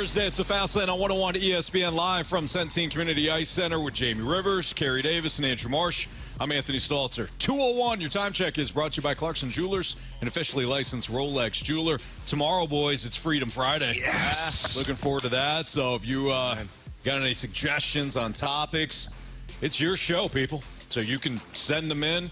Thursday. It's the Fast Lane on 101 ESPN live from Centene Community Ice Center with Jamie Rivers, Carey Davis, and Andrew Marsh. I'm Anthony Stalter. 2:01. Your time check is brought to you by Clarkson Jewelers, an officially licensed Rolex jeweler. Tomorrow, boys, it's Freedom Friday. Yes. Looking forward to that. So if you got any suggestions on topics, it's your show, people. So you can send them in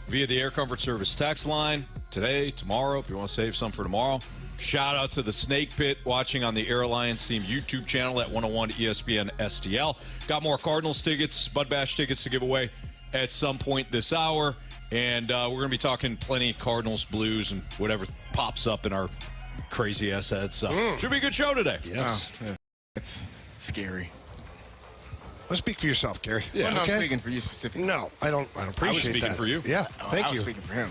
via the Air Comfort Service text line today, tomorrow, if you want to save some for tomorrow. Shout out to the Snake Pit watching on the Air Alliance Team YouTube channel at 101 ESPN STL. Got more Cardinals tickets, Bud Bash tickets to give away at some point this hour. And we're going to be talking plenty Cardinals, Blues, and whatever pops up in our crazy ass heads. So should be a good show today. Yes. Oh, yeah. It's scary. Let's speak for yourself, Gary. Yeah. Well, no, okay. I'm speaking for you specifically. No, I don't appreciate I was speaking that. for you. Yeah, thank I was you. speaking for him.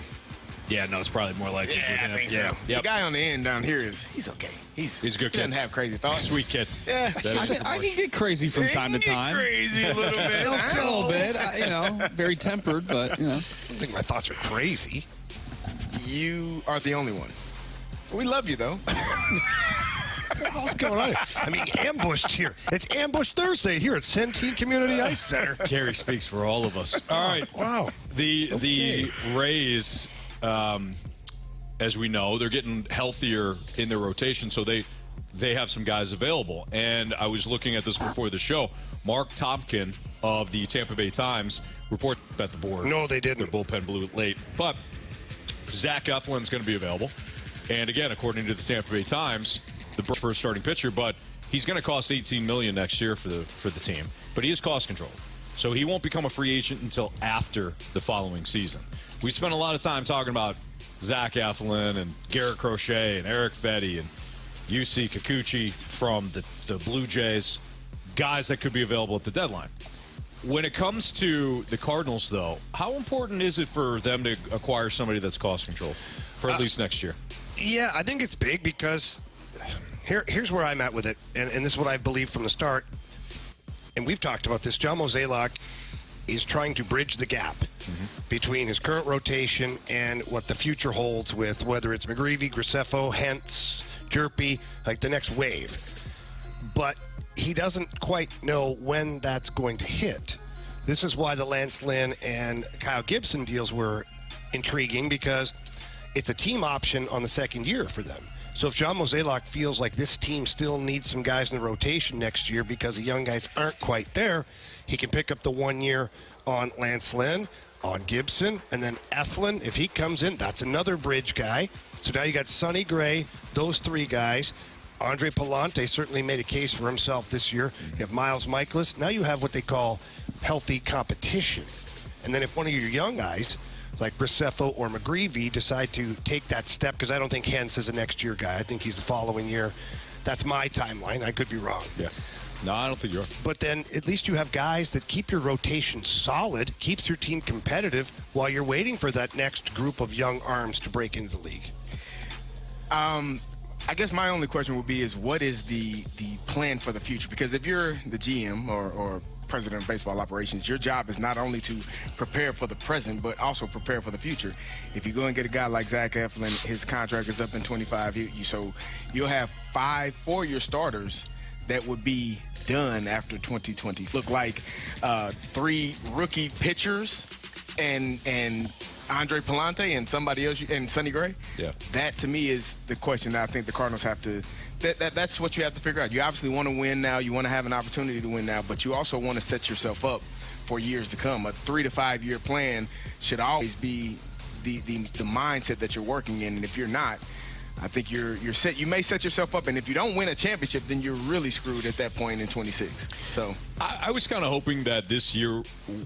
Yeah, no, it's probably more like Yeah, I think so. Yep. The guy on the end down here he's okay. He's a good he doesn't kid. have crazy thoughts. Sweet kid. Yeah. I can get crazy from time to time. Crazy a little bit. A little bit, very tempered, but, I don't think my thoughts are crazy. You are the only one. We love you, though. What the hell's going on? I mean, ambushed here. It's Ambush Thursday here at Centene Community Ice Center. Carey speaks for all of us. All right. Wow. The Rays, as we know, they're getting healthier in their rotation, so they have some guys available. And I was looking at this before the show. Mark Tompkin of the Tampa Bay Times reported at the board. No, they didn't. Their bullpen blew it late. But Zach Eflin's going to be available. And again, according to the Tampa Bay Times, the first starting pitcher, but he's going to cost $18 million next year for the team. But he is cost controlled, so he won't become a free agent until after the following season. We spent a lot of time talking about Zach Eflin and Garrett Crochet and Eric Fetty and UC Kikuchi from the Blue Jays, guys that could be available at the deadline. When it comes to the Cardinals, though, how important is it for them to acquire somebody that's cost controlled for at least next year? Yeah, I think it's big because here's where I'm at with it, and this is what I believe from the start. And we've talked about this. John Mozeliak is trying to bridge the gap between his current rotation and what the future holds with whether it's McGreevy, Graceffo, Hentz, Jerpy, like the next wave. But he doesn't quite know when that's going to hit. This is why the Lance Lynn and Kyle Gibson deals were intriguing, because it's a team option on the second year for them. So if John Mozeliak feels like this team still needs some guys in the rotation next year because the young guys aren't quite there, he can pick up the 1 year on Lance Lynn, on Gibson, and then Eflin, if he comes in, that's another bridge guy. So now you got Sonny Gray, those three guys. Andre Palante certainly made a case for himself this year. You have Miles Michaelis. Now you have what they call healthy competition. And then if one of your young guys, like Graceffo or McGreevy, decide to take that step, because I don't think Hentz is a next-year guy. I think he's the following year. That's my timeline. I could be wrong. Yeah. No, I don't think you're. But then at least you have guys that keep your rotation solid, keeps your team competitive while you're waiting for that next group of young arms to break into the league. I guess my only question would be is what is the plan for the future? Because if you're the GM or president of baseball operations, your job is not only to prepare for the present, but also prepare for the future. If you go and get a guy like Zach Eflin, his contract is up in 25, so you'll have 5 4-year starters that would be done after 2020. Look like 3 rookie pitchers and Andre Palante and somebody else, and Sonny Gray. Yeah. That, to me, is the question that I think the Cardinals have to that's what you have to figure out. You obviously want to win now. You want to have an opportunity to win now, but you also want to set yourself up for years to come. A 3 to 5 year plan should always be the mindset that you're working in, and if you're not, I think you're set. You may set yourself up, and if you don't win a championship, then you're really screwed at that point in 26. So I was kind of hoping that this year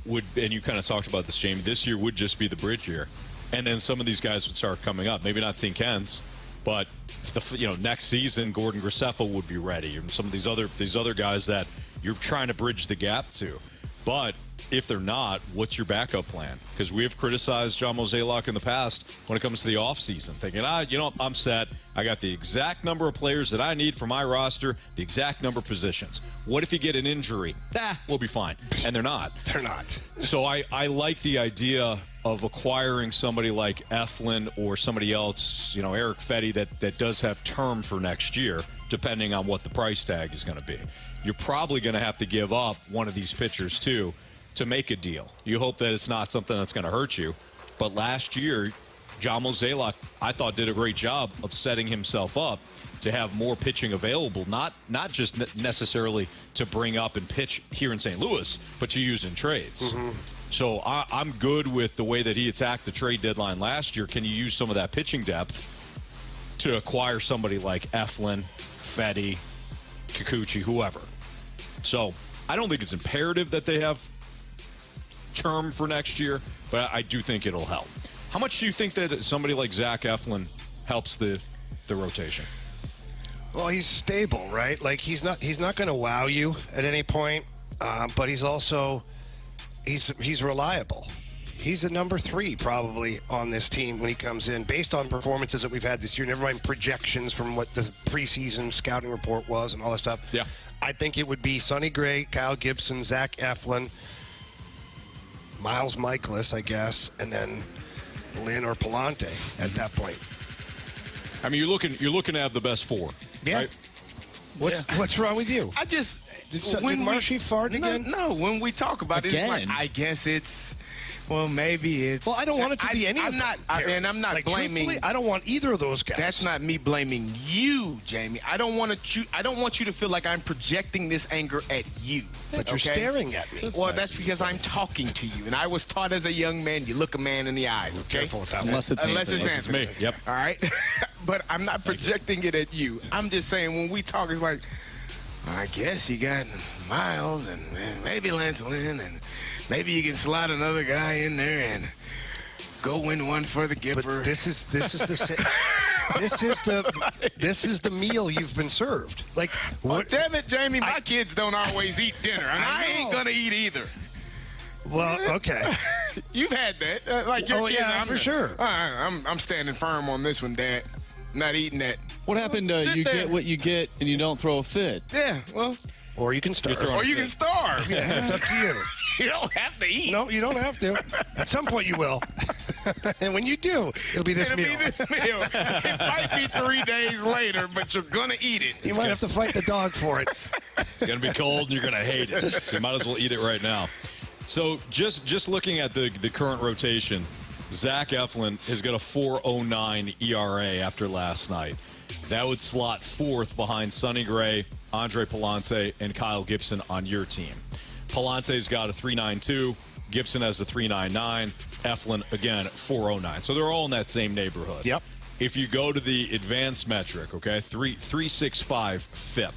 would, and you kind of talked about this, Jamie, this year would just be the bridge year, and then some of these guys would start coming up. Maybe not Tink Hens, but next season Gordon Graceffo would be ready, and some of these other guys that you're trying to bridge the gap to. But if they're not, what's your backup plan? Because we have criticized John Mozeliak in the past when it comes to the offseason, thinking, I'm set. I got the exact number of players that I need for my roster, the exact number of positions. What if you get an injury? We'll be fine. And they're not. They're not. So I like the idea of acquiring somebody like Eflin or somebody else, Eric Fetty, that does have term for next year, depending on what the price tag is going to be. You're probably going to have to give up one of these pitchers, too, to make a deal. You hope that it's not something that's going to hurt you. But last year, John Mozeliak, I thought, did a great job of setting himself up to have more pitching available, not just necessarily to bring up and pitch here in St. Louis, but to use in trades. So I'm good with the way that he attacked the trade deadline last year. Can you use some of that pitching depth to acquire somebody like Eflin, Fetty, Kikuchi, whoever? So I don't think it's imperative that they have term for next year, but I do think it'll help. How much do you think that somebody like Zach Eflin helps the rotation? Well, he's stable, right? Like he's not going to wow you at any point, but he's also he's reliable. He's a number 3 probably on this team when he comes in, based on performances that we've had this year. Never mind projections from what the preseason scouting report was and all that stuff. Yeah, I think it would be Sonny Gray, Kyle Gibson, Zach Eflin, Miles Michaelis, I guess, and then Lynn or Palante at that point. I mean, you're looking to have the best 4. Yeah. Right? What's wrong with you? I just Did Marshy fart again? No, when we talk about it, it's like, I guess it's. Well, maybe it's. Well, I don't want it to be any of them. I'm not blaming. Truthfully, I don't want either of those guys. That's not me blaming you, Jamie. I don't want you to feel like I'm projecting this anger at you. But you're staring at me. That's because I'm talking to you, and I was taught as a young man, you look a man in the eyes. Okay. Careful with that. Unless it's Anthony. me. Yep. All right. But I'm not projecting it at you. I'm just saying when we talk, it's like, I guess you got Miles and maybe Lance Lynn, and maybe you can slide another guy in there and go win one for the Gipper. But this is the meal you've been served. Like, what? Damn it, Jamie! My kids don't always eat dinner, and I ain't gonna eat either. Well, okay. You've had that, like your kids. Yeah, for sure. I'm standing firm on this one, Dad. Not eating that. What happened to you get what you get and you don't throw a fit? Yeah, well. Or you can starve. Or you can starve. Yeah, it's up to you. You don't have to eat. No, you don't have to. At some point you will. And when you do, it'll be this meal. It might be 3 days later, but you're going to eat it. You might have to fight the dog for it. It's going to be cold and you're going to hate it. So you might as well eat it right now. So just looking at the current rotation, Zach Eflin has got a 4.09 ERA after last night. That would slot 4th behind Sonny Gray, Andre Palante, and Kyle Gibson on your team. Palante's got a 3.92. Gibson has a 3.99. Eflin, again, 4.09. So they're all in that same neighborhood. Yep. If you go to the advanced metric, okay, 3.65 FIP,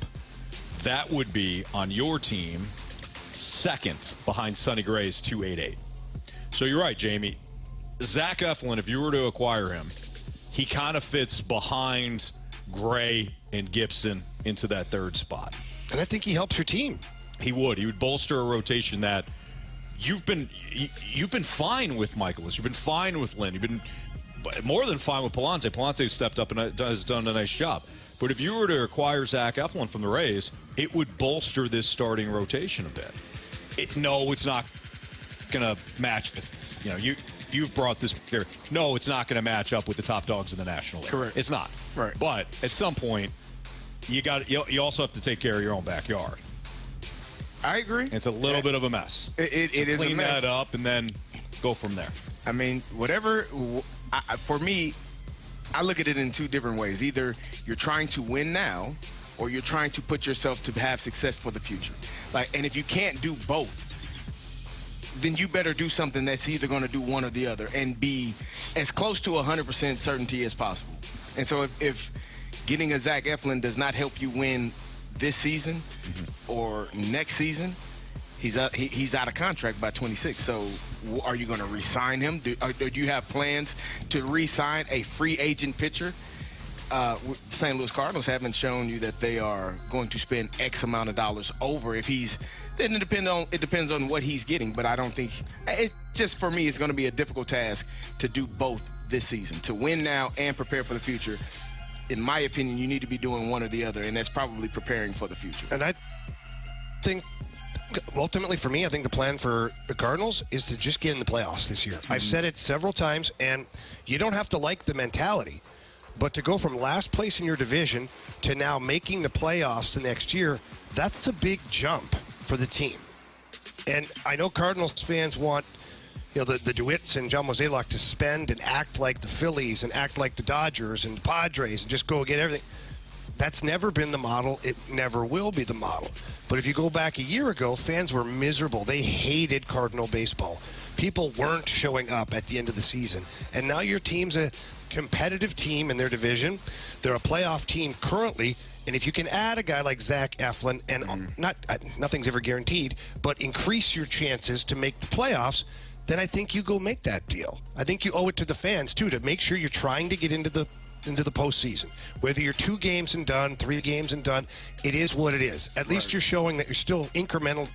that would be on your team 2nd behind Sonny Gray's 2.88. So you're right, Jamie. Zach Eflin, if you were to acquire him, he kind of fits behind Gray and Gibson into that 3rd spot. And I think he helps your team. He would bolster a rotation that you've been fine with Michaelis. You've been fine with Lynn. You've been more than fine with Palante. Palante's stepped up and has done a nice job. But if you were to acquire Zach Eflin from the Rays, it would bolster this starting rotation a bit. No, it's not going to match. You've brought this here. No, it's not going to match up with the top dogs in the National League. Correct. It's not. Right. But at some point, you also have to take care of your own backyard. I agree. It's a little bit of a mess. It is a mess. Clean that up and then go from there. I mean, whatever. For me, I look at it in 2 different ways. Either you're trying to win now, or you're trying to put yourself to have success for the future. And if you can't do both, then you better do something that's either going to do one or the other and be as close to 100% certainty as possible. And so if getting a Zach Eflin does not help you win this season or next season, he's out of contract by 26. So are you going to re-sign him? Do you have plans to re-sign a free agent pitcher? St. Louis Cardinals haven't shown you that they are going to spend X amount of dollars over. If he's, then it depends on what he's getting. But I don't think for me, it's going to be a difficult task to do both this season, to win now and prepare for the future. In my opinion, you need to be doing one or the other, and that's probably preparing for the future. And I think ultimately for me, I think the plan for the Cardinals is to just get in the playoffs this year. I've said it several times, and you don't have to like the mentality. But to go from last place in your division to now making the playoffs the next year, that's a big jump for the team. And I know Cardinals fans want, the DeWitts and John Mozeliak to spend and act like the Phillies and act like the Dodgers and the Padres and just go get everything. That's never been the model. It never will be the model. But if you go back a year ago, fans were miserable. They hated Cardinal baseball. People weren't showing up at the end of the season. And now your team's a competitive team in their division. They're a playoff team currently. And if you can add a guy like Zach Eflin, and nothing's ever guaranteed, but increase your chances to make the playoffs, then I think you go make that deal. I think you owe it to the fans, too, to make sure you're trying to get into the postseason. Whether you're 2 games and done, 3 games and done, it is what it is. At least you're showing that you're still incrementally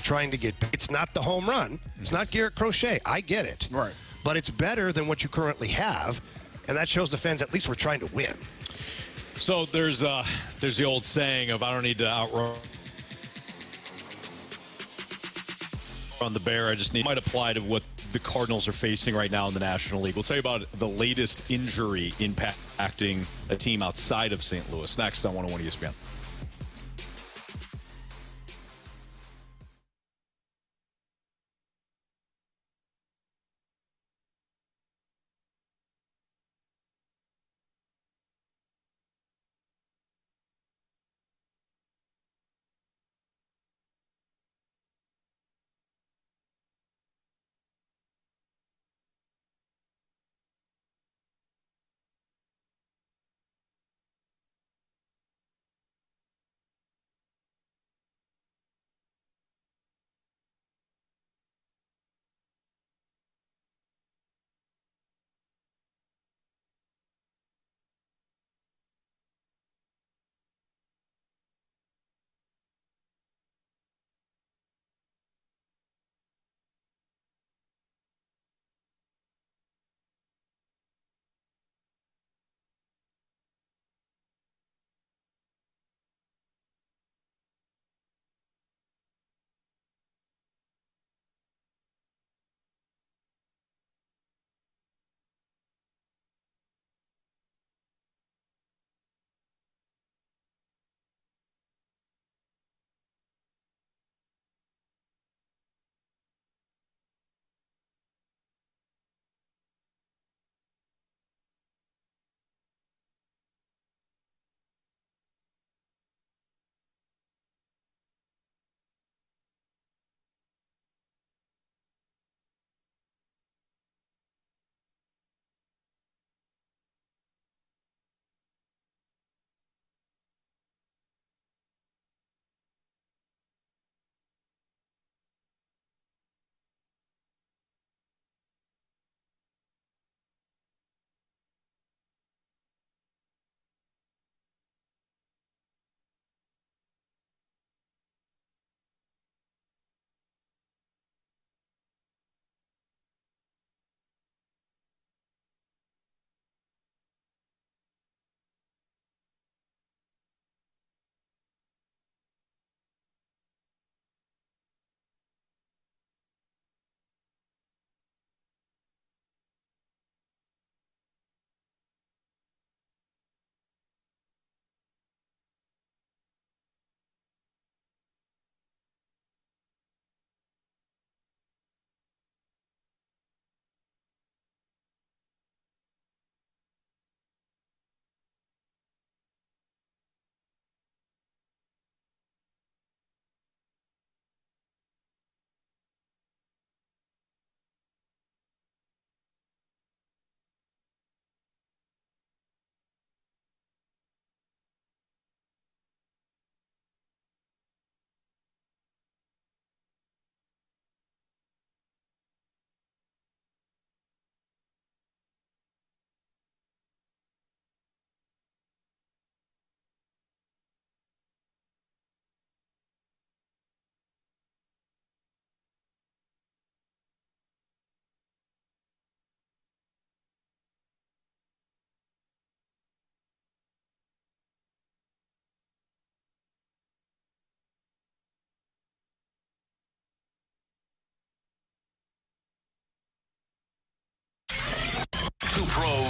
trying to get. It's not the home run. It's not Garrett Crochet. I get it. Right. But it's better than what you currently have, and that shows the fans at least we're trying to win. So there's the old saying of I don't need to outrun the bear. I just might apply to what the Cardinals are facing right now in the National League. We'll tell you about the latest injury impacting a team outside of St. Louis next on 101 ESPN.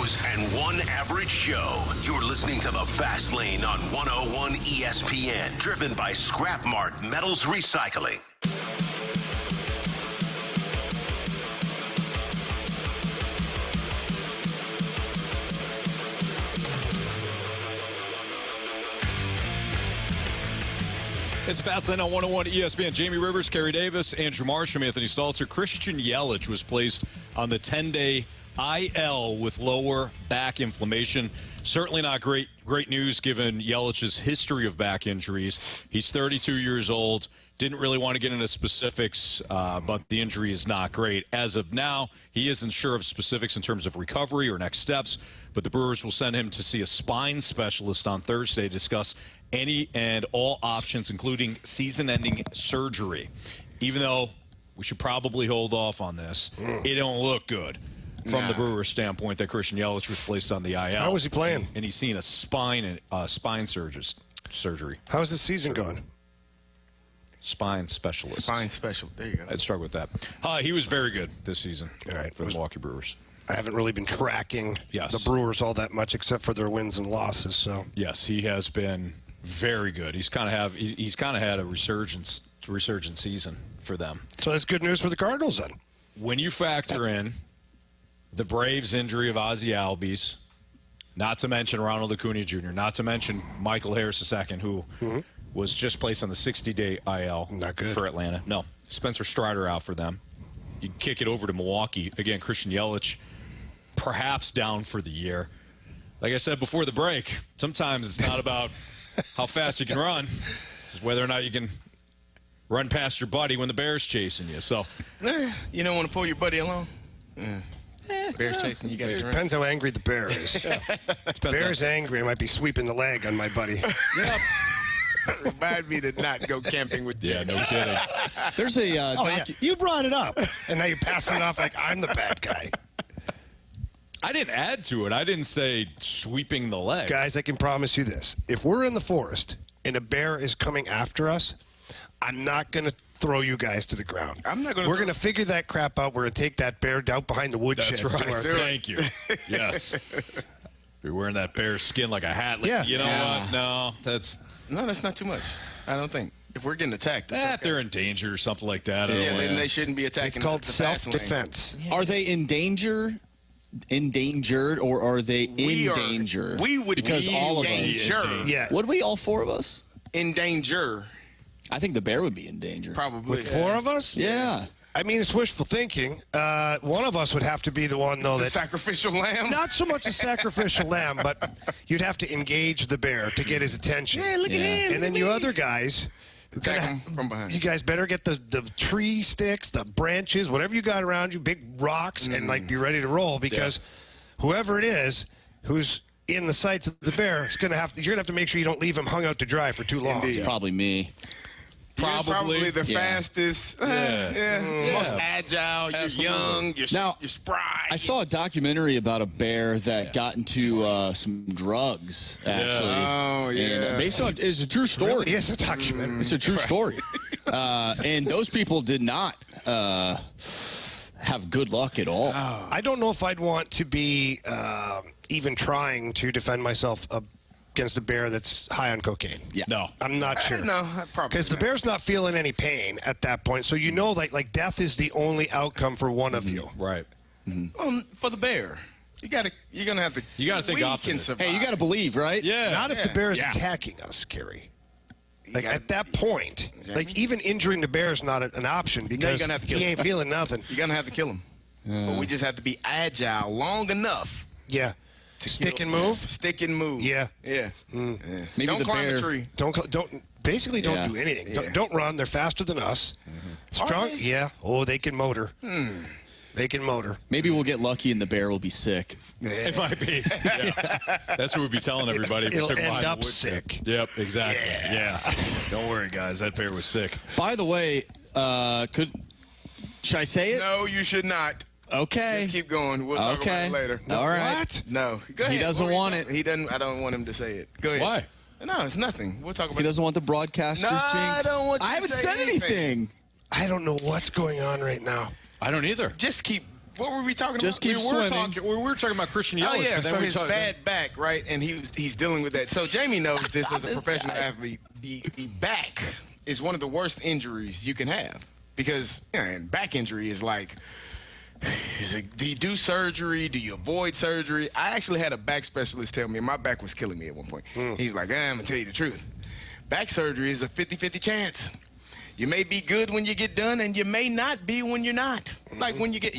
pros and one average show. You're listening to The Fast Lane on 101 ESPN, driven by Scrap Mart Metals Recycling. It's Fast Lane on 101 ESPN. Jamie Rivers, Carey Davis, Andrew Marsham, Anthony Stalter. Christian Yelich was placed on the 10-day IL with lower back inflammation. Certainly not great news given Yelich's history of back injuries. He's 32 years old. Didn't really want to get into specifics, but the injury is not great. As of now, he isn't sure of specifics in terms of recovery or next steps, but the Brewers will send him to see a spine specialist on Thursday to discuss any and all options, including season-ending surgery. Even though we should probably hold off on this, it don't look good from the Brewers' standpoint that Christian Yelich was placed on the IL. How was he playing? And he's seen a spine surgery. How's the season going? Spine specialist. Spine special. There you go. I'd struggle with that. He was very good this season All right. for the Milwaukee Brewers. I haven't really been tracking the Brewers all that much except for their wins and losses. So yes, he has been very good. He's kind of had a resurgent season for them. So that's good news for the Cardinals then. When you factor in the Braves' injury of Ozzie Albies, not to mention Ronald Acuna Jr., not to mention Michael Harris II, who was just placed on the 60-day IL for Atlanta. No, Spencer Strider out for them. You kick it over to Milwaukee. Again, Christian Yelich perhaps down for the year. Like I said before the break, sometimes it's not about how fast you can run. It's whether or not you can run past your buddy when the bear's chasing you. So, you don't want to pull your buddy along? Bear's chasing, you got to run. Depends how angry the bear is. If the bear's angry, I might be sweeping the leg on my buddy. Yep. Remind me to not go camping with you. Yeah, no kidding. There's a You brought it up, and now you're passing it off like I'm the bad guy. I didn't add to it. I didn't say sweeping the leg. Guys, I can promise you this. If we're in the forest and a bear is coming after us, I'm not going to throw you guys to the ground. I'm not going to. We're going to figure that crap out. We're going to take that bear down behind the woodshed. That's right. Thank you. Yes. You're wearing that bear skin like a hat. Like, Yeah. You know what? No, that's not too much. I don't think. If we're getting attacked, if they're in danger or something like that. then they shouldn't be attacking. It's called the fast lane. self-defense. Are they endangered, or are they in danger? We would because be all of in danger. us. Yeah. Would we, all four of us? In danger. I think the bear would be in danger. Probably. With four of us? Yeah. I mean, it's wishful thinking. One of us would have to be the one, though, The that sacrificial lamb? not so much a sacrificial lamb, but you'd have to engage the bear to get his attention. Yeah, look at him. And then you other guys, who Attack him from behind. you guys better get the tree sticks, the branches, whatever you got around you, big rocks, and be ready to roll because whoever it is who's in the sights of the bear, you're gonna have to make sure you don't leave him hung out to dry for too long. It's probably me. Probably the fastest, most agile. Absolutely. You're young. You're spry. I saw a documentary about a bear that got into some drugs, actually. Oh, yeah. And based on, it's a true story. Really? Yes, a documentary. It's a true story. And those people did not have good luck at all. I don't know if I'd want to be even trying to defend myself against a bear that's high on cocaine. Yeah. No. I'm not sure. No, probably because the not. bear's not feeling any pain at that point. So you know, like death is the only outcome for one of you. Right. For the bear, you're gonna have to. You gotta think we opposite. can survive. Hey, you got to believe, right? Yeah. Not if the bear is attacking us, Carey. Like at that point, like even injuring the bear is not an option because gonna have to kill he him. ain't feeling nothing. You're gonna have to kill him. But we just have to be agile long enough. Yeah. To Stick kill and him. move? Stick and move. Yeah. Yeah. Maybe Don't the climb bear. a tree. Don't basically don't Yeah. do anything. Yeah. Don't run. They're faster than us. Strong. Are they? Yeah. Oh, they can motor. They can motor. Maybe we'll get lucky and the bear will be sick. It might be. Yeah. That's what we'd be telling everybody. If we It'll took him end behind the up woodshed. sick. Yep, exactly. Yeah. Don't worry, guys. That bear was sick. By the way, should I say it? No, you should not. Okay. Just keep going. We'll talk about it later. All right. What? No. Go ahead. He doesn't What were you want talking- it. He doesn't. I don't want him to say it. Go ahead. Why? No, it's nothing. We'll talk about He doesn't want the broadcasters No, I jinx. don't want you I to haven't say said anything. I don't know what's going on right now. I don't either. Just keep What were we talking Just about? keep swimming. We were talking about Christian Yelich. Oh, yeah, but then so we his bad back, right? And he's dealing with that. So Jamie knows this as a professional athlete. The back is one of the worst injuries you can have because and back injury is like, do you do surgery? Do you avoid surgery? I actually had a back specialist tell me, and my back was killing me at one point. He's like, I'm going to tell you the truth. Back surgery is a 50-50 chance. You may be good when you get done, and you may not be when you're not. Like when you get,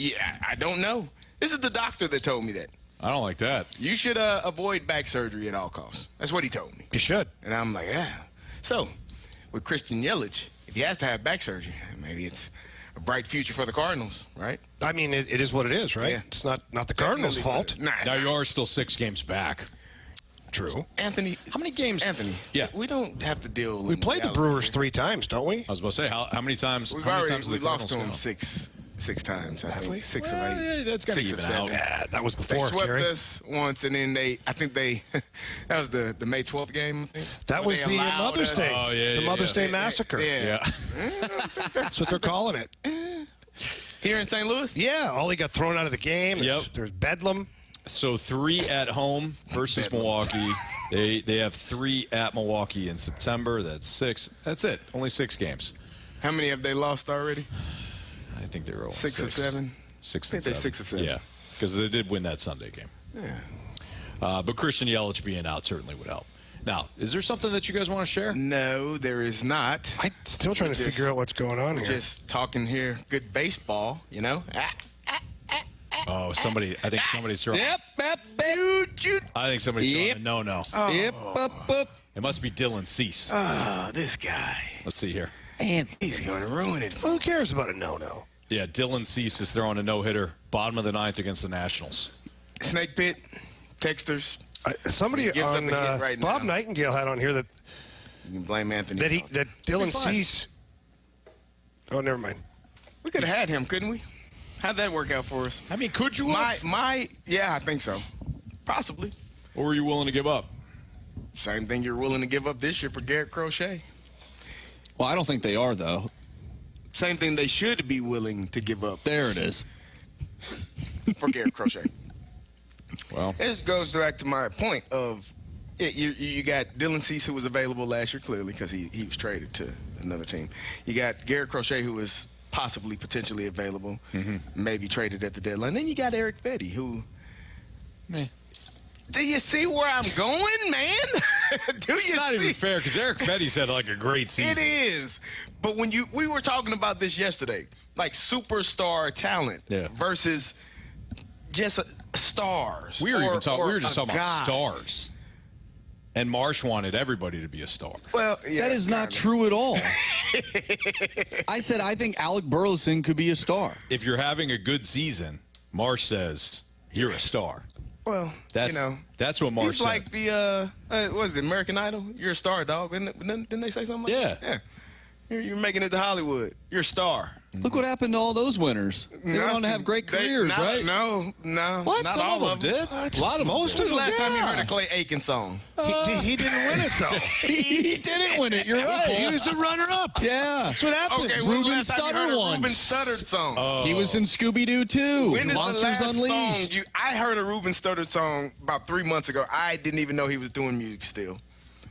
I don't know. This is the doctor that told me that. I don't like that. You should avoid back surgery at all costs. That's what he told me. You should. And I'm like, yeah. So, with Christian Yelich, if he has to have back surgery, maybe it's a bright future for the Cardinals, right? I mean, it is what it is, right? Yeah. It's not the Cardinals' fault. Nah, Now you are still 6 games back. True. Anthony. How many games? Anthony. Yeah. We don't have to deal with We played the Brewers 3 times, don't we? I was about to say, how many times? We've how many already times have the lost to Cardinals him gone? six times. I think we? 6 of Well, 8. that's gotta 6 even of 7. out. Yeah, that was They before, swept Carey. us once, and then that was the May 12th game, I think. That where was they the allowed Mother's us- Day. Oh, yeah, the yeah, Mother's yeah. Day Massacre. Yeah. That's what they're calling it. Here in St. Louis? Yeah, Ollie got thrown out of the game. Yep. There's bedlam. So 3 at home versus Milwaukee. They have 3 at Milwaukee in September. That's 6. That's it. Only 6 games. How many have they lost already? I think they were all 6 or 7? 6 I and think they're 7. 6 or 7. Yeah, because they did win that Sunday game. Yeah. But Christian Yelich being out certainly would help. Now, is there something that you guys want to share? No, there is not. I'm still trying to Just- figure out what's going on here. Just talking here, good baseball, you know? Oh, I think somebody's throwing. Yep. I think somebody's throwing a no-no. Yep. It must be Dylan Cease. Oh, this guy. Let's see here. And he's going to ruin it. Who cares about a no-no? Yeah, Dylan Cease is throwing a no-hitter, bottom of the 9th against the Nationals. Snake pit, texters. Somebody He gives up on a hit right Bob now. Nightingale had on here that You can blame Anthony. that Dylan Be fine. Cease. Oh, never mind. We could have had him, couldn't we? How'd that work out for us? I mean, could you have? Yeah, I think so. Possibly. What were you willing to give up? Same thing you're willing to give up this year for Garrett Crochet. Well, I don't think they are, though. Same thing they should be willing to give up There it is. for Garrett Crochet. Well, This goes back to my point of you got Dylan Cease, who was available last year, clearly, because he was traded to another team. You got Garrett Crochet, who was possibly potentially available, maybe traded at the deadline. Then you got Eric Fetty, who... Meh. Do you see where I'm going, man? Do you it's not see? even fair because Eric Fetty's had like a great season. It is. But when we were talking about this yesterday, like superstar talent versus just stars. We were or just talking a about guy. stars. And Marsh wanted everybody to be a star. Well, yeah, That is not kinda. true at all. I said I think Alec Burleson could be a star. If you're having a good season, Marsh says you're a star. Well, That's you know, that's what Marsh he's said. like the what is it, American Idol? You're a star, dog. Didn't they say something like that? Yeah. You're making it to Hollywood. You're a star. Look what happened to all those winners. They went on to have great careers, right? No. What? Not Some all of them did. What? A lot of them Most did. When's the last time you Yeah. heard a Clay Aiken song? He didn't win it, though. He didn't win it. You're right. He was the runner-up. Yeah. That's what happened. Okay, when's Ruben the last time you Studdard heard a won. Ruben Studdard song? He was in Scooby-Doo, too. When is Monsters the last Unleashed. song I heard a Ruben Studdard song about 3 months ago. I didn't even know he was doing music still.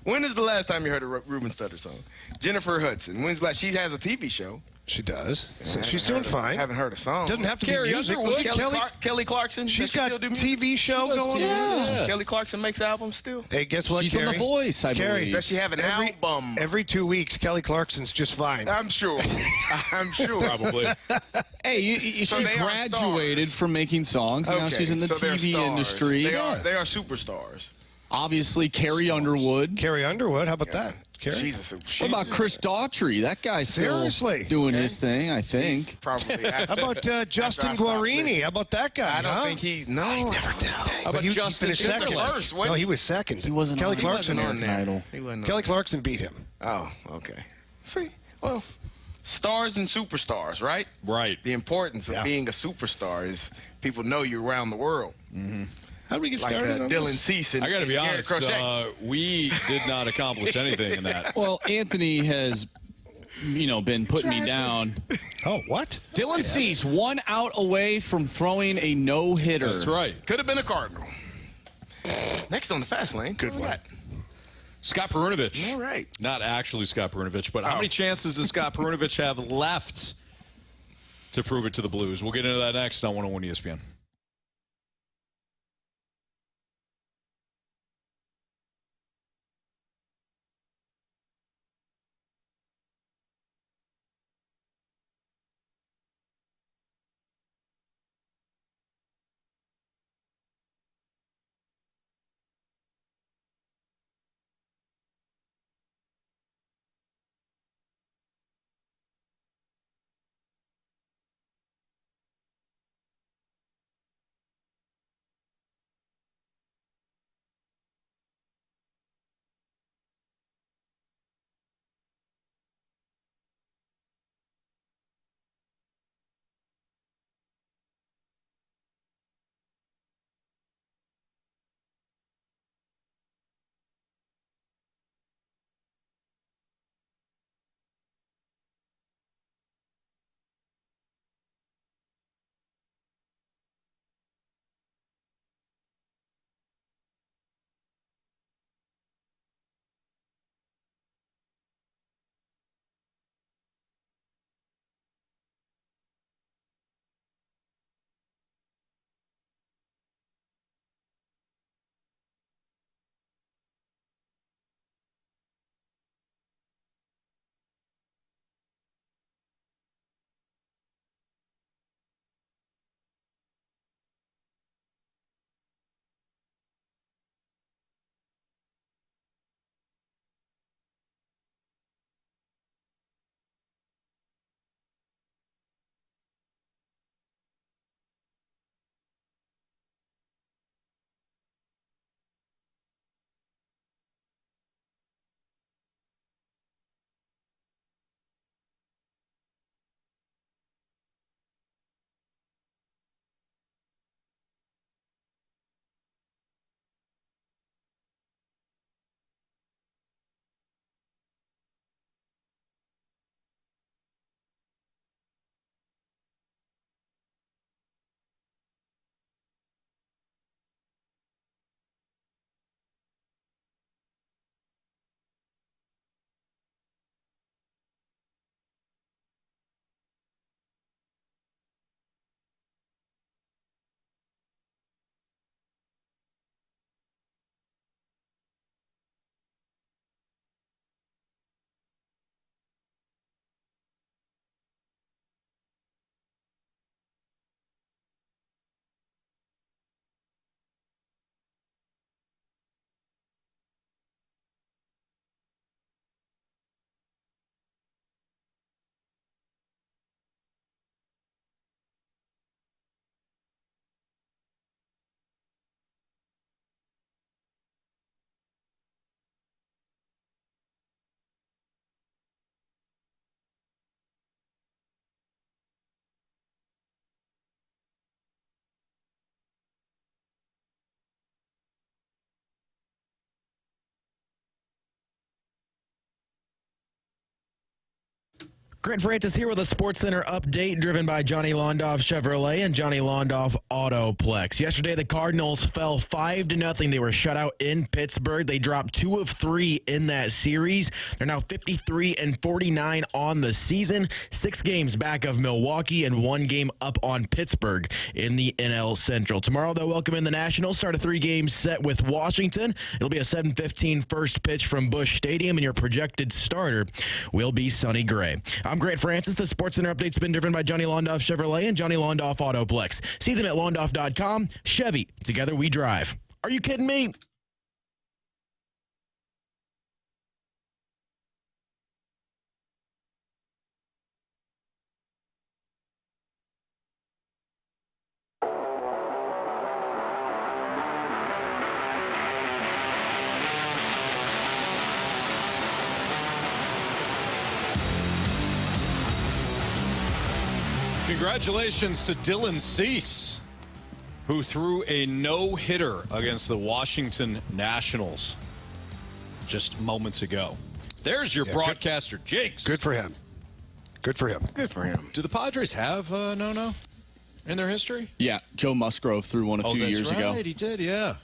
When is the last time you heard a Ruben Studdard song? Jennifer Hudson. When's the last? She has a TV show. She does. So I she's haven't doing heard- fine. Haven't heard a song. Doesn't have to Carey be music. Underwood. Kelly Clarkson. She's Does she got still do music? TV show She does going TV. on. Yeah. Kelly Clarkson makes albums still. Hey, guess what, She's on Carey? The Voice, I Carey, believe. Does she have an album? Every 2 weeks, Kelly Clarkson's just fine. I'm sure. I'm sure. Probably. Hey, So she they are graduated stars. from making songs, and now Okay, she's in the so they're TV stars. industry. They are superstars. Obviously, Carey Underwood. Carey Underwood, how about that? Carey? She's a What about Chris Daughtry? That guy's Seriously? still doing his thing, I think. Probably. How about Justin I stopped Guarini? listening. How about that guy? I don't huh? think he. No, I never did. How But about he Justin finished second. Timberlake? First, No, wasn't he was second. He wasn't Kelly on- Clarkson. He wasn't on American there. Idol. He wasn't on Kelly there. Clarkson beat him. Oh, okay. See, well, stars and superstars, right? Right. The importance of Yeah. being a superstar is people know you around the world. How did we get Like started on Dylan this? Cease and I got to be and Garrett honest. Crochet. We did not accomplish anything in that. Well, Anthony has been putting me down. Oh, what? Dylan Cease, 1 out away from throwing a no-hitter. That's right. Could have been a Cardinal. Next on the fast lane. Good one. Scott Perunovich. All right. Not actually Scott Perunovich, but how many chances does Scott Perunovich have left to prove it to the Blues? We'll get into that next on 101 ESPN. Grant Francis here with a SportsCenter update driven by Johnny Londoff Chevrolet and Johnny Londoff Autoplex. Yesterday, the Cardinals fell 5-0. They were shut out in Pittsburgh. They dropped 2 of 3 in that series. They're now 53-49 on the season. 6 games back of Milwaukee and 1 game up on Pittsburgh in the NL Central. Tomorrow, they'll welcome in the Nationals. Start a 3-game set with Washington. It'll be a 7:15 first pitch from Busch Stadium, and your projected starter will be Sonny Gray. I'm Grant Francis. The SportsCenter update's been driven by Johnny Londoff Chevrolet and Johnny Londoff Autoplex. See them at londoff.com. Chevy, together we drive. Are you kidding me? Congratulations to Dylan Cease, who threw a no-hitter against the Washington Nationals just moments ago. There's your broadcaster, Jakes. Good for him. Good for him. Good for him. Do the Padres have no in their history? Yeah, Joe Musgrove threw one a few years ago. He did, yeah.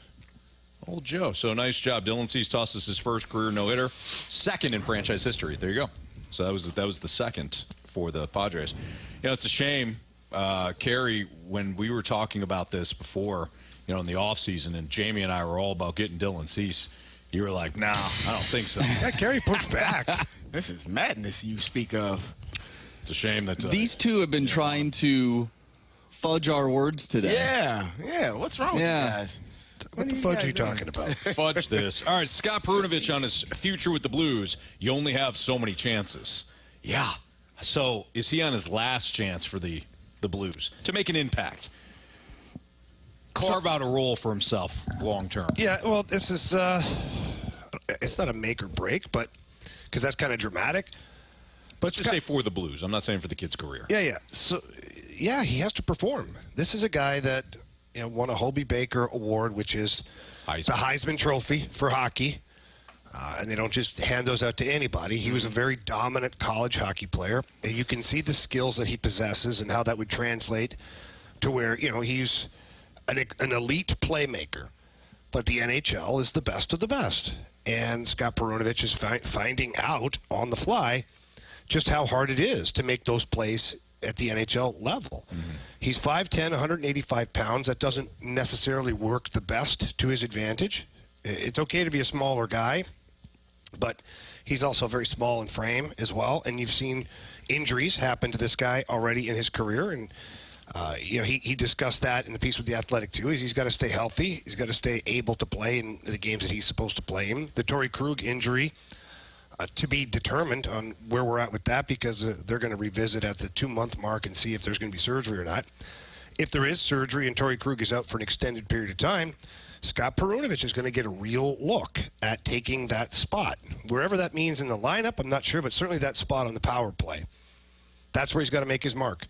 Old Joe. So nice job. Dylan Cease tosses his first career no-hitter, second in franchise history. There you go. So that was the second for the Padres. You know, it's a shame, Carey, when we were talking about this before, in the offseason, and Jamie and I were all about getting Dylan Cease, you were like, nah, I don't think so. Yeah, Carey pushed back. This is madness you speak of. It's a shame that These two have been trying to fudge our words today. Yeah. What's wrong with you guys? What the fudge are you talking about? fudge this. All right, Scott Perunovich on his future with the Blues. You only have so many chances. Yeah. So is he on his last chance for the Blues to make an impact? Carve out a role for himself long term. Yeah, well, this is it's not a make or break, but because that's kind of dramatic. But Let's just say for the Blues. I'm not saying for the kid's career. Yeah. So, yeah, he has to perform. This is a guy that won a Hobie Baker Award, which is the Heisman Trophy for hockey. And they don't just hand those out to anybody. He was a very dominant college hockey player. And you can see the skills that he possesses and how that would translate to where, he's an elite playmaker. But the NHL is the best of the best. And Scott Perunovich is finding out on the fly just how hard it is to make those plays at the NHL level. Mm-hmm. He's 5'10", 185 pounds. That doesn't necessarily work the best to his advantage. It's okay to be a smaller guy, but he's also very small in frame as well. And you've seen injuries happen to this guy already in his career. And, he discussed that in the piece with The Athletic, too. He's got to stay healthy. He's got to stay able to play in the games that he's supposed to play in. The Torrey Krug injury, to be determined on where we're at with that, because they're going to revisit at the 2-month mark and see if there's going to be surgery or not. If there is surgery and Torrey Krug is out for an extended period of time, Scott Perunovich is going to get a real look at taking that spot. Wherever that means in the lineup, I'm not sure, but certainly that spot on the power play. That's where he's got to make his mark.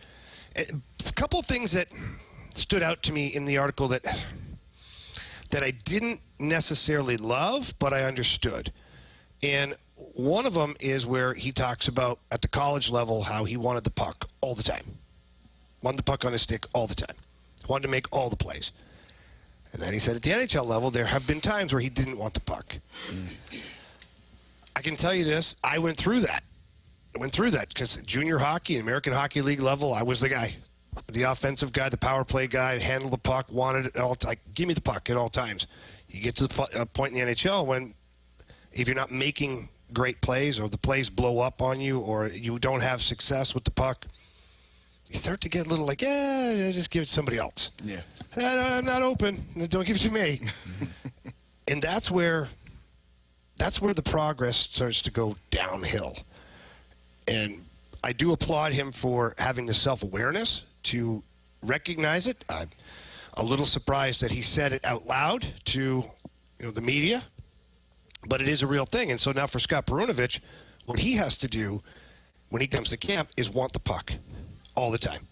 A couple of things that stood out to me in the article that I didn't necessarily love, but I understood. And one of them is where he talks about at the college level how he wanted the puck all the time. Wanted the puck on his stick all the time. Wanted to make all the plays. And then he said at the NHL level, there have been times where he didn't want the puck. I can tell you this, I went through that. Because junior hockey, American Hockey League level, I was the guy. The offensive guy, the power play guy, handled the puck, wanted it all. Give me the puck at all times. You get to the point in the NHL when if you're not making great plays or the plays blow up on you or you don't have success with the puck, you start to get a little like, just give it to somebody else. Yeah. I'm not open. Don't give it to me. And that's where the progress starts to go downhill. And I do applaud him for having the self-awareness to recognize it. I'm a little surprised that he said it out loud to the media, but it is a real thing. And so now for Scott Perunovich, what he has to do when he comes to camp is want the puck all the time,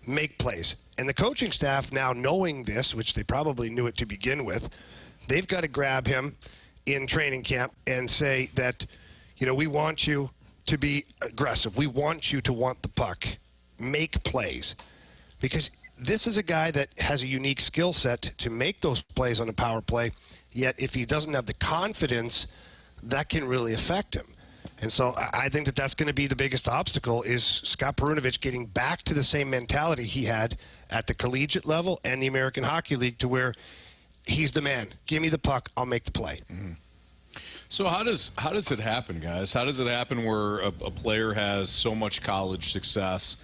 make plays. And the coaching staff now knowing this, which they probably knew it to begin with, they've got to grab him in training camp and say that, we want you to be aggressive. We want you to want the puck. Make plays. Because this is a guy that has a unique skill set to make those plays on the power play, yet if he doesn't have the confidence, that can really affect him. And so I think that that's going to be the biggest obstacle is Scott Perunovich getting back to the same mentality he had at the collegiate level and the American Hockey League to where he's the man. Give me the puck, I'll make the play. Mm-hmm. So how does it happen, guys? How does it happen where a player has so much college success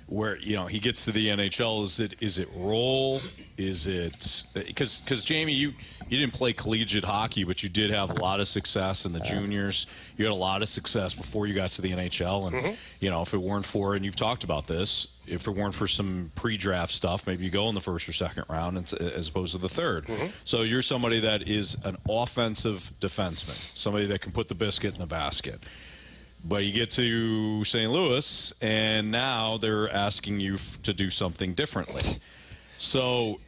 where he gets to the NHL? Is it role? Is it because Jamie, you didn't play collegiate hockey, but you did have a lot of success in the juniors. You had a lot of success before you got to the NHL, and if it weren't for, and you've talked about this, if it weren't for some pre-draft stuff, maybe you go in the first or second round as opposed to the third. So you're somebody that is an offensive defenseman, somebody that can put the biscuit in the basket. But you get to St. Louis, and now they're asking you to do something differently. So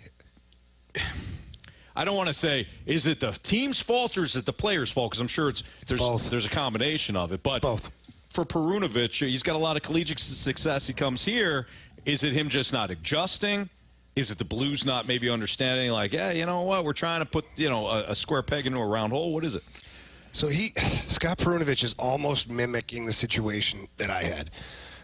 I don't want to say, is it the team's fault or is it the player's fault? Because I'm sure there's a combination of it. But both. for Perunovich? He's got a lot of collegiate success. He comes here. Is it him just not adjusting? Is it the Blues not maybe understanding, like, yeah, you know what, we're trying to put, a square peg into a round hole? What is it? So Scott Perunovich is almost mimicking the situation that I had.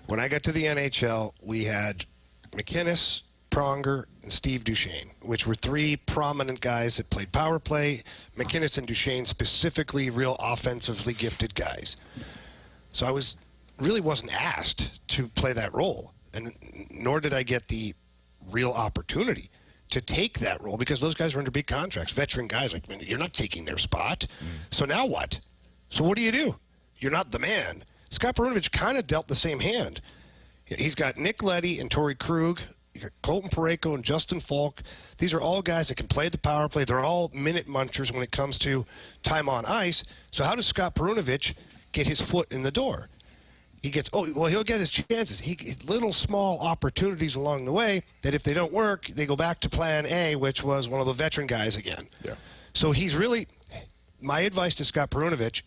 When I got to the NHL, we had McInnes, Pronger, and Steve Duchesne, which were three prominent guys that played power play. McInnes and Duchesne specifically real offensively gifted guys. So I really wasn't asked to play that role, and nor did I get the real opportunity to take that role because those guys are under big contracts, veteran guys. Like, you're not taking their spot. So now what? So what do? You're not the man. Scott Perunovich kind of dealt the same hand. He's got Nick Leddy and Torrey Krug. You got Colton Parayko and Justin Falk. These are all guys that can play the power play. They're all minute munchers when it comes to time on ice. So how does Scott Perunovich get his foot in the door? He'll get his chances. Little small opportunities along the way that if they don't work, they go back to plan A, which was one of the veteran guys again. Yeah. So my advice to Scott Perunovich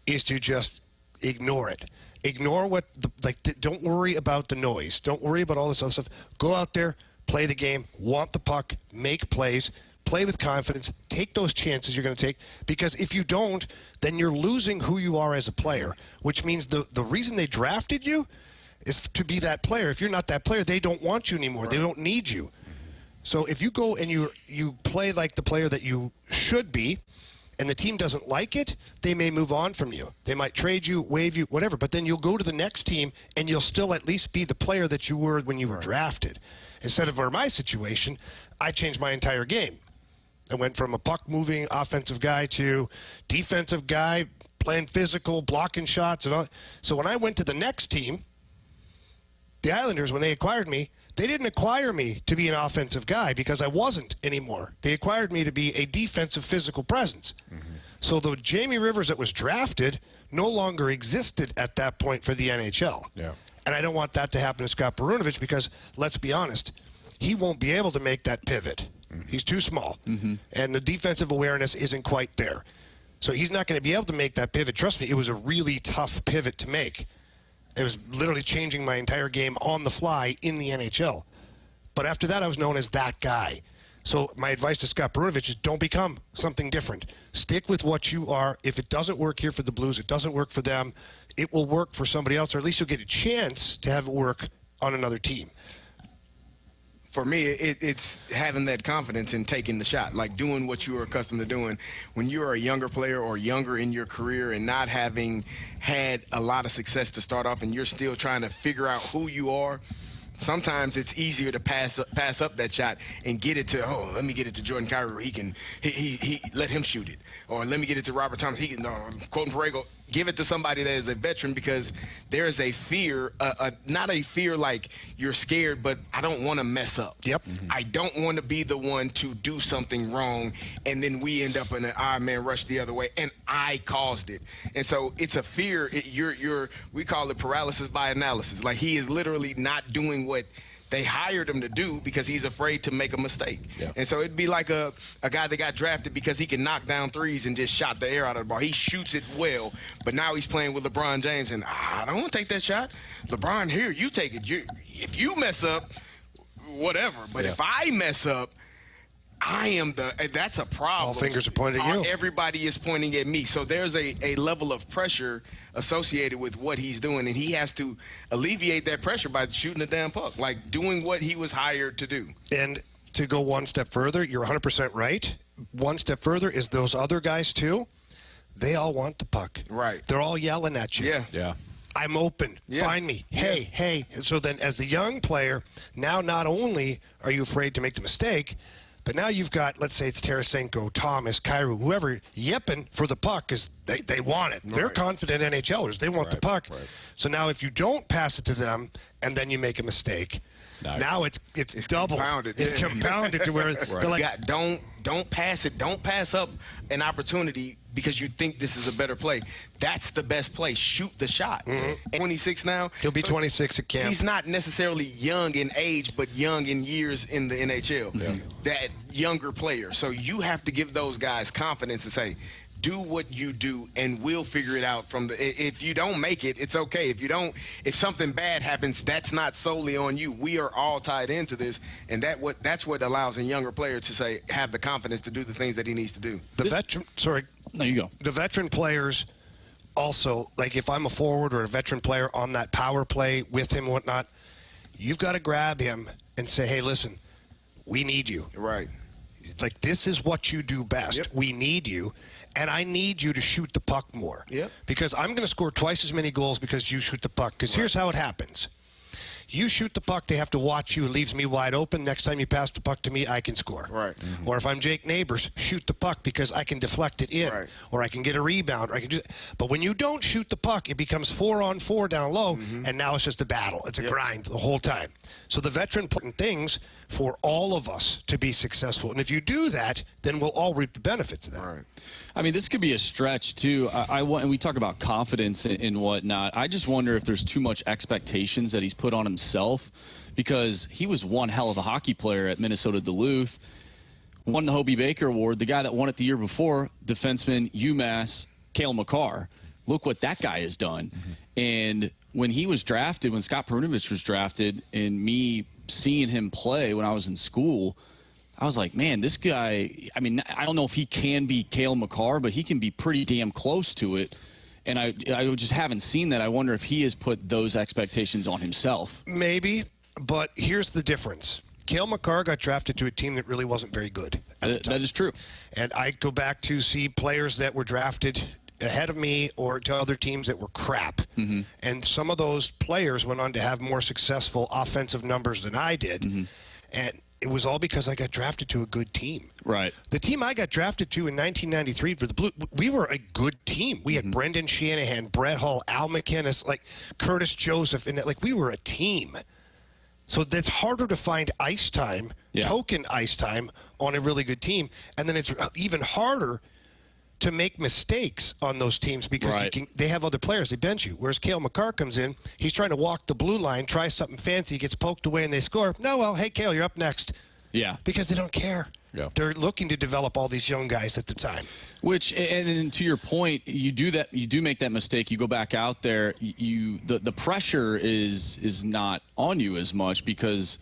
is to just ignore it. Ignore don't worry about the noise. Don't worry about all this other stuff. Go out there, play the game, want the puck, make plays, play with confidence, take those chances you're going to take, because if you don't, then you're losing who you are as a player, which means the reason they drafted you is to be that player. If you're not that player, they don't want you anymore. Right. They don't need you. So if you go and you play like the player that you should be, and the team doesn't like it, they may move on from you. They might trade you, waive you, whatever, but then you'll go to the next team, and you'll still at least be the player that you were when you were drafted. Instead of my situation, I changed my entire game. I went from a puck-moving offensive guy to defensive guy, playing physical, blocking shots. And all. So when I went to the next team, the Islanders, when they acquired me, they didn't acquire me to be an offensive guy because I wasn't anymore. They acquired me to be a defensive physical presence. Mm-hmm. So the Jamie Rivers that was drafted no longer existed at that point for the NHL. Yeah. And I don't want that to happen to Scott Perunovich because, let's be honest, he won't be able to make that pivot. Mm-hmm. He's too small. Mm-hmm. And the defensive awareness isn't quite there. So he's not going to be able to make that pivot. Trust me, it was a really tough pivot to make. It was literally changing my entire game on the fly in the NHL. But after that, I was known as that guy. So my advice to Scott Perunovich is don't become something different. Stick with what you are. If it doesn't work here for the Blues, it doesn't work for them, it will work for somebody else, or at least you'll get a chance to have it work on another team. For me, it's having that confidence in taking the shot, like doing what you are accustomed to doing. When you're a younger player or younger in your career and not having had a lot of success to start off and you're still trying to figure out who you are, sometimes it's easier to pass up that shot and get it to, let me get it to Jordan Carey where he let him shoot it. Or let me get it to Robert Thomas. He can, Colton Parayko. Give it to somebody that is a veteran because there is a fear, not a fear like you're scared, but I don't want to mess up. Yep. Mm-hmm. I don't want to be the one to do something wrong, and then we end up in an odd man rush the other way, and I caused it. And so it's a fear. We call it paralysis by analysis. Like he is literally not doing what they hired him to do because he's afraid to make a mistake. Yeah. And so it'd be like a guy that got drafted because he can knock down threes and just shot the air out of the ball. He shoots it well, but now he's playing with LeBron James, and I don't want to take that shot. LeBron, here, you take it. If you mess up, whatever. But if I mess up, that's a problem. All fingers are pointing at you. Everybody is pointing at me. So there's a level of pressure associated with what he's doing, and he has to alleviate that pressure by shooting the damn puck, like doing what he was hired to do. And to go one step further, you're 100% right. One step further is those other guys, too, they all want the puck. Right. They're all yelling at you. Yeah. I'm open. Yeah. Find me. Hey. So then as the young player, now not only are you afraid to make the mistake, but now you've got, let's say it's Tarasenko, Thomas, Carey, whoever, yipping for the puck because they want it. Right. They're confident NHLers. They want the puck. Right. So now if you don't pass it to them and then you make a mistake, now it's double. Compounded. It's compounded to where they're like, don't pass it. Don't pass up an opportunity because you think this is a better play. That's the best play. Shoot the shot. Mm-hmm. 26 now. He'll be 26 at camp. He's not necessarily young in age, but young in years in the NHL. Yeah. That younger player. So you have to give those guys confidence and say, do what you do, and we'll figure it out from the. If you don't make it, it's okay. If something bad happens, that's not solely on you. We are all tied into this, and that's what allows a younger player to have the confidence to do the things that he needs to do. No, you go. The veteran players also, like if I'm a forward or a veteran player on that power play with him and whatnot, you've got to grab him and say, hey, listen, we need you. Right. Like, this is what you do best. Yep. We need you, and I need you to shoot the puck more. Yep. Because I'm going to score twice as many goals because you shoot the puck. Because here's how it happens. You shoot the puck, they have to watch you. It leaves me wide open. Next time you pass the puck to me, I can score. Right. Mm-hmm. Or if I'm Jake Neighbors, shoot the puck because I can deflect it in. Right. Or I can get a rebound. Or I can do. But when you don't shoot the puck, it becomes 4-on-4 down low, and now it's just a battle. It's a grind the whole time. So the veteran important things for all of us to be successful. And if you do that, then we'll all reap the benefits of that. Right. I mean, this could be a stretch, too. And we talk about confidence and whatnot. I just wonder if there's too much expectations that he's put on himself, because he was one hell of a hockey player at Minnesota Duluth, won the Hobie Baker Award. The guy that won it the year before, defenseman, UMass, Cale Makar. Look what that guy has done. Mm-hmm. And when he was drafted, when Scott Perunovich was drafted, and me seeing him play when I was in school, I was like, man, this guy, I mean, I don't know if he can be Cale Makar, but he can be pretty damn close to it. And I just haven't seen that. I wonder if he has put those expectations on himself. Maybe, but here's the difference. Cale Makar got drafted to a team that really wasn't very good at the time. That is true. And I go back to see players that were drafted ahead of me or to other teams that were crap. Mm-hmm. And some of those players went on to have more successful offensive numbers than I did. Mm-hmm. And it was all because I got drafted to a good team. Right. The team I got drafted to in 1993 for the Blue, we were a good team. We had Brendan Shanahan, Brett Hull, Al McInnes, like Curtis Joseph, and like we were a team. So that's harder to find ice time, token ice time on a really good team. And then it's even harder to make mistakes on those teams because they have other players. They bench you. Whereas Cale Makar comes in, he's trying to walk the blue line, try something fancy, gets poked away, and they score. No, well, hey, Cale, you're up next. Yeah. Because they don't care. Yeah. They're looking to develop all these young guys at the time. Which, and then to your point, you do that. You do make that mistake. You go back out there. The pressure is not on you as much because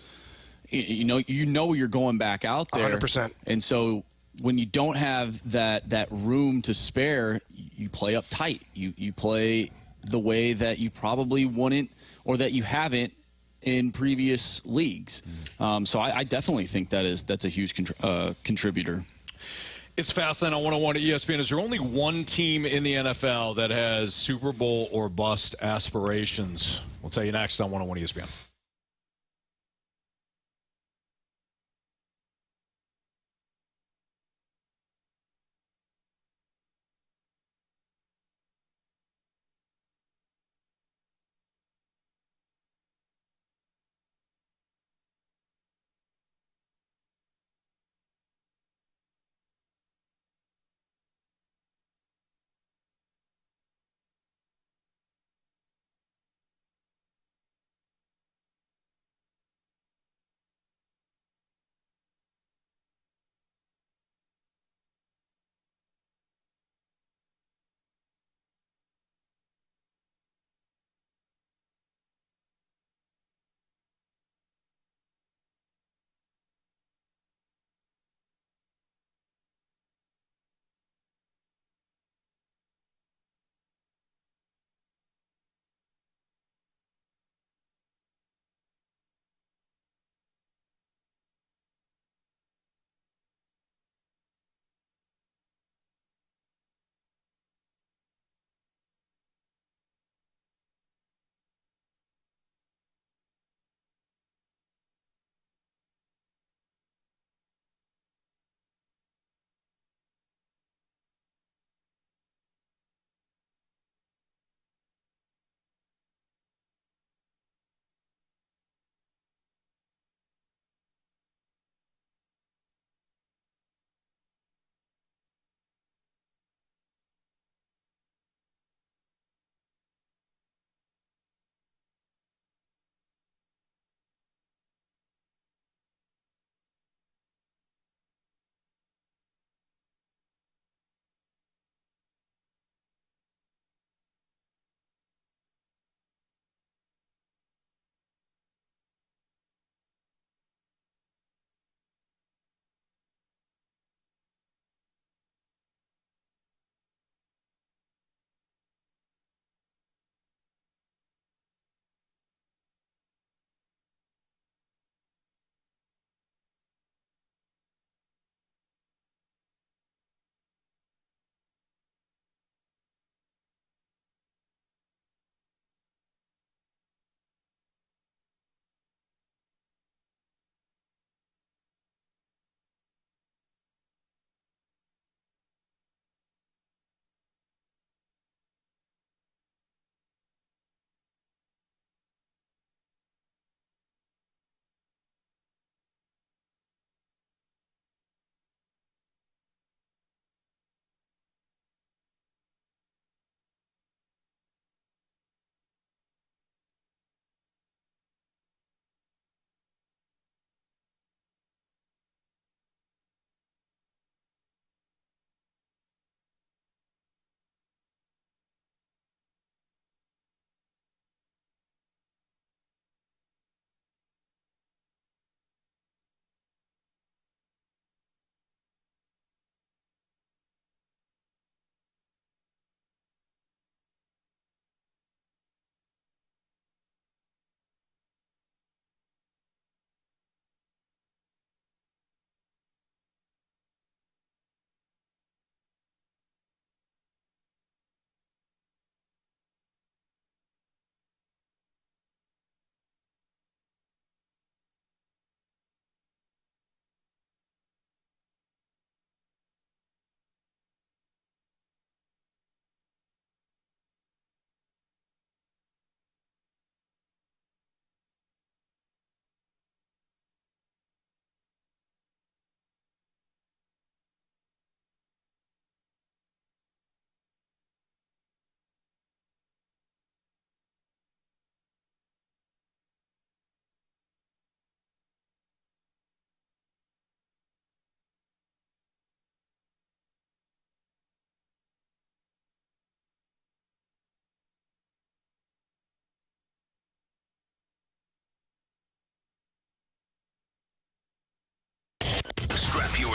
you know you're going back out there. 100%. And so when you don't have that room to spare, you play up tight. You play the way that you probably wouldn't or that you haven't in previous leagues. So I definitely think that's a huge contributor. It's Fastlane on 101 at ESPN. Is there only one team in the NFL that has Super Bowl or bust aspirations? We'll tell you next on 101 ESPN.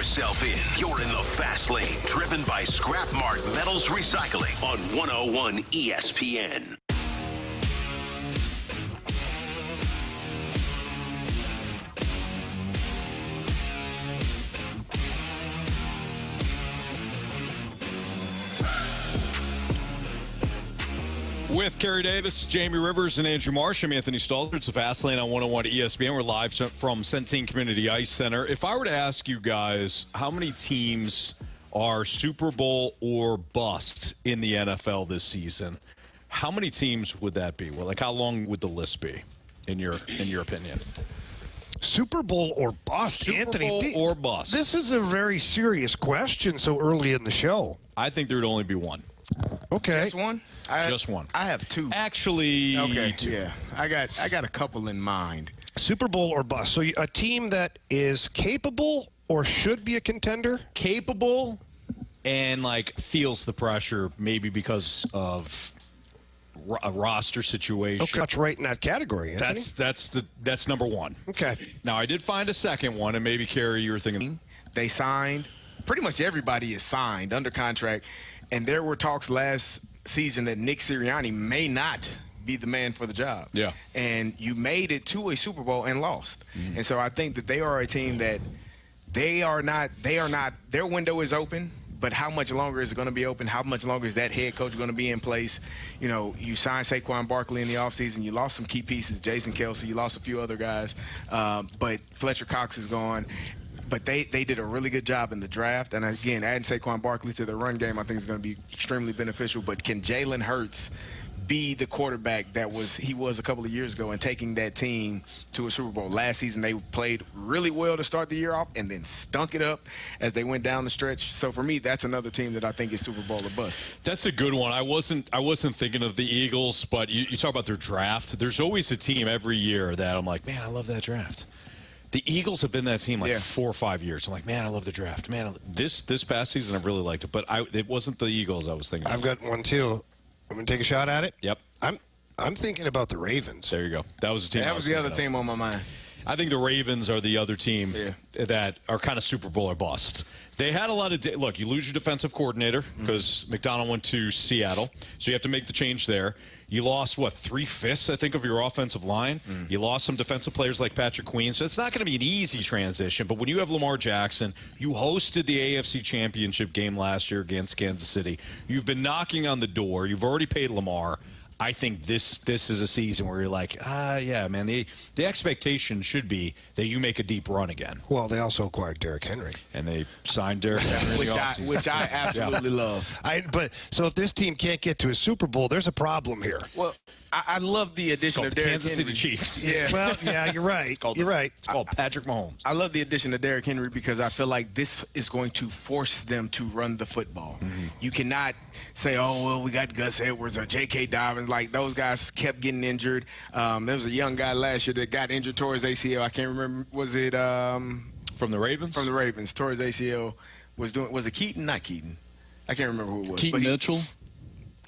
yourself in. You're in the Fast Lane, driven by Scrap Mart Metals Recycling on 101 ESPN. With Carey Davis, Jamie Rivers, and Andrew Marsh, I'm Anthony Stalter. It's the Fast Lane on 101 ESPN. We're live from Centene Community Ice Center. If I were to ask you guys how many teams are Super Bowl or bust in the NFL this season, how many teams would that be? Well, like, how long would the list be, in your opinion? Super Bowl or bust, Super Anthony? Bowl or bust? This is a very serious question so early in the show. I think there would only be one. Okay. Just one? Just one. I have two. Actually, Okay, two. yeah. I got a couple in mind. Super Bowl or bust. So a team that is capable or should be a contender? Capable and, like, feels the pressure maybe because of a roster situation. Okay, that's right in that category, Anthony. That's number one. Okay. Now, I did find a second one, and maybe, Carey, you were thinking. They signed. Pretty much everybody is signed under contract. And there were talks last season that Nick Sirianni may not be the man for the job. Yeah. And you made it to a Super Bowl and lost. And so I think that they are a team that their window is open, but how much longer is it going to be open? How much longer is that head coach going to be in place? You know, you signed Saquon Barkley in the offseason. You lost some key pieces, Jason Kelce. You lost a few other guys. But Fletcher Cox is gone. But they did a really good job in the draft. And, again, adding Saquon Barkley to the run game I think is going to be extremely beneficial. But can Jalen Hurts be the quarterback he was a couple of years ago and taking that team to a Super Bowl? Last season they played really well to start the year off and then stunk it up as they went down the stretch. So for me, that's another team that I think is Super Bowl or bust. That's a good one. I wasn't thinking of the Eagles, but you talk about their draft. There's always a team every year that I'm like, man, I love that draft. The Eagles have been that team 4 or 5 years. I'm like, man, I love the draft. Man, this past season I really liked it, but it wasn't the Eagles I was thinking of. I've got one too. I'm going to take a shot at it. Yep. I'm thinking about the Ravens. There you go. That was the team. That was the other team on my mind. I think the Ravens are the other team that are kind of Super Bowl or bust. They had a lot of look, you lose your defensive coordinator because McDonald went to Seattle, so you have to make the change there. You lost, 3/5, I think, of your offensive line. You lost some defensive players like Patrick Queen, so it's not going to be an easy transition. But when you have Lamar Jackson, you hosted the AFC Championship game last year against Kansas City. You've been knocking on the door. You've already paid Lamar. I think this is a season where you're like, yeah, man, the expectation should be that you make a deep run again. Well, they also acquired Derrick Henry. And they signed Derrick Henry which I absolutely love. So if this team can't get to a Super Bowl, there's a problem here. Well, I love the addition of the Derrick Kansas Henry. City Chiefs. Yeah. Well, yeah, you're right. You're right. It's called Patrick Mahomes. I love the addition of Derrick Henry because I feel like this is going to force them to run the football. You cannot say, oh, well, we got Gus Edwards or J.K. Dobbins. Like, those guys kept getting injured. There was a young guy last year that got injured towards ACL. I can't remember. Was it from the Ravens? From the Ravens. Towards ACL. Was it Keaton? Not Keaton. I can't remember who it was. Keaton Mitchell?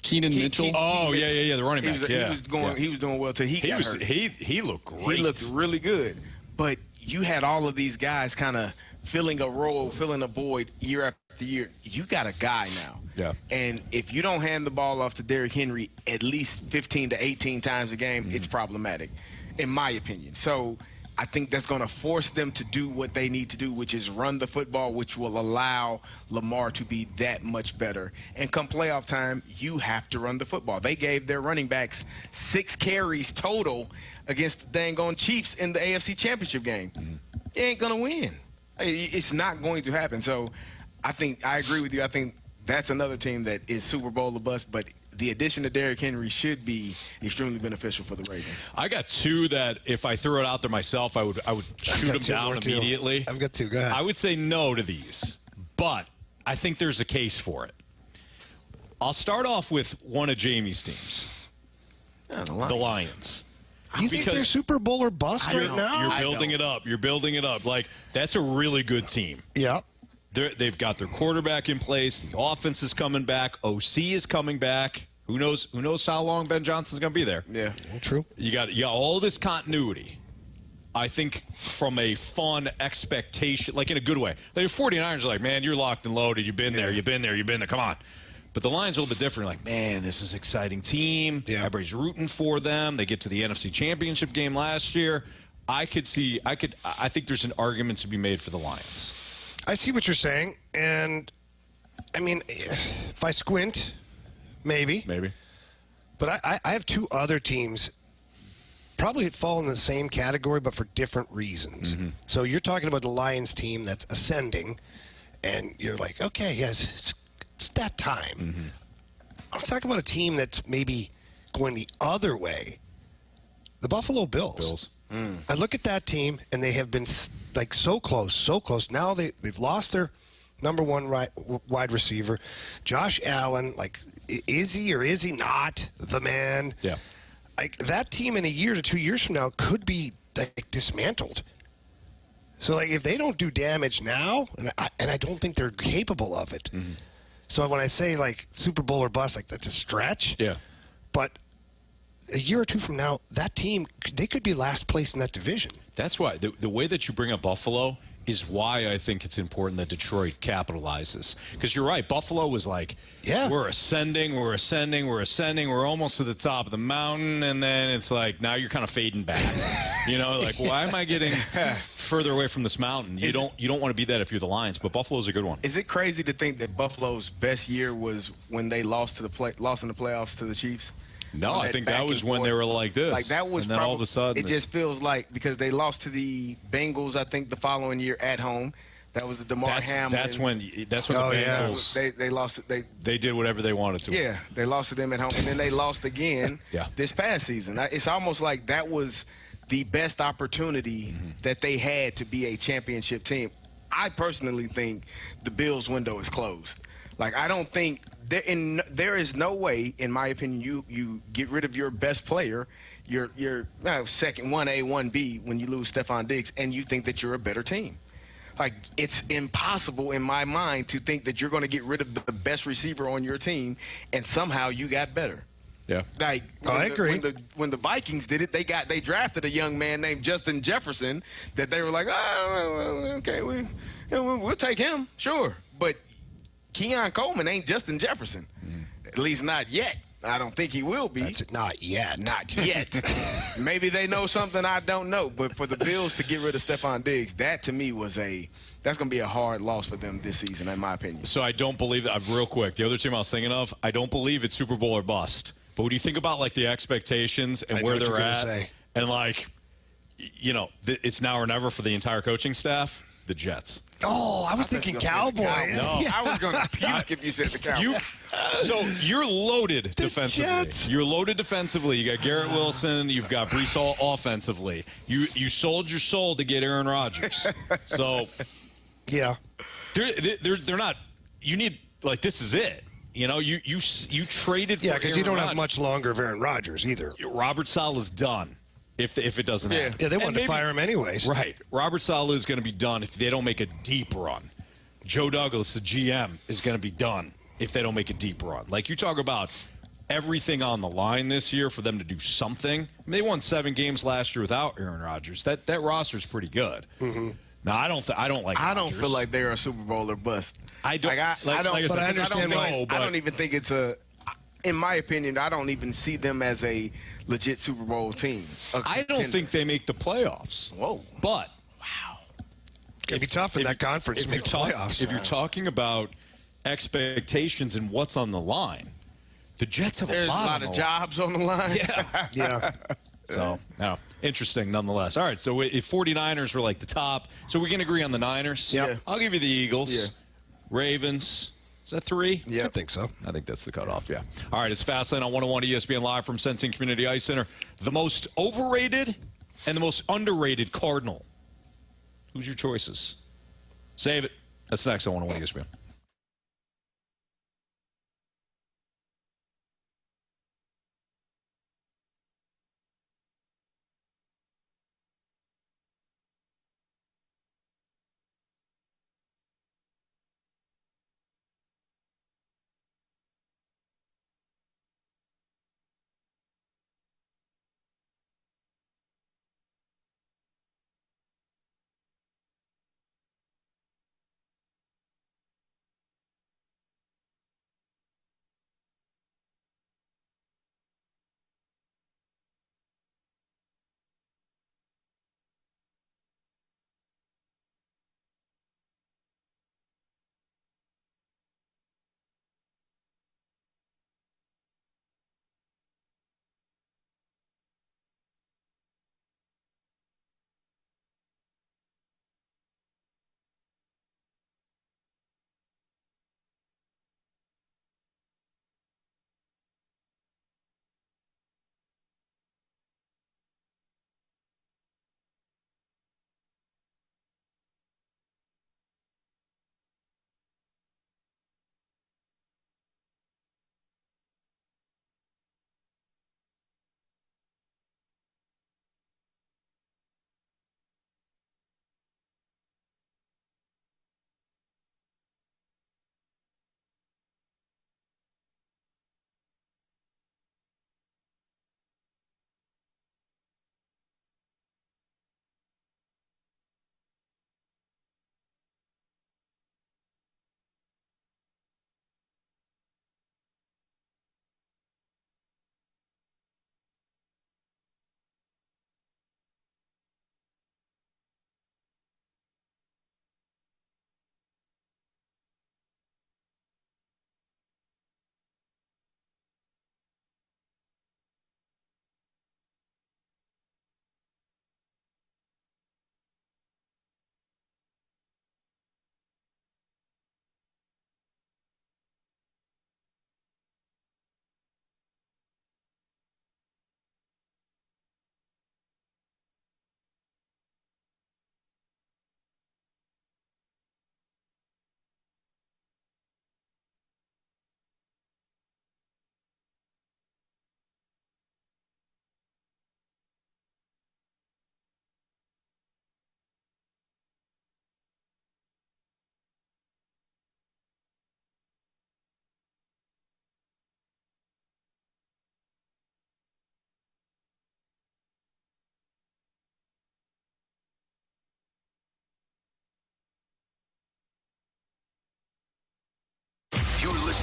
Keenan Mitchell? The running back. He was doing well till he got hurt. He looked great. He looked really good. But you had all of these guys kind of filling a role, filling a void year after year. You got a guy now. Yeah. And if you don't hand the ball off to Derrick Henry at least 15 to 18 times a game, it's problematic, in my opinion. So I think that's going to force them to do what they need to do, which is run the football, which will allow Lamar to be that much better. And come playoff time, you have to run the football. They gave their running backs 6 carries total against the dang on Chiefs in the AFC Championship game. They ain't going to win. It's not going to happen. So I agree with you. I think that's another team that is Super Bowl or bust, but the addition of Derrick Henry should be extremely beneficial for the Ravens. I got 2 that if I threw it out there myself, I would shoot them down immediately. I've got 2. Go ahead. I would say no to these, but I think there's a case for it. I'll start off with one of Jamie's teams, the Lions. You think they're Super Bowl or bust right now? You're building it up. You're building it up. Like, that's a really good team. Yeah. They've got their quarterback in place. The offense is coming back. OC is coming back. Who knows how long Ben Johnson's going to be there? Yeah, true. You got all this continuity. I think from a fun expectation, like in a good way. Like the 49ers are like, man, you're locked and loaded. You've been there. You've been there. You've been there. Come on. But the Lions are a little bit different. Like, man, this is an exciting team. Yeah. Everybody's rooting for them. They get to the NFC Championship game last year. I think there's an argument to be made for the Lions. I see what you're saying, and I mean, if I squint, maybe. But I have two other teams probably fall in the same category, but for different reasons. Mm-hmm. So you're talking about the Lions team that's ascending, and you're like, okay, yes, it's that time. Mm-hmm. I'm talking about a team that's maybe going the other way. The Buffalo Bills. I look at that team, and they have been like so close. Now they've lost their number one wide receiver, Josh Allen. Like, is he or is he not the man? Yeah. Like, that team in a year to 2 years from now could be like dismantled. So like, if they don't do damage now, and I don't think they're capable of it. Mm-hmm. So when I say like Super Bowl or bust, like that's a stretch. Yeah. But a year or two from now, that team, they could be last place in that division. That's why the way that you bring up Buffalo is why I think it's important that Detroit capitalizes. Because you're right, Buffalo was like, we're ascending, we're almost to the top of the mountain, and then it's like, now you're kind of fading back. Like, why am I getting further away from this mountain? You don't want to be that if you're the Lions, but Buffalo's a good one. Is it crazy to think that Buffalo's best year was when they lost in the playoffs to the Chiefs? No, I think that was when they were like this. Like, that was and then all of a sudden. It just feels like, because they lost to the Bengals, I think, the following year at home. That was the DeMar Hamlin. That's when the Bengals. They lost. They did whatever they wanted to. Yeah, they lost to them at home, and then they lost again this past season. It's almost like that was the best opportunity that they had to be a championship team. I personally think the Bills' window is closed. Like, I don't think there is no way, in my opinion, you get rid of your best player, your second 1A, 1B when you lose Stephon Diggs, and you think that you're a better team. Like, it's impossible in my mind to think that you're going to get rid of the best receiver on your team and somehow you got better. Yeah. Like, I agree. When the Vikings did it, they drafted a young man named Justin Jefferson that they were like, okay, we'll take him, sure. But Keon Coleman ain't Justin Jefferson. At least not yet. I don't think he will be. That's not yet. Not yet. Maybe they know something I don't know. But for the Bills to get rid of Stephon Diggs, that to me was that's going to be a hard loss for them this season, in my opinion. So I don't believe that. Real quick, the other team I was thinking of, I don't believe it's Super Bowl or bust. But when you think about like the expectations and where they're at, and like, it's now or never for the entire coaching staff, the Jets. Oh, I was thinking Cowboys. No, I was going to puke if you said the Cowboys. So you're loaded defensively. Jets. You're loaded defensively. You got Garrett Wilson. You've got Breece Hall offensively. You sold your soul to get Aaron Rodgers. So yeah, they're not. You need, like, this is it. You traded for because you don't Aaron have much longer of Aaron Rodgers either. Robert Saleh's done. If it doesn't happen. Yeah, they wanted to fire him anyways. Right. Robert Saleh is going to be done if they don't make a deep run. Joe Douglas, the GM, is going to be done if they don't make a deep run. Like, you talk about everything on the line this year for them to do something. I mean, they won 7 games last year without Aaron Rodgers. That roster's pretty good. Mm-hmm. Now, I don't like I Rodgers. don't feel like they're a Super Bowl or bust. I don't. I don't even think it's a. In my opinion, I don't even see them as a legit Super Bowl team. I don't think they make the playoffs. Whoa. But It's going to be tough in that conference to make the playoffs. If you're talking about expectations and what's on the line, the Jets have There's a lot of jobs on the line. Yeah. Yeah. So, no, interesting nonetheless. All right, so if 49ers were like the top, so we can agree on the Niners? Yeah. I'll give you the Eagles. Yeah. Ravens. Is that 3? Yeah, I think so. I think that's the cutoff, yeah. All right, it's Fastlane on 101 ESPN Live from Sensing Community Ice Center. The most overrated and the most underrated Cardinal. Who's your choices? Save it. That's next on 101 ESPN.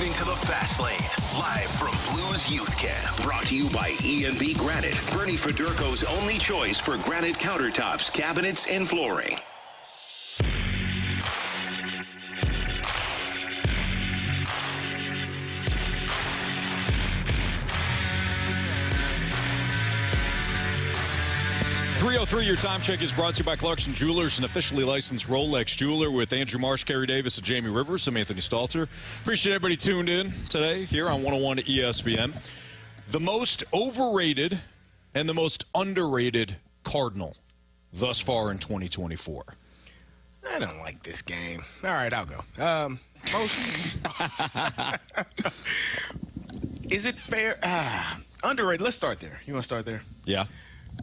listening to The Fast Lane, live from Blues Youth Camp. Brought to you by E&B Granite, Bernie Federko's only choice for granite countertops, cabinets, and flooring. .303, your time check is brought to you by Clarkson Jewelers, an officially licensed Rolex jeweler, with Andrew Marsh, Carey Davis, and Jamie Rivers. I'm Anthony Stalter. Appreciate everybody tuned in today here on 101 ESPN. The most overrated and the most underrated Cardinal thus far in 2024. I don't like this game. All right, I'll go. Is it fair? Underrated. Let's start there. You want to start there? Yeah.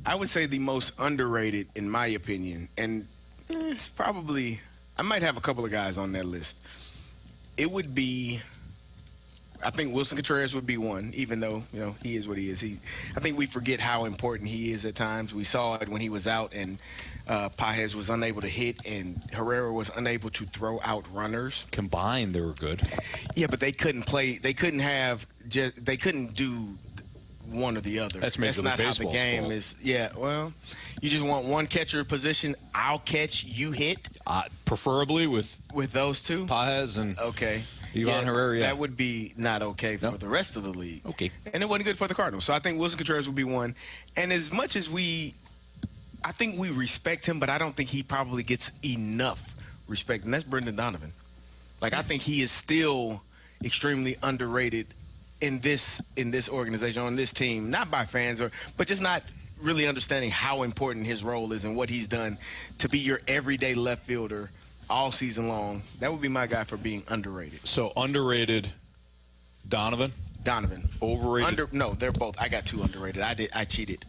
I would say the most underrated, in my opinion, and it's probably, I might have a couple of guys on that list. It would be, I think Wilson Contreras would be one, even though, he is what he is. I think we forget how important he is at times. We saw it when he was out and Pages was unable to hit and Herrera was unable to throw out runners. Combined, they were good. Yeah, but they couldn't play. They couldn't do one or the other. That's not how the game fault. is. Yeah, well, you just want one catcher position. I'll catch, you hit. Preferably with those two. Pages and Okay. Ivan Herrera. Yeah. That would be not okay for the rest of the league. Okay. And it wasn't good for the Cardinals. So I think Wilson Contreras would be one. And as much as I think we respect him, but I don't think he probably gets enough respect. And that's Brendan Donovan. Like, I think he is still extremely underrated in this organization, on this team, not by fans, but just not really understanding how important his role is and what he's done to be your everyday left fielder all season long. That would be my guy for being underrated. So underrated Donovan? Overrated? No, they're both. I got two underrated. I cheated.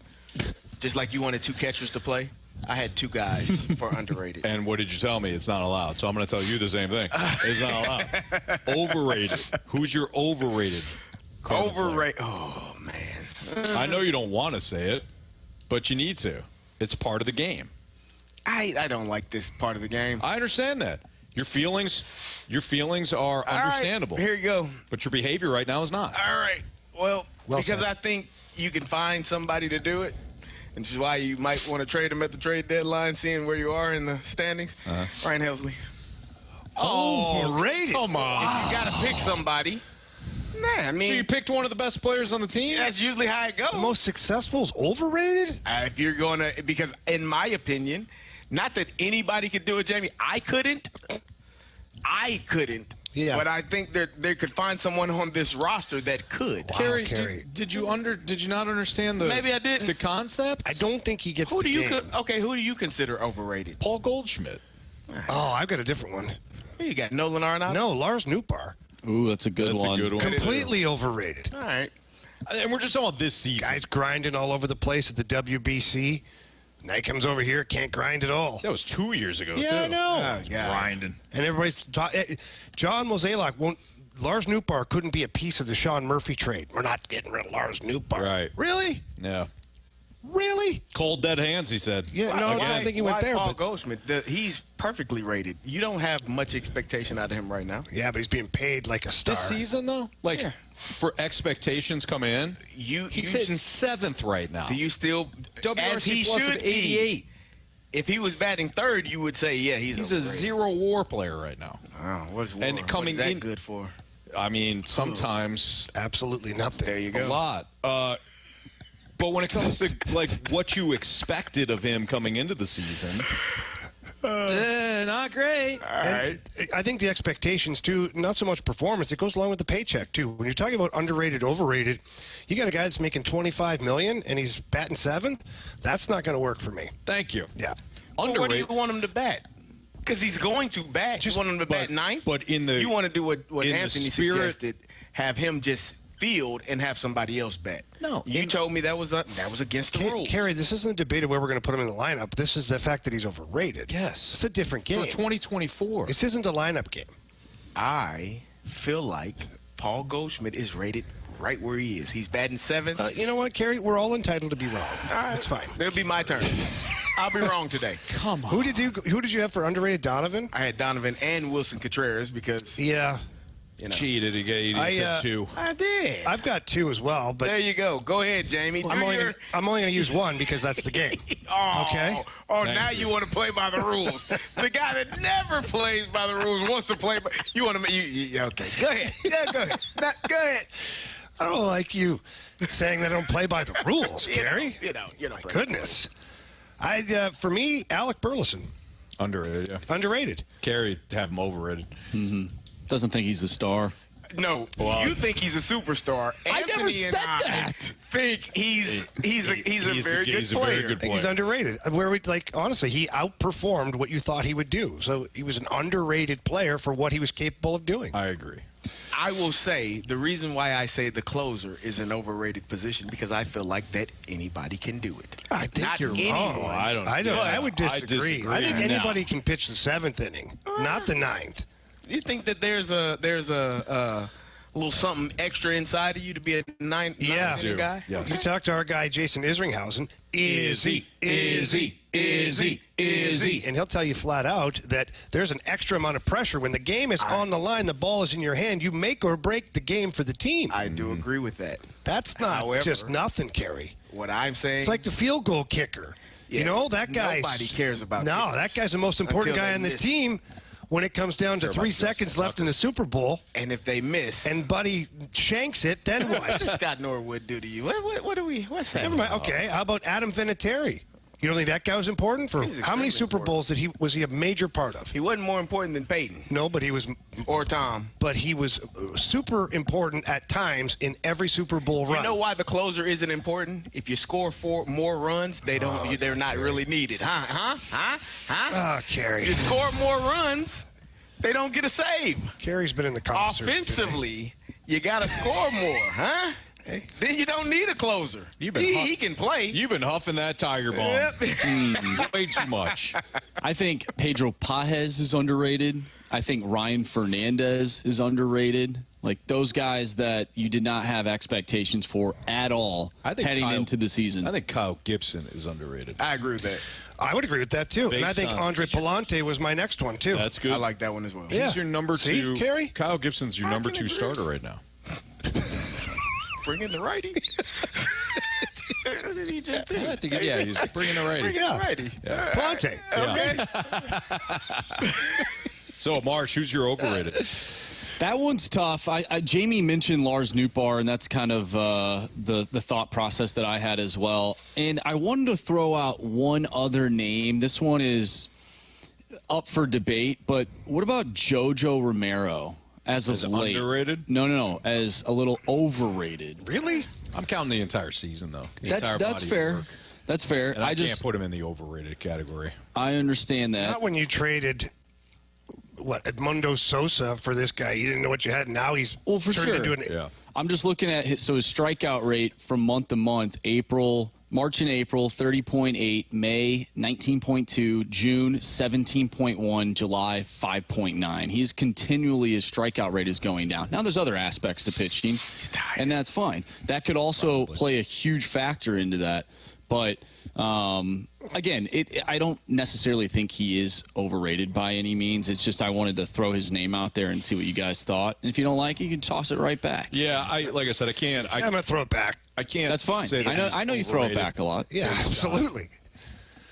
Just like you wanted two catchers to play, I had two guys for underrated. And what did you tell me? It's not allowed. So I'm going to tell you the same thing. It's not allowed. Overrated. Who's your overrated Cardinal Overrated. player? Oh, man. I know you don't want to say it, but you need to. It's part of the game. I don't like this part of the game. I understand that. Your feelings are understandable. Right, here you go. But your behavior right now is not. All right. Well because said. I think you can find somebody to do it, and which is why you might want to trade him at the trade deadline, seeing where you are in the standings. Ryan Helsley. Overrated. Come on. You got to pick somebody. Nah, I mean, So you picked one of the best players on the team? that's usually how it goes. The most successful is overrated? If you're going to, because in my opinion, not that anybody could do it, Jamie. I couldn't. Yeah. But I think that they could find someone on this roster that could. Carey, Carey. did you not understand the Maybe I didn't. the concept? I don't think he gets Who the do you game. who do you consider overrated? Paul Goldschmidt. Oh, I've got a different one. Who you got? Nolan Arenado? No, Lars Nootbaar. Ooh, that's a good That's a one. good one. Completely overrated. All right. And we're just talking about this season. Guy's grinding all over the place at the WBC. Now he comes over here, can't grind at all. That was 2 years ago, Yeah, too. I know. Oh, God. Grinding. And everybody's John Mozeliak won't. Lars Nootbaar couldn't be a piece of the Sean Murphy trade. We're not getting rid of Lars Nootbaar. Right. Really? Yeah. Really? Cold dead hands, he said. Yeah, no, I don't think he went there. Paul But, Goldschmidt? He's perfectly rated. You don't have much expectation out of him right now. yeah, but he's being paid like a star. This season, though? Like, Yeah. for expectations coming in, he's hitting 7th right now. Do you still, as he WRC plus of should 88. be? If he was batting third, you would say, yeah, he's He's a overrated. 0 WAR player right now. Oh, what's And WAR? coming what is that in- good for? I mean, sometimes Absolutely nothing. There you a go. lot. But when it comes to like what you expected of him coming into the season, not great. All right. I think the expectations, too, not so much performance, it goes along with the paycheck, too. When you're talking about underrated, overrated, you got a guy that's making $25 million and he's batting 7th. That's not going to work for me. Thank you. Yeah. Well, where do Underrated. you want him to bat? Because he's going to bat. You want him to bat 9th? but in the- you want to do what in the Anthony spirit- suggested, have him just field and have somebody else bat. No. You told me that was against the rules. Carey, this isn't a debate of where we're going to put him in the lineup. This is the fact that he's overrated. Yes. It's a different game. For 2024. This isn't a lineup game. I feel like Paul Goldschmidt is rated right where he is. He's batting 7th. You know what, Carey? We're all entitled to be wrong. That's fine. It'll be my turn. I'll be wrong today. Come on. Who did you have for underrated? Donovan? I had Donovan and Wilson Contreras because Yeah. Cheated. He said 2. I did. I've got 2 as well, but There you go. Go ahead, Jamie. I'm only going to use 1 because that's the game. Okay? Now you want to play by the rules. The guy that never plays by the rules wants to play by. You want to make okay? Go ahead. Yeah, go ahead. Go ahead. I don't like you saying that I don't play by the rules, Carey. You don't. My goodness. For me, Alec Burleson. Underrated, yeah. Underrated. Carey, have him overrated. Doesn't think he's a star. No, you think he's a superstar. I never Anthony and said I that. Think he's a very good player. I think he's underrated. Honestly, he outperformed what you thought he would do. So he was an underrated player for what he was capable of doing. I agree. I will say the reason why I say the closer is an overrated position because I feel like that anybody can do it. I think Not you're anyone. wrong. I would disagree. I think anybody can pitch the 7th inning, not the 9th. You think that there's a little something extra inside of you to be a ninth inning guy? Yes. We talked to our guy Jason Isringhausen. Is he? And he'll tell you flat out that there's an extra amount of pressure when the game is on the line, the ball is in your hand. You make or break the game for the team. I do agree with that. That's not However, just nothing, Carey. What I'm saying, It's like the field goal kicker. Yeah, that guy's nobody cares about. No, kickers that guy's the most important until guy they on the miss. team when it comes down to 3 seconds left in the Super Bowl. And if they miss, And Buddy shanks it, then what? what does Scott Norwood do to you? What do we? What's that? Never mind. Okay, how about Adam Vinatieri? You don't think that guy was important for He was how many extremely Super Bowls was he a major part of? He wasn't more important than Peyton No, but he was or Tom. super important at times in every Super Bowl run. You know why the closer isn't important? If you score 4 more runs, they're not really needed. Huh? Oh, Carey. If you score more runs, they don't get a save. Carey's been in the concert Offensively, you got to score more, huh? Hey. Then you don't need a closer. He can play. You've been huffing that Tiger bomb way too much. I think Pedro Pajes is underrated. I think Ryan Fernandez is underrated. Like those guys that you did not have expectations for at all heading into the season. I think Kyle Gibson is underrated. I agree with that. I would agree with that, too. And I Based think on- Andre Palante was my next one, too. That's good. I like that one as well. Yeah. He's your number See, 2. Carey? Kyle Gibson's your number 2 starter right now. Bring in the righty. What did he just do? I think, he's bringing the righty. Bring in the righty. Yeah. Palante. Okay. So, Marsh, who's your overrated? That one's tough. Jamie mentioned Lars Nootbaar, and that's kind of the thought process that I had as well. And I wanted to throw out one other name. This one is up for debate, but what about Jojo Romero as of late? Underrated? No. As a little overrated. Really? I'm counting the entire season, though. The entire That's body of fair. work. That's fair. And I can't put him in the overrated category. I understand that. Not when you traded, Edmundo Sosa for this guy. You didn't know what you had. Now he's for turned sure. into an Yeah. I'm just looking at his strikeout rate from month to month. March and April, 30.8. May, 19.2. June, 17.1. July, 5.9. He's continually, his strikeout rate is going down. Now, there's other aspects to pitching, and that's fine. That could also play a huge factor into that. But, again, I don't necessarily think he is overrated by any means. It's just I wanted to throw his name out there and see what you guys thought. And if you don't like it, you can toss it right back. Yeah, like I said, I can't. I'm going to throw it back. I can't. That's fine. Say that I know you throw it overrated back a lot. Yeah, absolutely.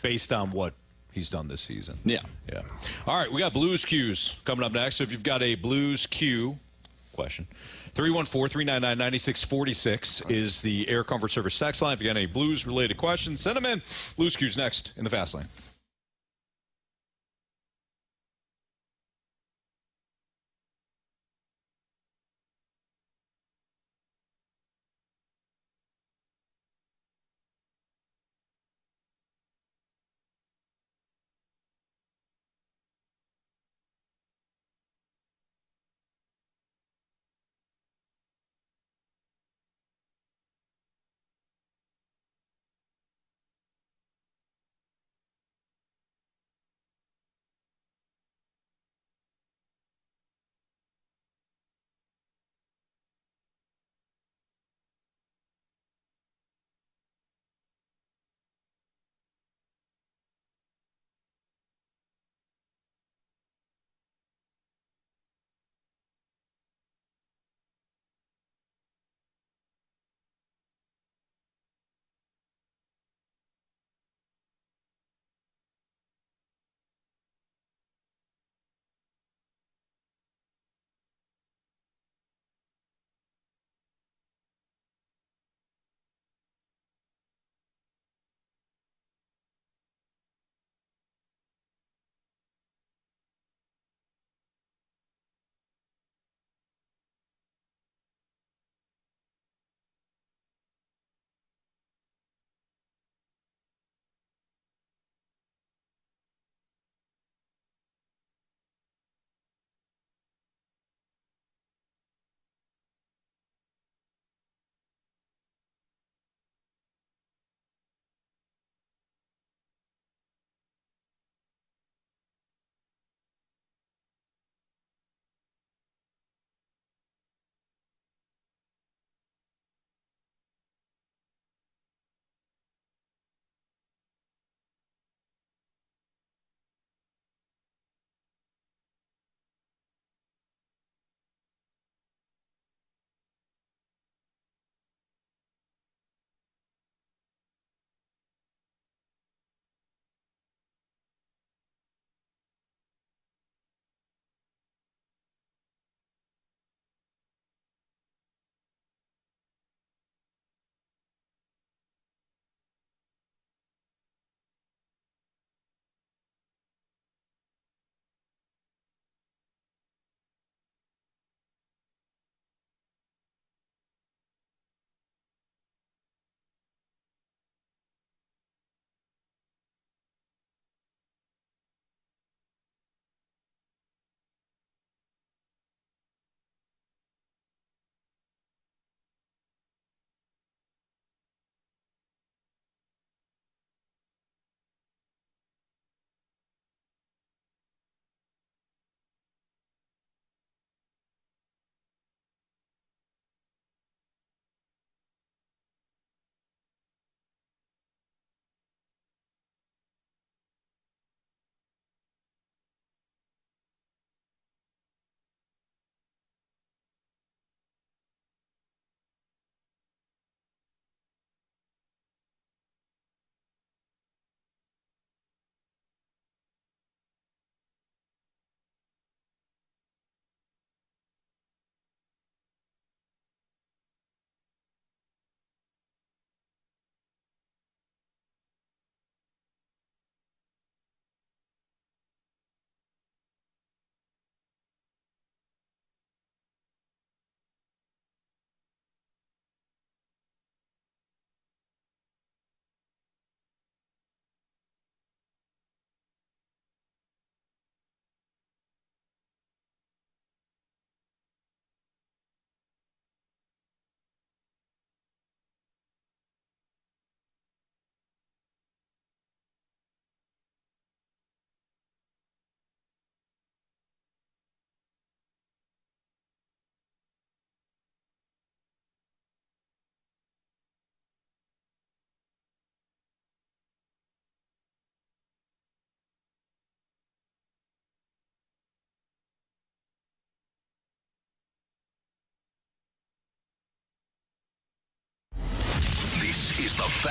based on what he's done this season. Yeah. All right, we got Blues Q's coming up next. So if you've got a Blues Q question, 314-399-9646 is the Air Comfort Service text line. If you got any Blues-related questions, send them in. Blues Q's next in the Fast Lane.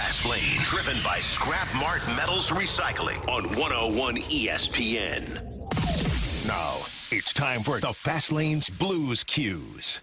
Fast Lane, driven by Scrap Mart Metals Recycling on 101 ESPN. Now, it's time for the Fast Lane's Blues Cues.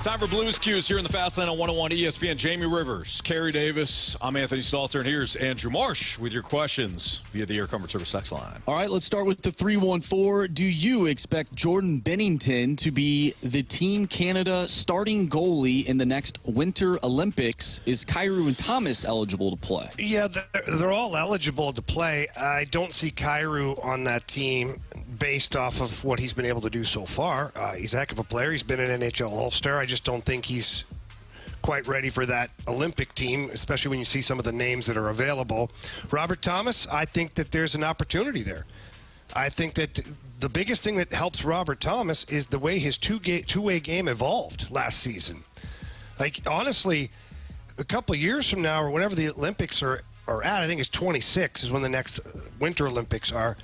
Time for Blues Cues here in the Fast Lane on 101 ESPN. Jamie Rivers, Carey Davis, I'm Anthony Stalter, and here's Andrew Marsh with your questions via the Air Comfort Service text line. All right, let's start with the 314. Do you expect Jordan Binnington to be the Team Canada starting goalie in the next Winter Olympics? Is Kyrou and Thomas eligible to play? Yeah, they're all eligible to play. I don't see Kyrou on that team based off of what he's been able to do so far. He's a heck of a player. He's been an NHL All-Star. I just don't think he's quite ready for that Olympic team, especially when you see some of the names that are available. Robert Thomas, I think that there's an opportunity there. I think that the biggest thing that helps Robert Thomas is the way his two-way game evolved last season. Like, honestly, a couple of years from now or whenever the Olympics are at, I think it's 26 is when the next Winter Olympics are.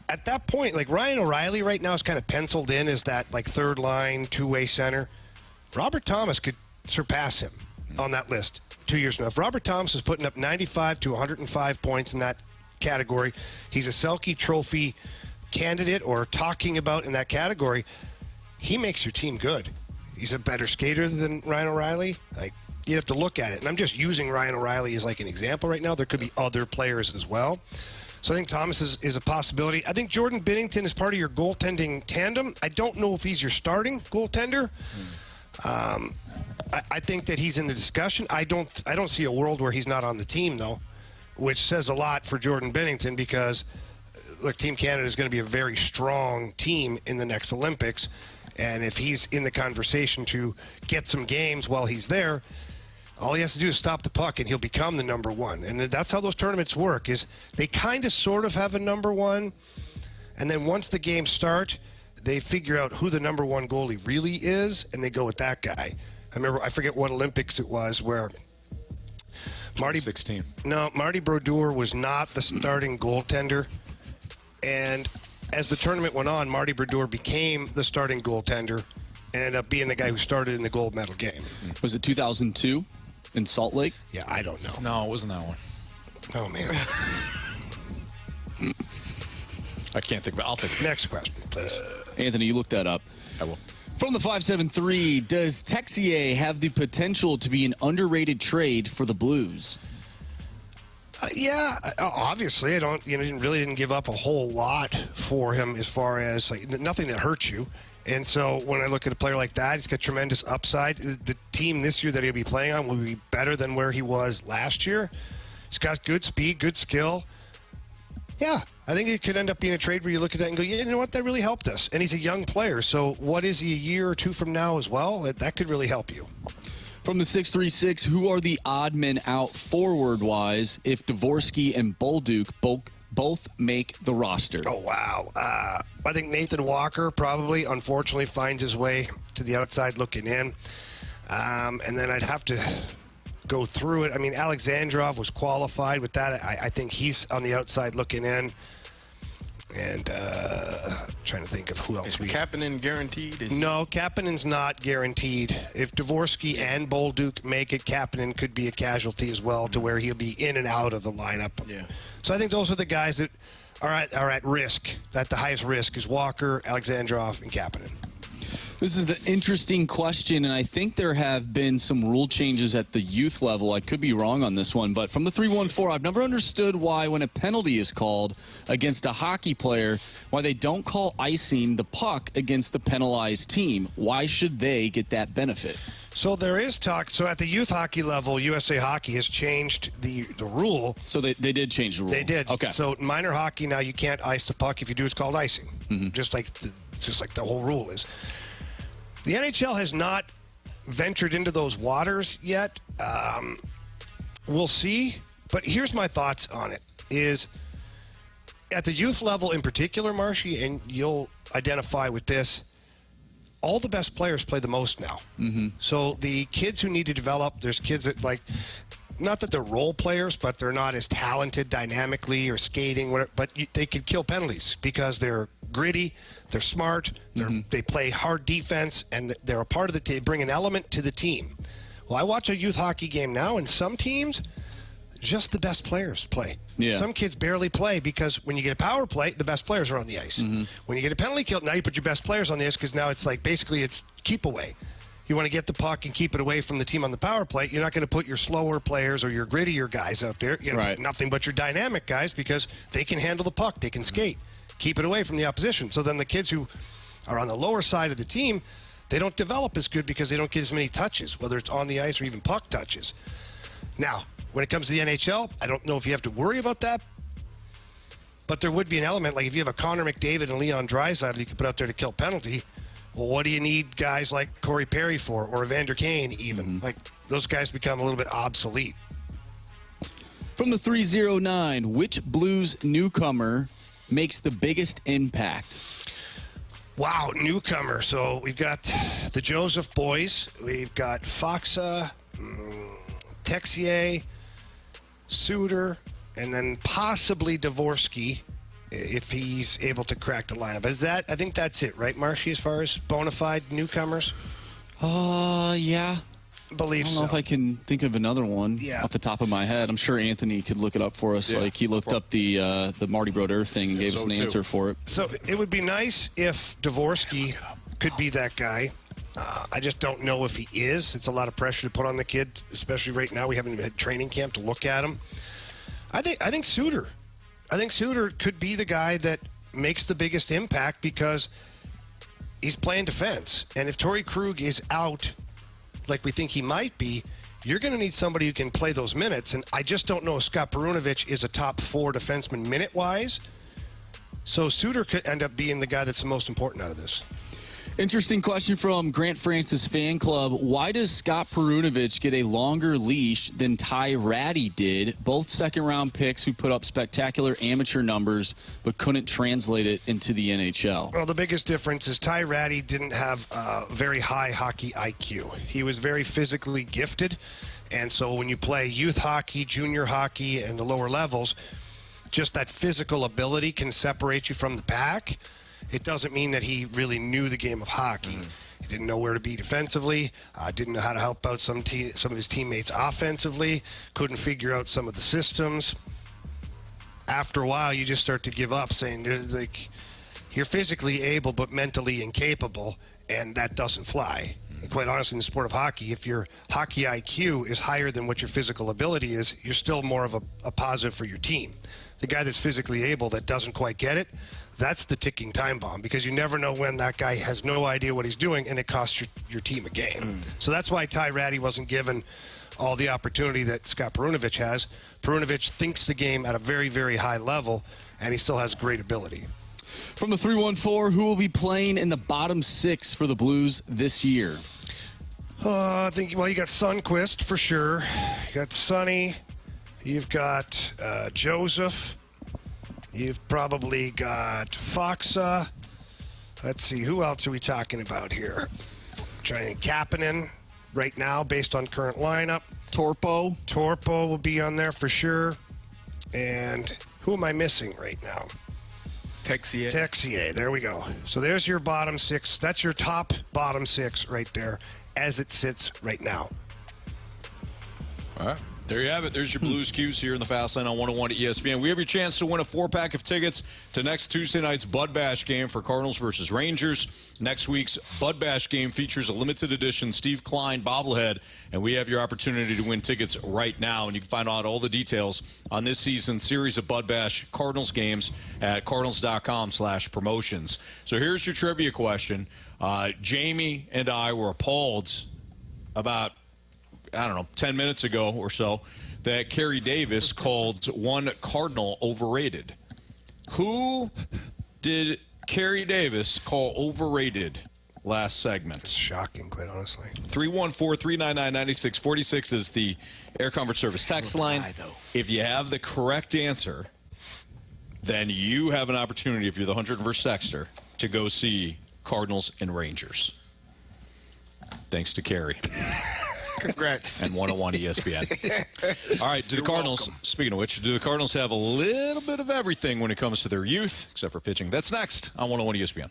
At that point, like Ryan O'Reilly right now is kind of penciled in as that like third line, two-way center. Robert Thomas could surpass him on that list 2 years from now. If Robert Thomas is putting up 95 to 105 points in that category, he's a Selke Trophy candidate or talking about in that category, he makes your team good. He's a better skater than Ryan O'Reilly. Like, you have to look at it. And I'm just using Ryan O'Reilly as like an example right now. There could be other players as well. So I think Thomas is a possibility. I think Jordan Binnington is part of your goaltending tandem. I don't know if he's your starting goaltender. I think that he's in the discussion. I don't see a world where he's not on the team, though, which says a lot for Jordan Binnington because, look, Team Canada is going to be a very strong team in the next Olympics. And if he's in the conversation to get some games while he's there, all he has to do is stop the puck, and he'll become the number one. And that's how those tournaments work, is they kind of sort of have a number one, and then once the games start, they figure out who the number one goalie really is, and they go with that guy. I forget what Olympics it was, where Marty 16. No, Marty Brodeur was not the starting goaltender, and as the tournament went on, Marty Brodeur became the starting goaltender and ended up being the guy who started in the gold medal game. Was it 2002? In Salt Lake? Yeah, I don't know. No, it wasn't that one. Oh, man. I can't think about it. I'll think of it. Next question, please. Anthony, you looked that up. I will. From the 573, does Texier have the potential to be an underrated trade for the Blues? Yeah, obviously. Didn't give up a whole lot for him as far as like nothing that hurts you. And so when I look at a player like that, he's got tremendous upside. The team this year that he'll be playing on will be better than where he was last year. He's got good speed, good skill. Yeah, I think it could end up being a trade where you look at that and go, yeah, you know what, that really helped us. And he's a young player, so what is he a year or two from now as well? That could really help you. From the 636, who are the odd men out forward-wise if Dvorsky and Bolduc both make the roster? Oh, wow. I think Nathan Walker probably, unfortunately, finds his way to the outside looking in. And then I'd have to go through it. I mean, Alexandrov was qualified with that. I think he's on the outside looking in. And trying to think of who else. Is Kapanen guaranteed? No, Kapanen's not guaranteed. If Dvorsky and Bolduc make it, Kapanen could be a casualty as well, to where he'll be in and out of the lineup. Yeah. So I think those are the guys that are at risk. That the highest risk is Walker, Alexandrov, and Kapanen. This is an interesting question, and I think there have been some rule changes at the youth level. I could be wrong on this one, but from the 314, I've never understood why when a penalty is called against a hockey player, why they don't call icing the puck against the penalized team. Why should they get that benefit? So there is talk. So at the youth hockey level, USA Hockey has changed the rule. So they did change the rule. They did. Okay. So minor hockey now, you can't ice the puck. If you do, it's called icing. Mm-hmm. Just like the whole rule is. The NHL has not ventured into those waters yet. We'll see. But here's my thoughts on it. Is at the youth level in particular, Marshy, and you'll identify with this, all the best players play the most now. Mm-hmm. So the kids who need to develop, there's kids that like not that they're role players, but they're not as talented dynamically or skating, whatever, but they can kill penalties because they're gritty, they're smart, they play hard defense, and they're a part of the team. They bring an element to the team. Well, I watch a youth hockey game now, and some teams, just the best players play. Yeah. Some kids barely play because when you get a power play, the best players are on the ice. When you get a penalty kill, now you put your best players on the ice because now it's like basically it's keep away. You want to get the puck and keep it away from the team on the power play. You're not going to put your slower players or your grittier guys out there. You know, right. Nothing but your dynamic guys because they can handle the puck. They can skate. Keep it away from the opposition. So then the kids who are on the lower side of the team, they don't develop as good because they don't get as many touches, whether it's on the ice or even puck touches. Now, when it comes to the NHL, I don't know if you have to worry about that, but there would be an element, like if you have a Connor McDavid and Leon Draisaitl you could put out there to kill penalty, well, what do you need guys like Corey Perry for, or Evander Kane even? Like, those guys become a little bit obsolete. From the 309, which Blues newcomer makes the biggest impact? Wow, newcomer. So we've got the Joseph boys. We've got Foxa, Texier, Suter, and then possibly Dvorsky if he's able to crack the lineup. I think that's it, right, Marshy, as far as bona fide newcomers? Yeah. I believe I don't so. know if I can think of another one off the top of my head. I'm sure Anthony could look it up for us. Yeah, like he looked up the Marty Brodeur thing and gave us an answer for it. So it would be nice if Dvorsky could be that guy. I just don't know if he is. It's a lot of pressure to put on the kid, especially right now. We haven't had training camp to look at him. I think Suter. I think Suter could be the guy that makes the biggest impact because he's playing defense. And if Torrey Krug is out, like we think he might be, you're going to need somebody who can play those minutes. And I just don't know if Scott Perunovich is a top 4 defenseman minute-wise. So Suter could end up being the guy that's the most important out of this. Interesting question from Grant Francis Fan Club. Why does Scott Perunovich get a longer leash than Ty Ratty did? Both second-round picks who put up spectacular amateur numbers but couldn't translate it into the NHL. Well, the biggest difference is Ty Ratty didn't have a very high hockey IQ. He was very physically gifted, and so when you play youth hockey, junior hockey, and the lower levels, just that physical ability can separate you from the pack. It doesn't mean that he really knew the game of hockey. He didn't know where to be defensively, didn't know how to help out some of his teammates offensively, couldn't figure out some of the systems. After a while, you just start to give up, saying, like, you're physically able but mentally incapable, and that doesn't fly. And quite honestly, in the sport of hockey, if your hockey IQ is higher than what your physical ability is, you're still more of a positive for your team. The guy that's physically able that doesn't quite get it, that's the ticking time bomb, because you never know when that guy has no idea what he's doing and it costs your team a game. So that's why Ty Ratty wasn't given all the opportunity that Scott Perunovich has. Perunovich thinks the game at a very, very high level, and he still has great ability. From the 314, who will be playing in the bottom 6 for the Blues this year? I think, well, you got Sundqvist for sure. You got Sonny. You've got Joseph. You've probably got Foxa. Let's see, who else are we talking about here? Trying Kapanen right now, based on current lineup. Torpo will be on there for sure. And who am I missing right now? Texier. There we go. So there's your bottom 6. That's your top bottom 6 right there as it sits right now. All right. There you have it. There's your Blues Cues here in the Fast Lane on 101 to ESPN. We have your chance to win a 4-pack of tickets to next Tuesday night's Bud Bash game for Cardinals versus Rangers. Next week's Bud Bash game features a limited edition Steve Klein bobblehead, and we have your opportunity to win tickets right now. And you can find out all the details on this season's series of Bud Bash Cardinals games at cardinals.com/promotions. So here's your trivia question. Jamie and I were appalled about 10 minutes ago or so, that Carey Davis called one Cardinal overrated. Who did Carey Davis call overrated last segment? It's shocking, quite honestly. 314-399-9646 is the Air Comfort Service text line. If you have the correct answer, then you have an opportunity, if you're the 101st Sexter, to go see Cardinals and Rangers. Thanks to Carey. Congrats. And 101 ESPN. All right, do the Cardinals, speaking of which, do the Cardinals have a little bit of everything when it comes to their youth, except for pitching? That's next on 101 ESPN.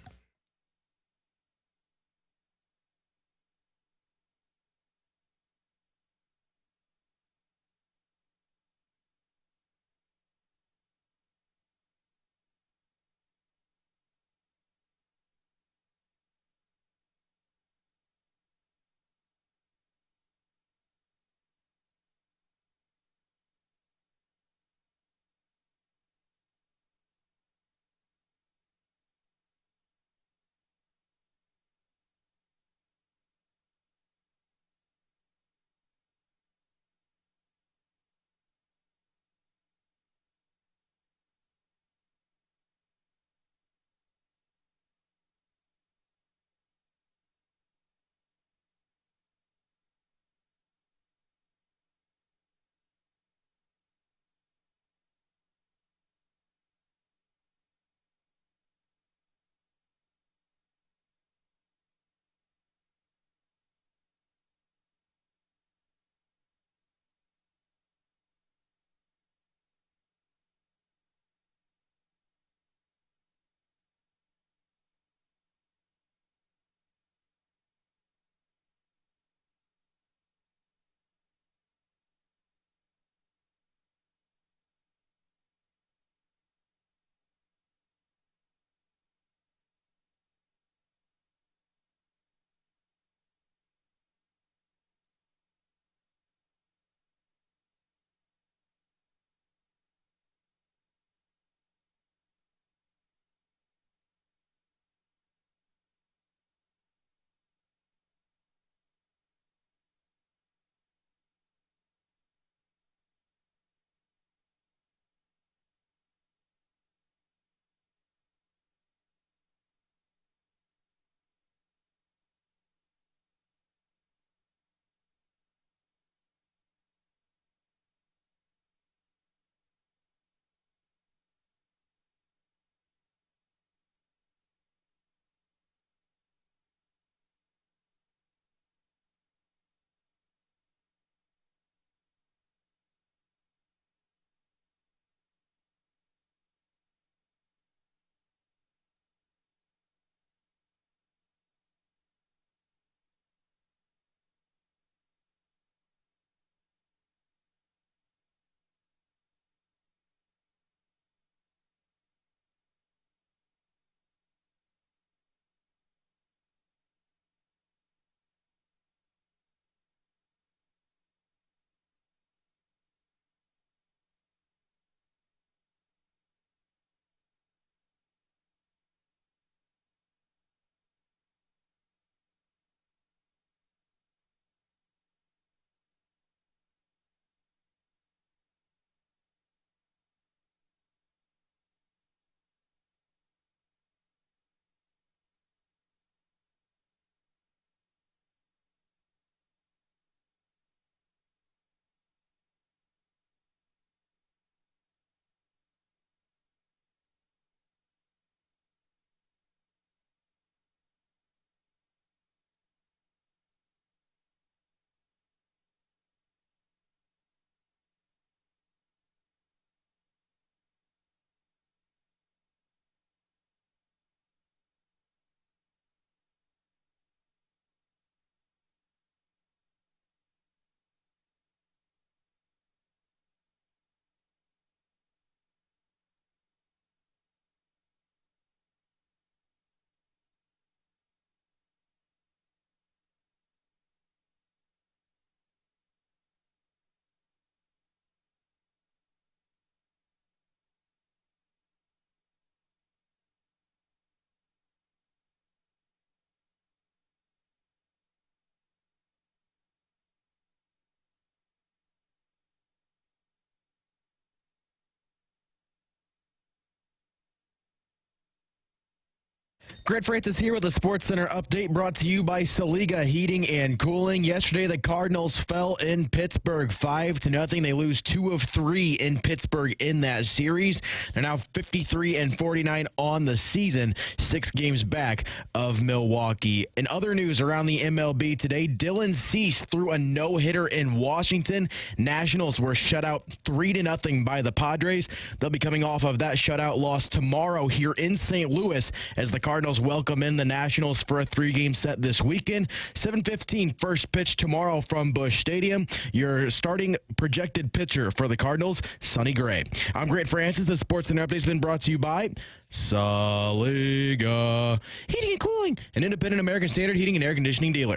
Grant Francis here with a Sports Center update brought to you by Saliga Heating and Cooling. Yesterday, the Cardinals fell in Pittsburgh 5-0. They lose 2 of 3 in Pittsburgh in that series. They're now 53-49 on the season, 6 games back of Milwaukee. In other news around the MLB today, Dylan Cease threw a no-hitter in Washington. Nationals were shut out 3-0 by the Padres. They'll be coming off of that shutout loss tomorrow here in St. Louis as the Cardinals welcome in the Nationals for a 3-game set this weekend. 7:15 first pitch tomorrow from Busch Stadium. Your starting projected pitcher for the Cardinals, Sonny Gray. I'm Grant Francis. The Sports Center update has been brought to you by Saliga Heating and Cooling, an independent American Standard heating and air conditioning dealer.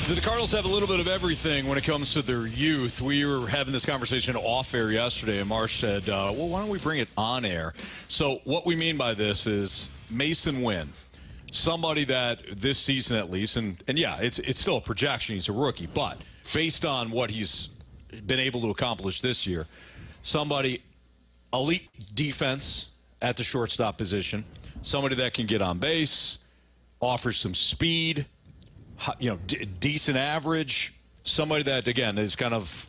Do the Cardinals have a little bit of everything when it comes to their youth? We were having this conversation off air yesterday, and Marsh said, well, why don't we bring it on air? So what we mean by this is Mason Wynn, somebody that this season at least, and yeah, it's still a projection. He's a rookie, but based on what he's been able to accomplish this year, somebody elite defense at the shortstop position, somebody that can get on base, offers some speed, decent average, somebody that, again, is kind of,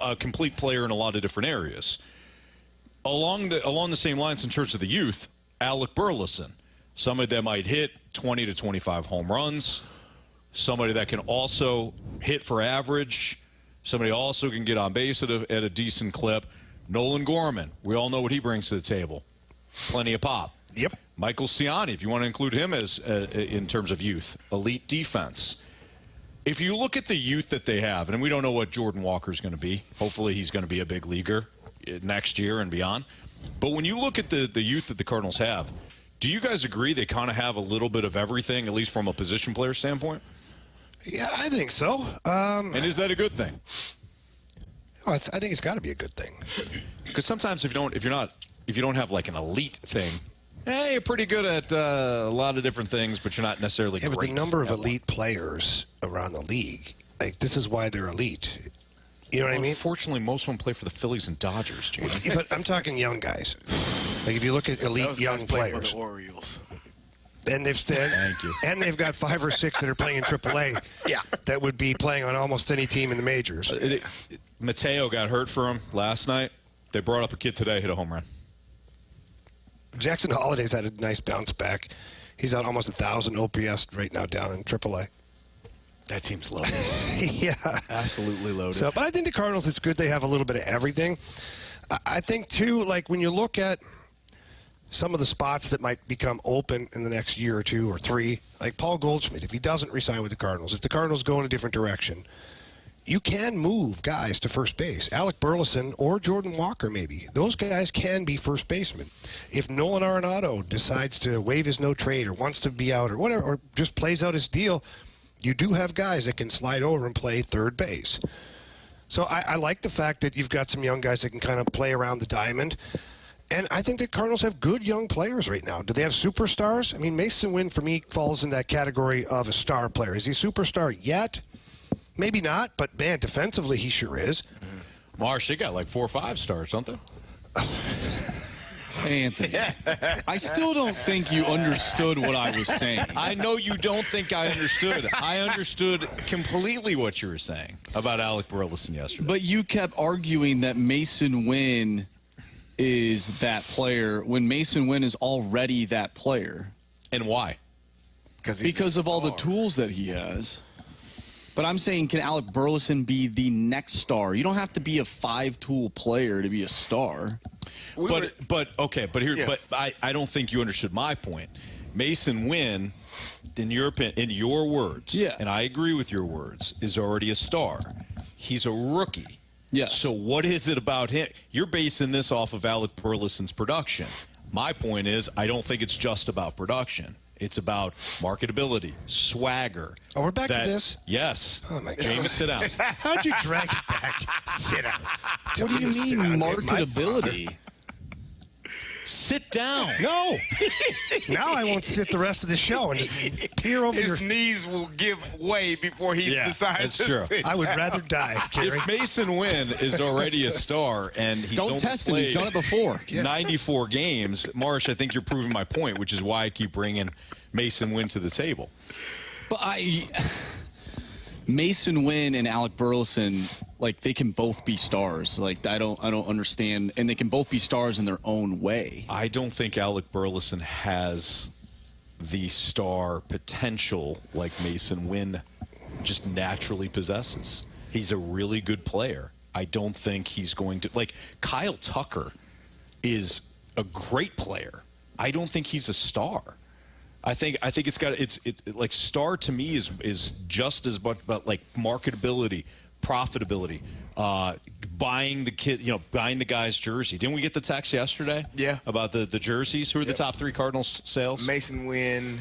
a complete player in a lot of different areas. Along the same lines in terms of the youth, Alec Burleson, somebody that might hit 20 to 25 home runs, somebody that can also hit for average, somebody also can get on base at a decent clip. Nolan Gorman, we all know what he brings to the table. Plenty of pop. Yep. Michael Ciani, if you want to include him as in terms of youth, elite defense. If you look at the youth that they have, and we don't know what Jordan Walker is going to be. Hopefully he's going to be a big leaguer next year and beyond. But when you look at the youth that the Cardinals have, do you guys agree they kind of have a little bit of everything, at least from a position player standpoint? Yeah, I think so. And is that a good thing? I think it's got to be a good thing. Because sometimes if you don't have like an elite thing, you're pretty good at a lot of different things, but you're not necessarily great. But the number of elite players around the league, this is why they're elite. You know what I mean? Unfortunately, most of them play for the Phillies and Dodgers, Jamie. Yeah, but I'm talking young guys. Like if you look at elite young players, for the Orioles. And Thank you. And they've got 5 or 6 that are playing in AAA. Yeah, that would be playing on almost any team in the majors. Mateo got hurt for him last night. They brought up a kid today, hit a home run. Jackson Holliday's had a nice bounce back. He's at almost 1,000 OPS right now down in AAA. That seems loaded. Yeah. Absolutely loaded. So, but I think the Cardinals, it's good they have a little bit of everything. I think, too, like when you look at some of the spots that might become open in the next year or 2 or 3, like Paul Goldschmidt, if he doesn't resign with the Cardinals, if the Cardinals go in a different direction, you can move guys to first base. Alec Burleson or Jordan Walker, maybe. Those guys can be first basemen. If Nolan Arenado decides to waive his no trade or wants to be out or whatever, or just plays out his deal, you do have guys that can slide over and play third base. So I like the fact that you've got some young guys that can kind of play around the diamond. And I think the Cardinals have good young players right now. Do they have superstars? I mean, Mason Wynn, for me, falls in that category of a star player. Is he a superstar yet? Maybe not, but, man, defensively he sure is. Marsh, they got like 4 or 5 stars, something. Anthony, I still don't think you understood what I was saying. I know you don't think I understood. I understood completely what you were saying about Alec Burleson yesterday. But you kept arguing that Mason Wynn is that player when Mason Wynn is already that player. And why? Because of all the tools that he has. But I'm saying, can Alec Burleson be the next star? You don't have to be a 5-tool player to be a star. But I don't think you understood my point. Mason Wynn, in your words, and I agree with your words, is already a star. He's a rookie. Yes. So what is it about him? You're basing this off of Alec Burleson's production. My point is, I don't think it's just about production. It's about marketability, swagger. Oh, we're back to this? Yes. Oh, my God. Jameis, sit down. How'd you drag it back? Sit down. What do you Sit mean down. marketability? Sit down. No. Now I won't sit the rest of the show and just peer over His your... knees will give way before he decides that's to true. sit. I would rather die, Carey. If Mason Wynn is already a star and he's Don't only test him. He's played done it before. 94 games, Marsh, I think you're proving my point, which is why I keep bringing Mason Wynn to the table. But Mason Wynn and Alec Burleson, like, they can both be stars. Like, I don't understand, and they can both be stars in their own way. I don't think Alec Burleson has the star potential like Mason Wynn just naturally possesses. He's a really good player. I don't think he's going to, like, Kyle Tucker is a great player. I don't think he's a star. I think it's got like star to me is just as much about like marketability, profitability, buying the guy's jersey. Didn't we get the text yesterday? Yeah. About the jerseys. Who are the top 3 Cardinals sales? Mason Wynn,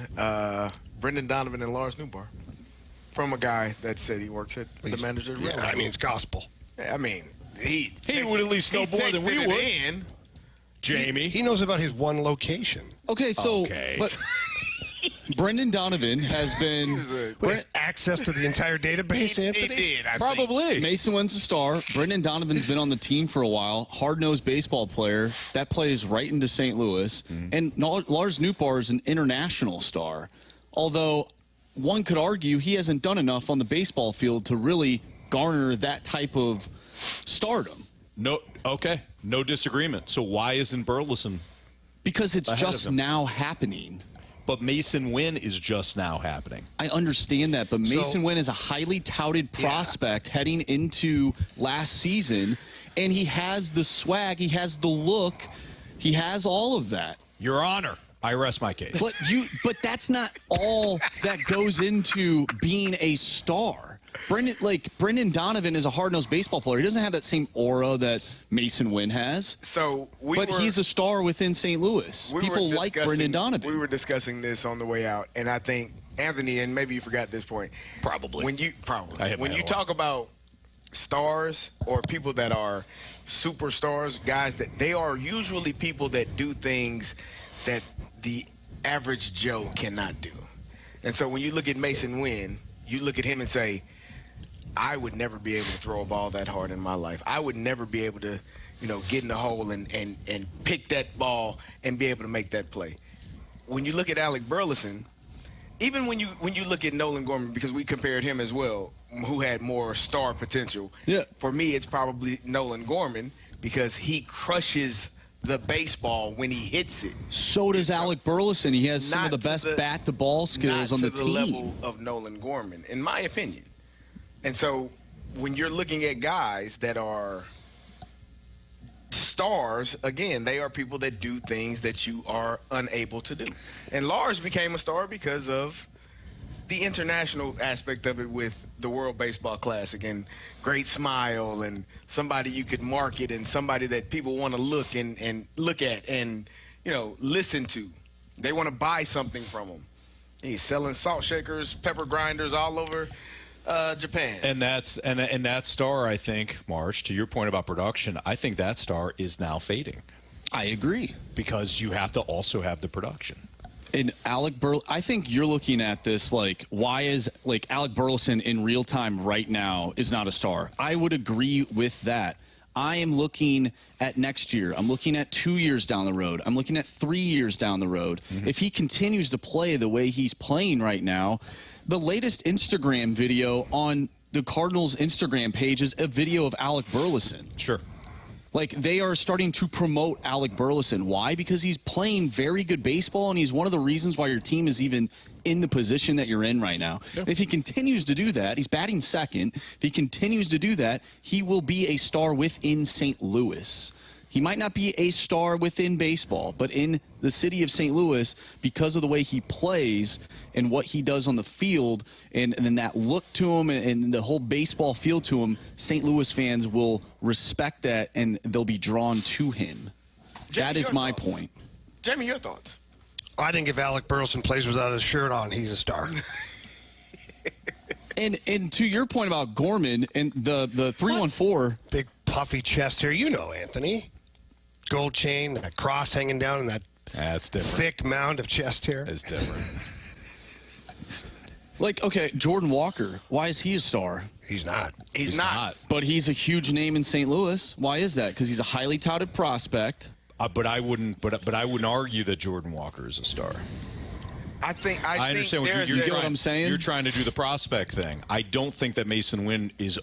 Brendan Donovan, and Lars Newbar. From a guy that said he works at the manager. Yeah, I mean, it's gospel. I mean, he would at least know more than we texted would. it in. Jamie. He knows about his one location. Okay, so but Brendan Donovan has been Has access to the entire database, He Anthony? did, I think. Probably. Mason Wynn's a star. Brendan Donovan's been on the team for a while. Hard-nosed baseball player that plays right into St. Louis. And Lars Nootbaar is an international star. Although one could argue he hasn't done enough on the baseball field to really garner that type of stardom. No disagreement. So why isn't Burleson? Because it's Ahead of just him. now happening. But Mason Wynn is just now happening. I understand that, but Mason Wynn is a highly touted prospect heading into last season, and he has the swag, he has the look, he has all of that. Your Honor, I rest my case. But that's not all that goes into being a star. Brendan Donovan is a hard-nosed baseball player. He doesn't have that same aura that Mason Wynn has. So he's a star within St. Louis. People like Brendan Donovan. We were discussing this on the way out, and I think Anthony, and maybe you forgot this point. Probably. When you head talk about stars or people that are superstars, guys, that they are usually people that do things that the average Joe cannot do. And so when you look at Mason Wynn, you look at him and say, I would never be able to throw a ball that hard in my life. I would never be able to, get in the hole and pick that ball and be able to make that play. When you look at Alec Burleson, even when you look at Nolan Gorman, because we compared him as well, who had more star potential. Yeah. For me, it's probably Nolan Gorman because he crushes the baseball when he hits it. So does Alec Burleson. He has some of the best bat-to-ball skills on the team. Not to the level of Nolan Gorman, in my opinion. And so when you're looking at guys that are stars, again, they are people that do things that you are unable to do. And Lars became a star because of the international aspect of it with the World Baseball Classic and great smile and somebody you could market and somebody that people want to look at and listen to. They want to buy something from him. He's selling salt shakers, pepper grinders all over Japan. And that star, I think, Marsh, to your point about production, I think that star is now fading. I agree. Because you have to also have the production. And I think you're looking at this why is Alec Burleson in real time right now is not a star? I would agree with that. I am looking at next year. I'm looking at 2 years down the road. I'm looking at 3 years down the road. Mm-hmm. If he continues to play the way he's playing right now, the latest Instagram video on the Cardinals' Instagram page is a video of Alec Burleson. Sure. They are starting to promote Alec Burleson. Why? Because he's playing very good baseball, and he's one of the reasons why your team is even in the position that you're in right now. Yep. If he continues to do that, he's batting second. If he continues to do that, he will be a star within St. Louis. He might not be a star within baseball, but in the city of St. Louis, because of the way he plays and what he does on the field and then that look to him and the whole baseball feel to him, St. Louis fans will respect that and they'll be drawn to him. Jamie, that is my thoughts? point. Jamie, your thoughts? I think if Alec Burleson plays without his shirt on, he's a star. And to your point about Gorman and the 314. Big puffy chest hair. You know, Anthony. Gold chain, that cross hanging down, and that That's different. thick mound of chest hair. It's different. Like, okay, Jordan Walker, why is he a star? He's not. He's not. But he's a huge name in St. Louis. Why is that? Because he's a highly touted prospect. But I wouldn't. But I wouldn't argue that Jordan Walker is a star. I think understand what there's you're You get trying. what I'm saying? You're trying to do the prospect thing. I don't think that Mason Wynn is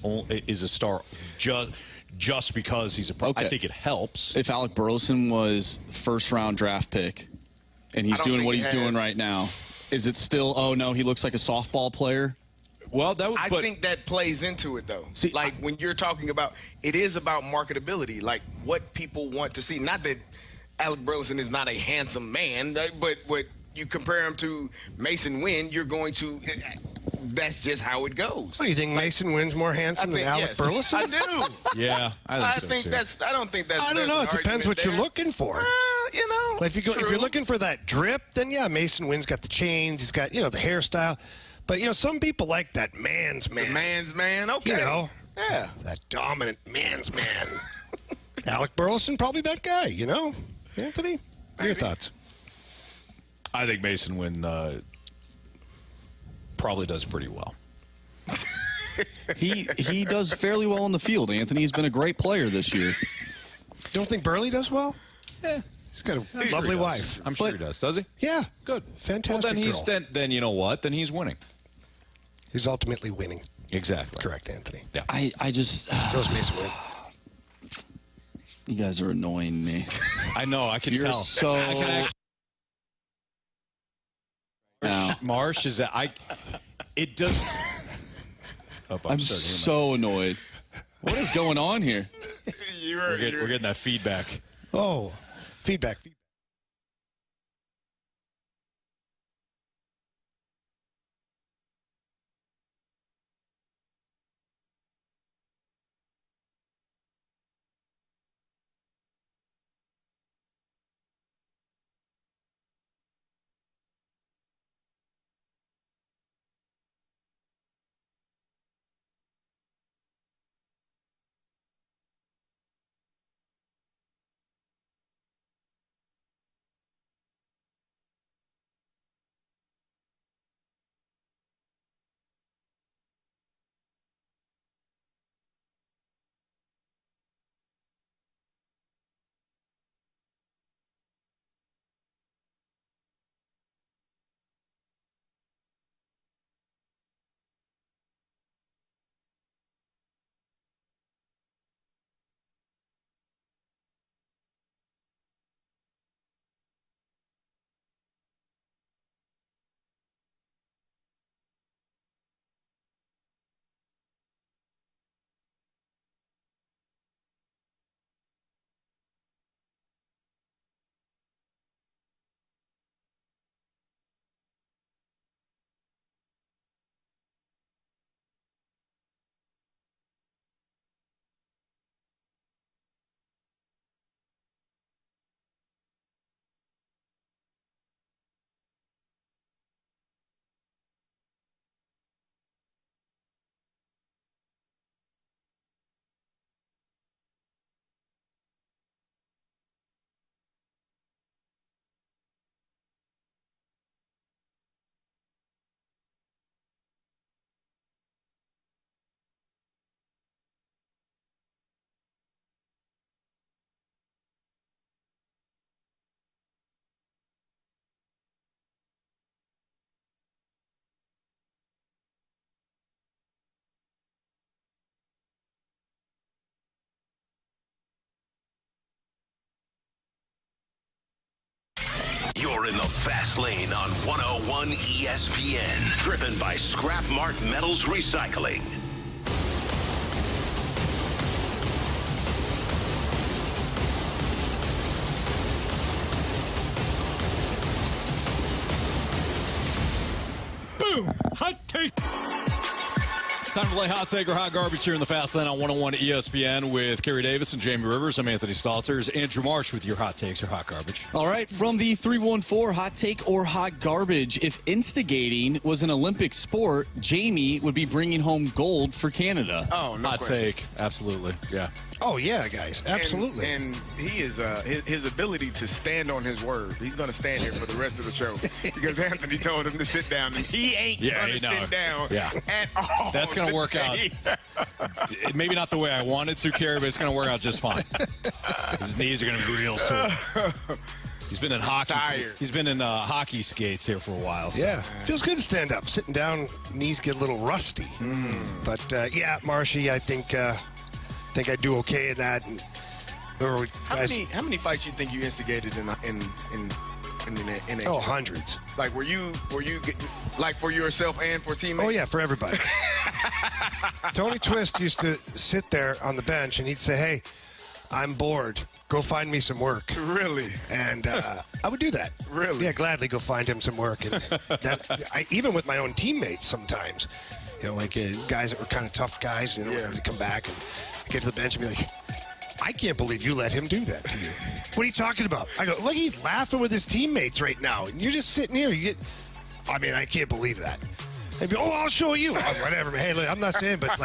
a star just because he's a pro. Okay. I think it helps. If Alec Burleson was first-round draft pick and he's I don't doing think what he he's doing has. right now, is it still, oh, no, he looks like a softball player? Well, that would. I but, think that plays into it, though. See, like when you're talking about, it is about marketability, like what people want to see. Not that Alec Burleson is not a handsome man, but what you compare him to Mason Wynn, you're going to. That's just how it goes. Oh, you think Mason Wynn's more handsome than Alec yes, Burleson? I do. yeah, I think so too. that's. I don't think that's. I don't know. It depends what you're looking for. You know, Like if true. you're looking for that drip, then yeah, Mason Wynn's got the chains. He's got the hairstyle. But some people like that man's man. The man's man. Okay. Yeah. That dominant man's man. Alec Burleson, probably that guy. Anthony, your thoughts? I think Mason Wynn probably does pretty well. He does fairly well on the field, Anthony. He's been a great player this year. Don't think Burley does well? Yeah. He's got a lovely wife. I'm sure he does. Does he? Yeah. Good. Fantastic Well, then he's girl. then you know what? Then he's winning. He's ultimately winning. Exactly. Correct, Anthony. Yeah. I just, So is Mason Wynn. you guys are annoying me. I know. I can You're tell. so. I can actually, Now. Marsh is that I. It does. Oh, I'm starting to hear so annoyed. What is going on here? we're getting that feedback. Oh, feedback. You're in the fast lane on 101 ESPN, driven by Scrap Mart Metals Recycling. Boom! Hot take. Time to play Hot Take or Hot Garbage here in the Fast Lane on 101 ESPN with Carey Davis and Jamie Rivers. I'm Anthony Stalter. Andrew Marsh with your Hot Takes or Hot Garbage. All right, from the 314 Hot Take or Hot Garbage. If instigating was an Olympic sport, Jamie would be bringing home gold for Canada. Oh, no Hot question. take. Absolutely. Yeah. Oh, yeah, guys. Absolutely. And he is his ability to stand on his word. He's going to stand here for the rest of the show because Anthony told him to sit down, and he ain't going to sit down at all. That's going to work out. Maybe not the way I wanted to, Carey, but it's going to work out just fine. His knees are going to be real sore. He's been in hockey. Tired. He's been in hockey skates here for a while. So. Yeah, feels good to stand up. Sitting down, knees get a little rusty. But yeah, Marshy, I think I do okay in that. And remember, How many fights you think you instigated in the NHL? Oh, hundreds. Like were you like for yourself and for teammates? Oh yeah, for everybody. Tony Twist used to sit there on the bench and he'd say, "Hey, I'm bored. Go find me some work." Really? And I would do that. Really? Yeah, gladly go find him some work. And even with my own teammates sometimes, like guys that were kind of tough guys, to come back and get to the bench and be like, "I can't believe you let him do that to you. What are you talking about?" I go, "Look, he's laughing with his teammates right now, and you're just sitting here. I can't believe that." They'd be, "Oh, I'll show you." Oh, whatever. Hey, look, I'm not saying, but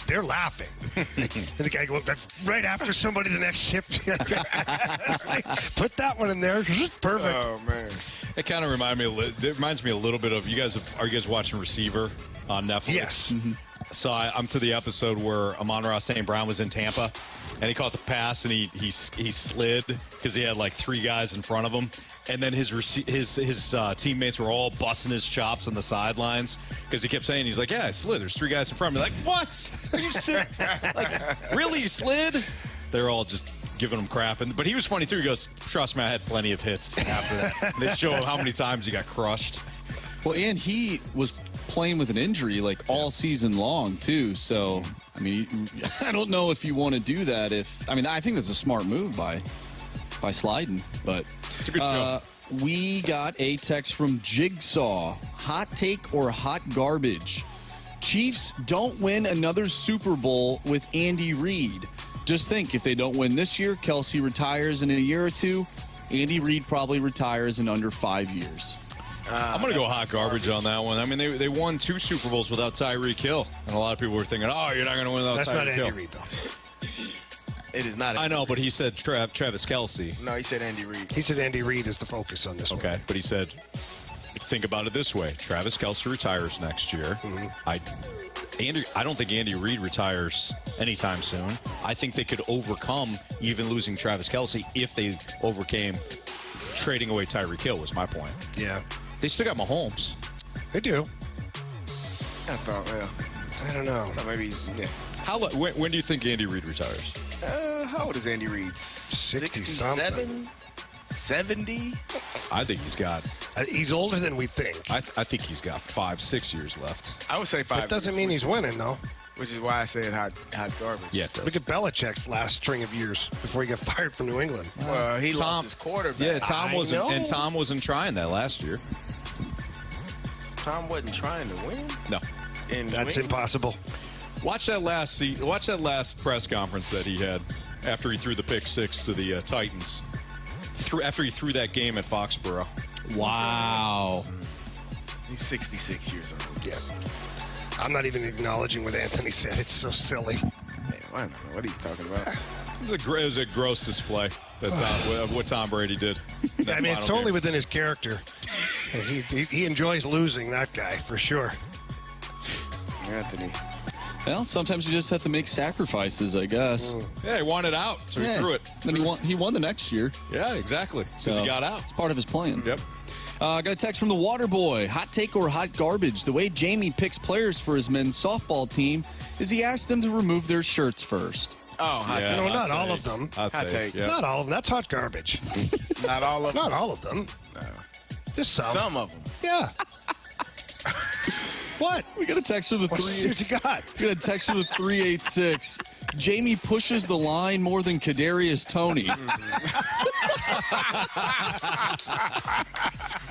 they're laughing. And the guy goes right after somebody the next shift. It's like, put that one in there. Perfect. Oh man. It kind of reminds me a little bit of are you guys watching Receiver on Netflix? Yes. Mm-hmm. So I'm to the episode where Amon-Ra St. Brown was in Tampa, and he caught the pass, and he slid because he had like three guys in front of him, and then his teammates were all busting his chops on the sidelines because he kept saying, he's like, "Yeah, I slid. There's three guys in front of me." Like, what? Are you really, you slid? They're all just giving him crap, but he was funny too. He goes, "Trust me, I had plenty of hits after that." They show how many times he got crushed. Well, and he was playing with an injury like all season long too. So, I mean, I don't know if you want to do that. I think that's a smart move by sliding. But It's a good show. We got a text from Jigsaw. Hot take or hot garbage? Chiefs don't win another Super Bowl with Andy Reid. Just think, if they don't win this year, Kelsey retires in a year or two. Andy Reid probably retires in under 5 years. I'm going to go hot garbage on that one. I mean, they won 2 Super Bowls without Tyreek Hill. And a lot of people were thinking, oh, you're not going to win without That's Tyreek not Hill. Andy Reid, though. It is not. I know, but he said Travis Kelce. No, he said Andy Reid. He said Andy Reid is the focus on this one. Okay, but he said, think about it this way. Travis Kelce retires next year. I don't think Andy Reid retires anytime soon. I think they could overcome even losing Travis Kelce if they overcame trading away Tyreek Hill, was my point. Yeah. They still got Mahomes. They do. I thought, I don't know. maybe, yeah. When do you think Andy Reid retires? How old is Andy Reid? 60-something. 70? I think he's got. He's older than we think. I think he's got 5-6 years left. I would say 5. That doesn't mean he's winning, though. Which is why I said hot garbage. Yeah, it does. Look at Belichick's last string of years before he got fired from New England. Well, he lost his quarterback. Yeah, Tom know. wasn't trying that last year. Tom wasn't trying to win. No. That's impossible. Watch that last press conference that he had after he threw the pick 6 to the Titans. After he threw that game at Foxborough. Wow. He's 66 years old. Yeah. I'm not even acknowledging what Anthony said. It's so silly. Man, I don't know what he's talking about. It was a gross display of what Tom Brady did. I mean, it's totally within his character. He enjoys losing, that guy, for sure. Anthony. Well, sometimes you just have to make sacrifices, I guess. Yeah, he wanted out, so he threw it. Then he won the next year. Yeah, exactly. Because he got out. It's part of his plan. Yep. Got a text from the Water Boy. Hot take or hot garbage? The way Jamie picks players for his men's softball team is he asks them to remove their shirts first. Oh, hot take. No, not all of them. Hot take. Yeah. Not all of them. That's hot garbage. Not all of them. Not all of them. No. Just some. Some of them. Yeah. What? We got a text from the What you got? We got a text from the 386. Jamie pushes the line more than Kadarius Toney.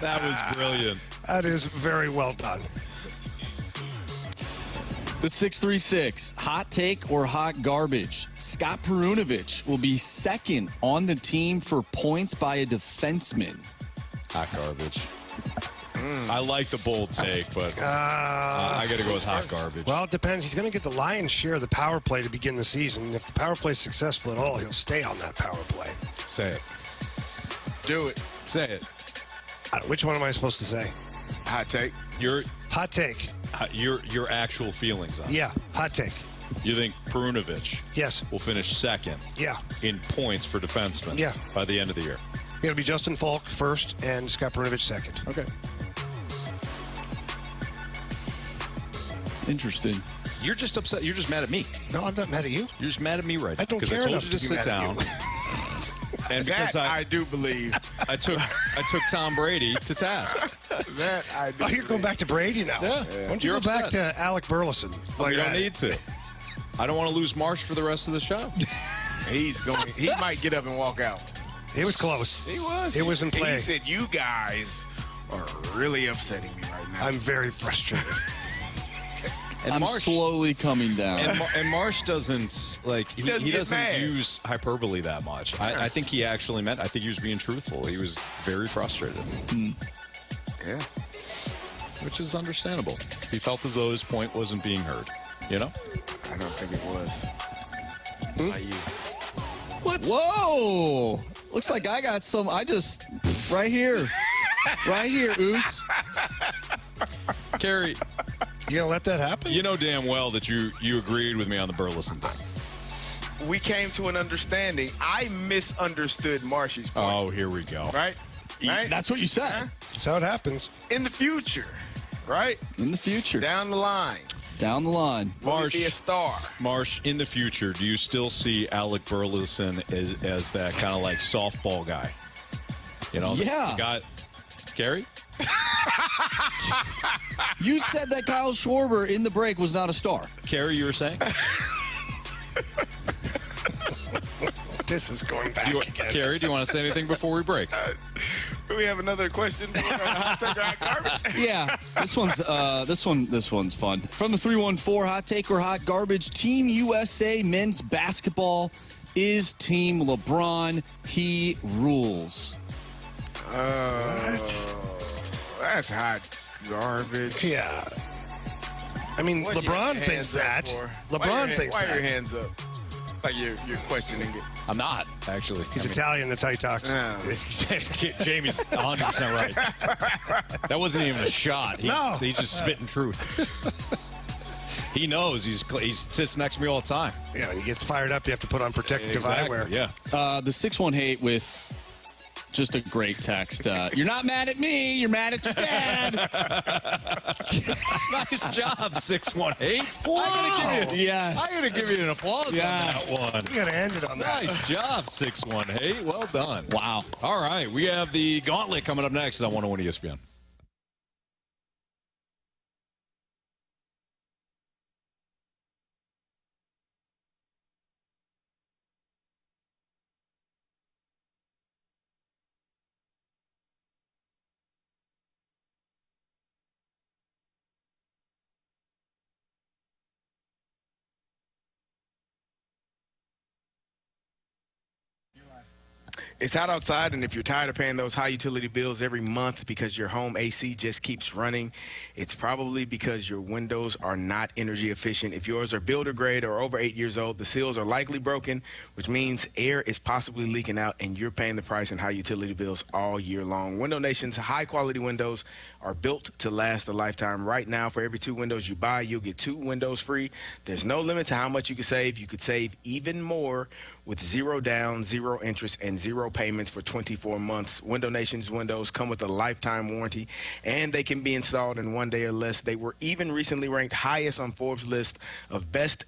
That was brilliant. That is very well done. The 636, hot take or hot garbage? Scott Perunovich will be second on the team for points by a defenseman. Hot garbage. I like the bold take, but I got to go with hot garbage. Well, it depends. He's going to get the lion's share of the power play to begin the season. If the power play is successful at all, he'll stay on that power play. Say it. Do it. Say it. Which one am I supposed to say? Hot take. Hot take. Your actual feelings on it. Yeah, hot take. You think Perunovich Yes. will finish second Yeah. in points for defensemen Yeah. by the end of the year? It'll be Justin Falk first and Scott Perunovich second. Okay. Interesting. You're just upset. You're just mad at me. No, I'm not mad at you. You're just mad at me right now. I don't because care I told enough you to to be sit mad at down. you. And because That I do believe. I took Tom Brady to task. That I do. Oh, you're going back to Brady now. Yeah. Why don't you You're go back upset. to Alec Burleson? while You you're don't at it? need to. I don't want to lose Marsh for the rest of the show. He's going. He might get up and walk out. It was close. He was. It was in play. He said, "You guys are really upsetting me right now." I'm very frustrated. And I'm Marsh, slowly coming down. and Marsh doesn't like he doesn't get doesn't mad. use hyperbole that much. I think he actually meant. I think he was being truthful. He was very frustrated, Yeah. which is understandable. He felt as though his point wasn't being heard. You know. I don't think it was. How you? What? Whoa! Looks like I got some. Right here. Right here, Oos. Carey, You gonna let that happen? you know damn well that you agreed with me on the Burleson thing. We came to an understanding. I misunderstood Marshy's point. Oh, here we go. Right? Right? That's what you said. That's how it happens. In the future, right? In the future. Down the line. Down the line. Will he Marsh. be a star? Marsh, in the future, do you still see Alec Burleson as that kind of like softball guy? You know, Yeah. the guy, Carey? You said that Kyle Schwarber in the break was not a star. Carey, you were saying? This is going back again. Carey, do you want to say anything before we break? Do we have another question? Hot take or hot garbage? Yeah, this one's fun. From the 314, hot take or hot garbage? Team USA men's basketball is Team LeBron. He rules. That's hot garbage. Yeah. I mean, What are LeBron your thinks hands up that. for? LeBron thinks Why are that. your hands up? Like you're questioning it. I'm not, actually. He's Italian. That's how he talks. Jamie's 100% right. That wasn't even a shot. He's just spitting truth. He knows. He sits next to me all the time. Yeah, when he gets fired up, you have to put on protective eyewear. Yeah. The 618 with just a great text. You're not mad at me. You're mad at your dad. Nice job, 618. Wow. Yes. I gotta give you an applause Yes. on that one. We got to end it on that. Nice job, 618. Well done. Wow. All right, we have the Gauntlet coming up next on 101 ESPN. It's hot outside, and if you're tired of paying those high utility bills every month because your home AC just keeps running, it's probably because your windows are not energy efficient. If yours are builder grade or over 8 years old, the seals are likely broken, which means air is possibly leaking out, and you're paying the price in high utility bills all year long. Window Nation's high-quality windows are built to last a lifetime. Right now, for every 2 windows you buy, you'll get 2 windows free. There's no limit to how much you can save. You could save even more with 0 down, 0 interest, and 0 payments for 24 months. Window Nation's windows come with a lifetime warranty, and they can be installed in 1 day or less. They were even recently ranked highest on Forbes' list of best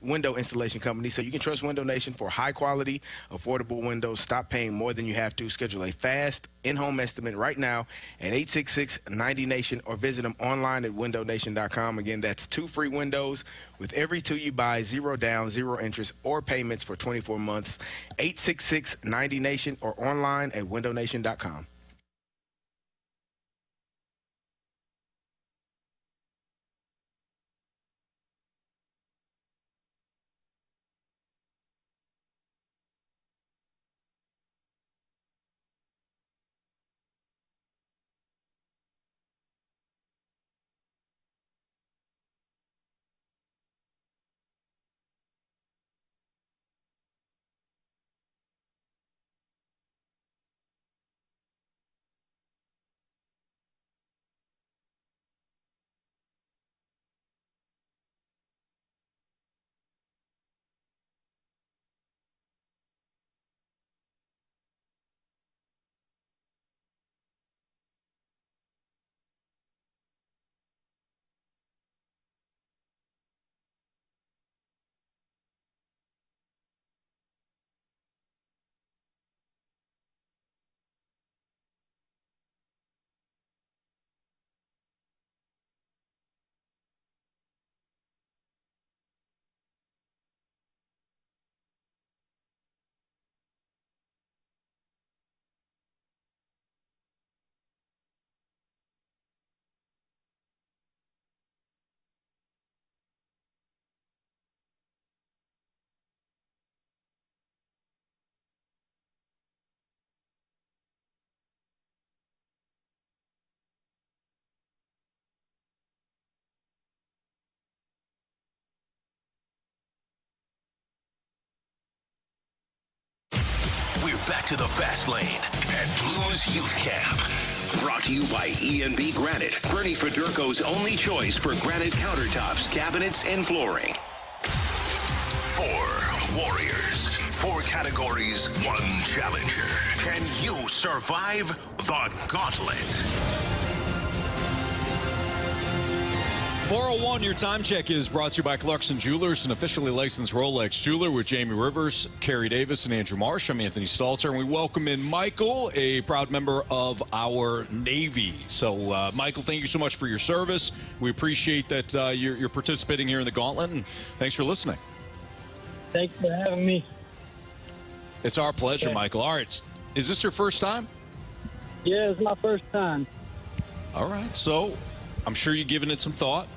window installation companies. So you can trust Window Nation for high-quality, affordable windows. Stop paying more than you have to. Schedule a fast in-home estimate right now at 866-90-NATION or visit them online at windownation.com. Again, that's 2 free windows with every 2 you buy, 0 down, 0 interest, or payments for 24 months. 866-90-NATION or online at windownation.com. back to the Fast Lane at Blues Youth Camp. Brought to you by E&B Granite, Bernie Federko's only choice for granite countertops, cabinets, and flooring. 4 warriors, 4 categories, 1 challenger. Can you survive the Gauntlet? 401, your time check is brought to you by Clarkson Jewelers, an officially licensed Rolex jeweler with Jamie Rivers, Carey Davis, and Andrew Marsh. I'm Anthony Stalter, and we welcome in Michael, a proud member of our Navy. So, Michael, thank you so much for your service. We appreciate that you're participating here in the Gauntlet, and thanks for listening. Thanks for having me. It's our pleasure, Michael. All right, is this your first time? Yeah, it's my first time. All right, so I'm sure you've given it some thought.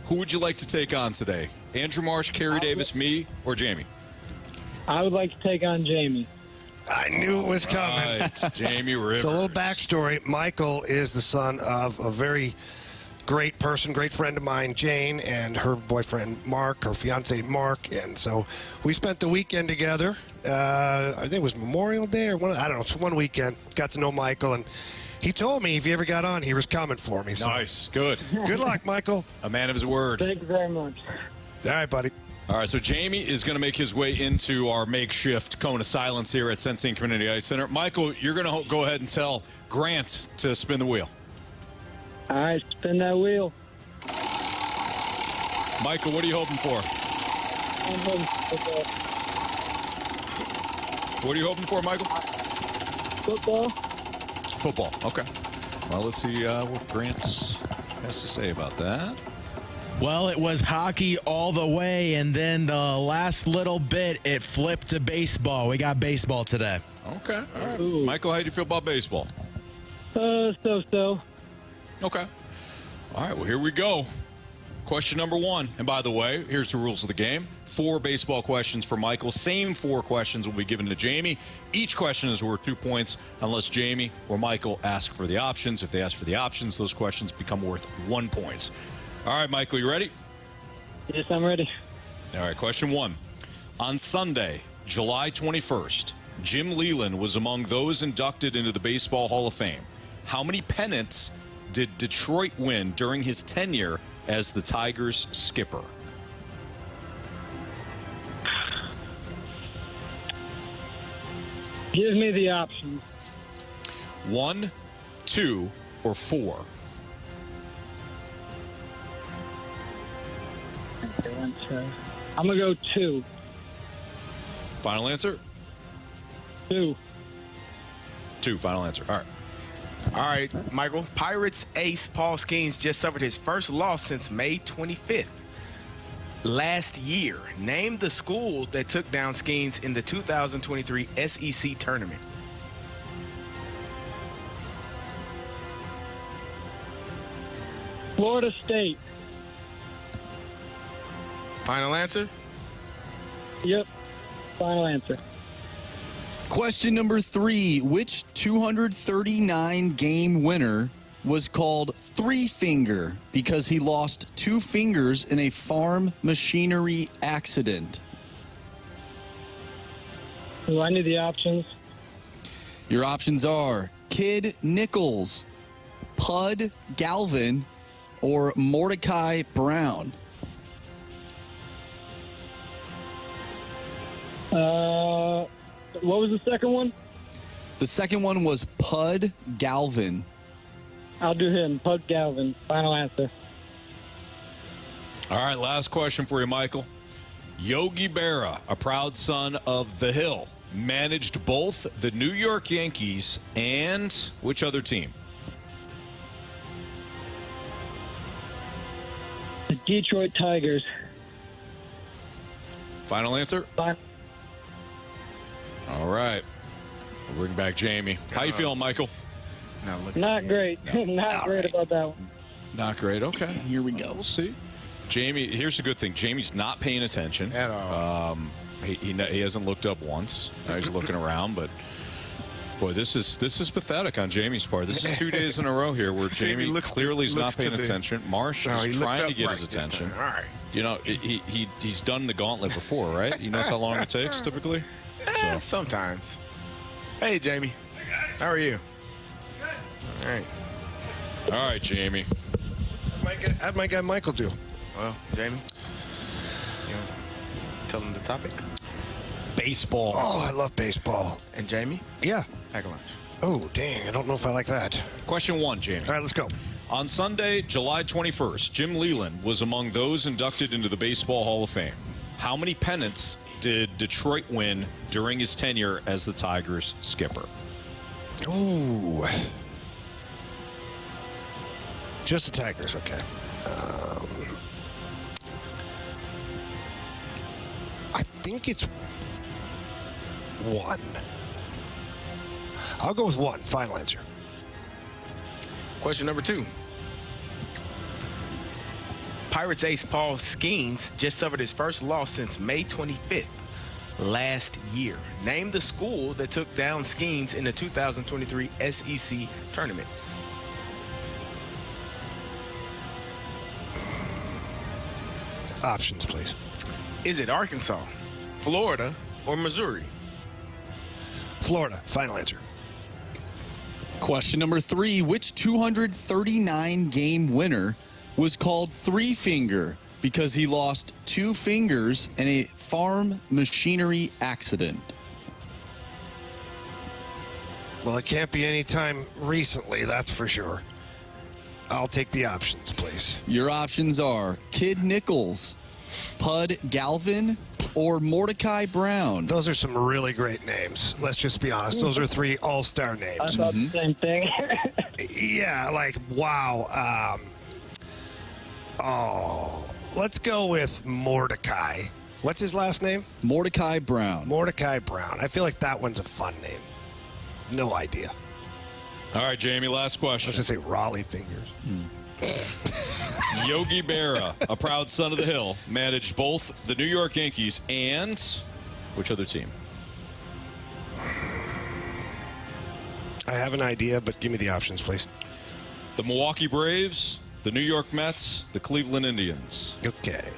Who would you like to take on today? Andrew Marsh, Carey Davis, me, or Jamie? I would like to take on Jamie. I knew it was coming. Right, Jamie Rivers. So a little backstory. Michael is the son of a very great person, great friend of mine, Jane, and her boyfriend, Mark, her fiance, Mark. And so we spent the weekend together. I think it was Memorial Day or I don't know. It's one weekend. Got to know Michael, and he told me if he ever got on, he was coming for me. So Nice. Good. good luck, Michael. A man of his word. Thank you very much. All right, buddy. All right, so Jamie is going to make his way into our makeshift cone of silence here at Centene Community Ice Center. Michael, you're going to go ahead and tell Grant to spin the wheel. All right, spin that wheel. Michael, what are you hoping for? I'm hoping for What are you hoping for, Michael? football. Football. Okay. Well, let's see what Grant has to say about that. Well, it was hockey all the way, and then the last little bit, it flipped to baseball. We got baseball today. Okay. All right. Ooh. Michael, how do you feel about baseball? So. Okay. All right, well, here we go. Question number 1. And by the way, here's the rules of the game. 4 baseball questions for Michael. Same 4 questions will be given to Jamie. Each question is worth 2 points unless Jamie or Michael ask for the options. If they ask for the options, those questions become worth 1 point. All right, Michael, you ready? Yes, I'm ready. All right, question 1. On Sunday, July 21st, Jim Leland was among those inducted into the Baseball Hall of Fame. How many pennants did Detroit win during his tenure as the Tigers skipper? Give me the options. 1, 2, or 4? I'm going to go 2. Final answer? 2. 2, final answer. All right. All right, Michael. Pirates ace Paul Skeens just suffered his first loss since May 25th. Last year, name the school that took down Skeens in the 2023 SEC tournament. Florida State. Final answer? Yep. Final answer. Question number 3. Which 239-game winner was called Three Finger because he lost 2 fingers in a farm machinery accident? Do I need the options? Your options are Kid Nichols, Pud Galvin, or Mordecai Brown. What was the second one? The second one was Pud Galvin. I'll do him. Pud Galvin. Final answer. All right, last question for you, Michael. Yogi Berra, a proud son of The Hill, managed both the New York Yankees and which other team? The Detroit Tigers. Final answer? Fine. All right. We'll bring back Jamie. How you feeling, Michael? Not great. Not great about that one. Not great. Okay. Here we go. We'll see. Jamie, here's the good thing. Jamie's not paying attention. At all. He hasn't looked up once. Now he's looking around, but boy, this is pathetic on Jamie's part. This is 2 days in a row here where See, Jamie clearly is not looks paying to the- attention. Marsh No, he is looked trying to up get right his this attention. time. All right. You know, he's done the gauntlet before, right? He knows how long it takes typically. So Sometimes. Hey, Jamie. Hey, guys. How are you? Good. All right. All right, Jamie. How'd my guy Michael do? Well, Jamie, you know, tell him the topic. Baseball. Oh, I love baseball. And Jamie, Yeah. pack a lunch. Oh, dang. I don't know if I like that. Question 1, Jamie. All right, let's go. On Sunday, July 21st, Jim Leland was among those inducted into the Baseball Hall of Fame. How many pennants did Detroit win during his tenure as the Tigers skipper? Ooh. Just the Tigers, okay. I think it's 1. I'll go with 1. Final answer. Question number 2. Pirates ace Paul Skeens just suffered his first loss since May 25th last year. Name the school that took down Skeens in the 2023 SEC tournament. Options, please. Is it Arkansas, Florida, or Missouri? Florida. Final answer. Question number 3. Which 239-game winner was called Three Finger because he lost 2 fingers in a farm machinery accident? Well, it can't be any time recently, that's for sure. I'll take the options, please. Your options are Kid Nichols, Pud Galvin, or Mordecai Brown. Those are some really great names. Let's just be honest. Those are 3 all-star I names. thought the same thing. Yeah, like, wow. Let's go with Mordecai. What's his last name? Mordecai Brown. Mordecai Brown. I feel like that one's a fun name. No idea. All right, Jamie, last question. Let's just say Raleigh Fingers. Yogi Berra, a proud son of the Hill, managed both the New York Yankees and which other team? I have an idea, but give me the options, please. The Milwaukee Braves, the New York Mets, the Cleveland Indians. Okay.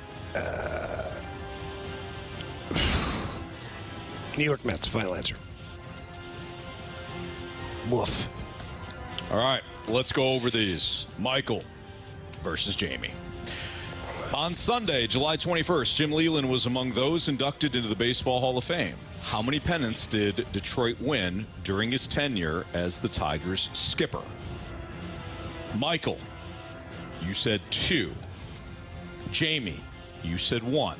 New York Mets, final answer. Woof. All right, let's go over these. Michael versus Jamie. On Sunday, July 21st, Jim Leland was among those inducted into the Baseball Hall of Fame. How many pennants did Detroit win during his tenure as the Tigers skipper? Michael, you said 2. Jamie, you said 1.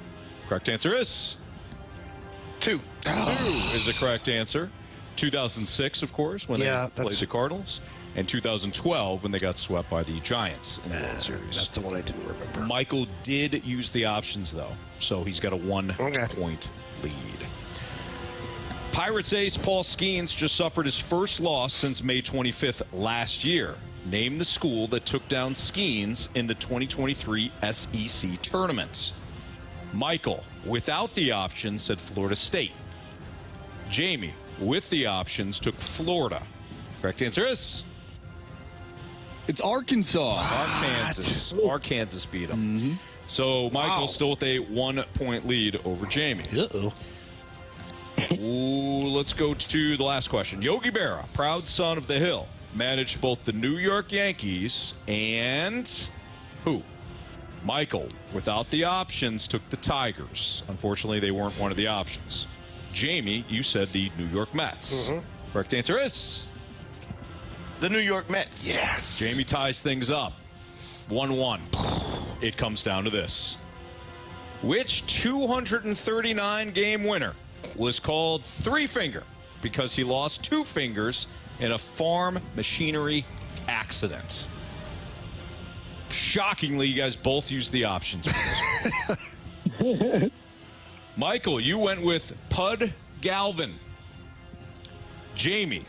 Correct answer is 2. 2 is the correct answer. 2006, of course, when they played the Cardinals, and 2012 when they got swept by the Giants in the World Series. That's the one I didn't remember. Michael did use the options, though, so he's got a 1-point lead. Pirates ace Paul Skeens just suffered his first loss since May 25th last year. Name the school that took down Skeens in the 2023 SEC tournament. Michael, without the options, said Florida State. Jamie, with the options, took Florida. Correct answer is? It's Arkansas. Arkansas beat him. So Michael's still with a 1-point lead over Jamie. Uh-oh. Ooh, let's go to the last question. Yogi Berra, proud son of the Hill, managed both the New York Yankees and who? Michael, without the options, took the Tigers. Unfortunately, they weren't one of the options. Jamie, you said the New York Mets. Correct answer is? The New York Mets. Yes. Jamie ties things up. 1-1. It comes down to this. Which 239-game winner was called Three Finger because he lost 2 fingers in a farm machinery accident? Shockingly, you guys both used the options. Michael, you went with Pud Galvin. Jamie,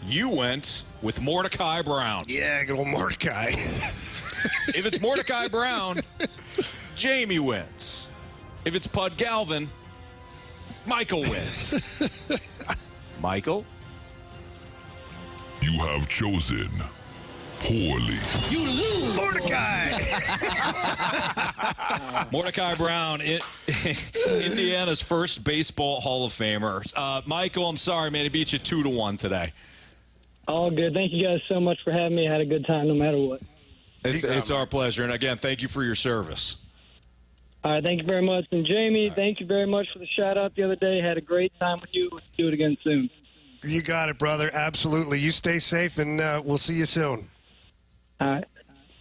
you went with Mordecai Brown. Yeah, good old Mordecai. If it's Mordecai Brown, Jamie wins. If it's Pud Galvin, Michael wins. Michael? You have chosen poorly. You lose. Mordecai. Mordecai Brown, Indiana's first baseball Hall of Famer. Michael, I'm sorry, man. He beat you 2-1 today. All good. Thank you guys so much for having me. I had a good time no matter what. It's our pleasure. And again, thank you for your service. All right, thank you very much. And Jamie, thank you very much for the shout-out the other day. Had a great time with you. Let's do it again soon. You got it, brother. Absolutely. You stay safe, and we'll see you soon. All right.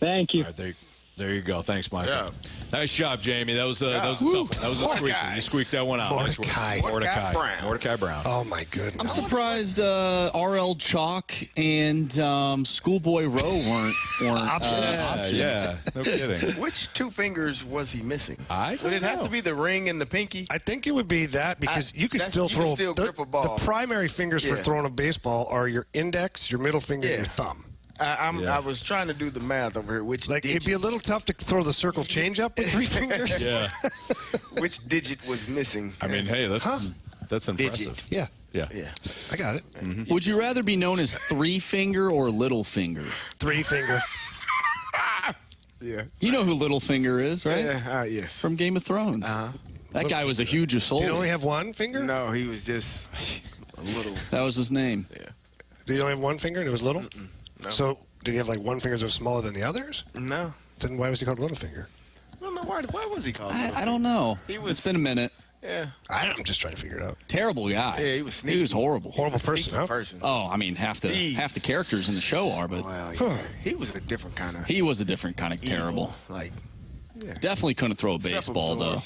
Thank you. All right, there you go. Thanks, Michael. Yeah. Nice job, Jamie. That was a tough one. That was a squeaker. You squeaked that one out. Mordecai. Mordecai Brown. Oh, my goodness. I'm surprised RL Chalk and Schoolboy Rowe weren't options. Yeah, no kidding. Which two fingers was he missing? I don't Would it have know. to be the ring and the pinky? I think it would be that because you could still you can throw. still grip a ball. The primary fingers for Yeah. throwing a baseball are your index, your middle finger, and your thumb. I was trying to do the math over here. Which Like, it'd be a little tough to throw the circle changeup with 3 fingers. Yeah. which digit was missing? I mean, hey, that's impressive. Yeah, Yeah. Yeah. I got it. Would you rather be known as 3-finger or Littlefinger? 3 finger. Yeah. You know who Littlefinger is, right? Yeah. Yes. From Game of Thrones. That guy was a huge assault. Did he only have 1 finger? No, he was just a little. That was his name. Yeah. Did he only have 1 finger and it was little? No. So did he have like 1 finger that was smaller than the others? No. Then why was he called Little Finger? I don't know why. Why was he called? I don't know. It's been a minute. Yeah. I'm just trying to figure it out. Terrible guy. Yeah, he was sneaky. He was horrible. Horrible person, Sneaky huh? person. Oh, I mean, half the characters in the show are, but Wow. He was a different kind of. he was a different kind of terrible. Like. Yeah. Definitely couldn't throw a baseball, though.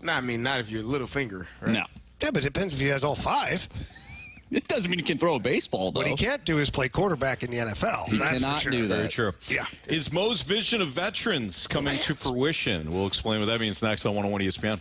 No, I mean not if you're little finger. Right? No. Yeah, but it depends if he has all 5. It doesn't mean you can throw a baseball, though. What he can't do is play quarterback in the NFL. He That's cannot for sure. do that. Very true. Yeah. Is Mo's vision of veterans coming to fruition? We'll explain what that means next on 101 ESPN.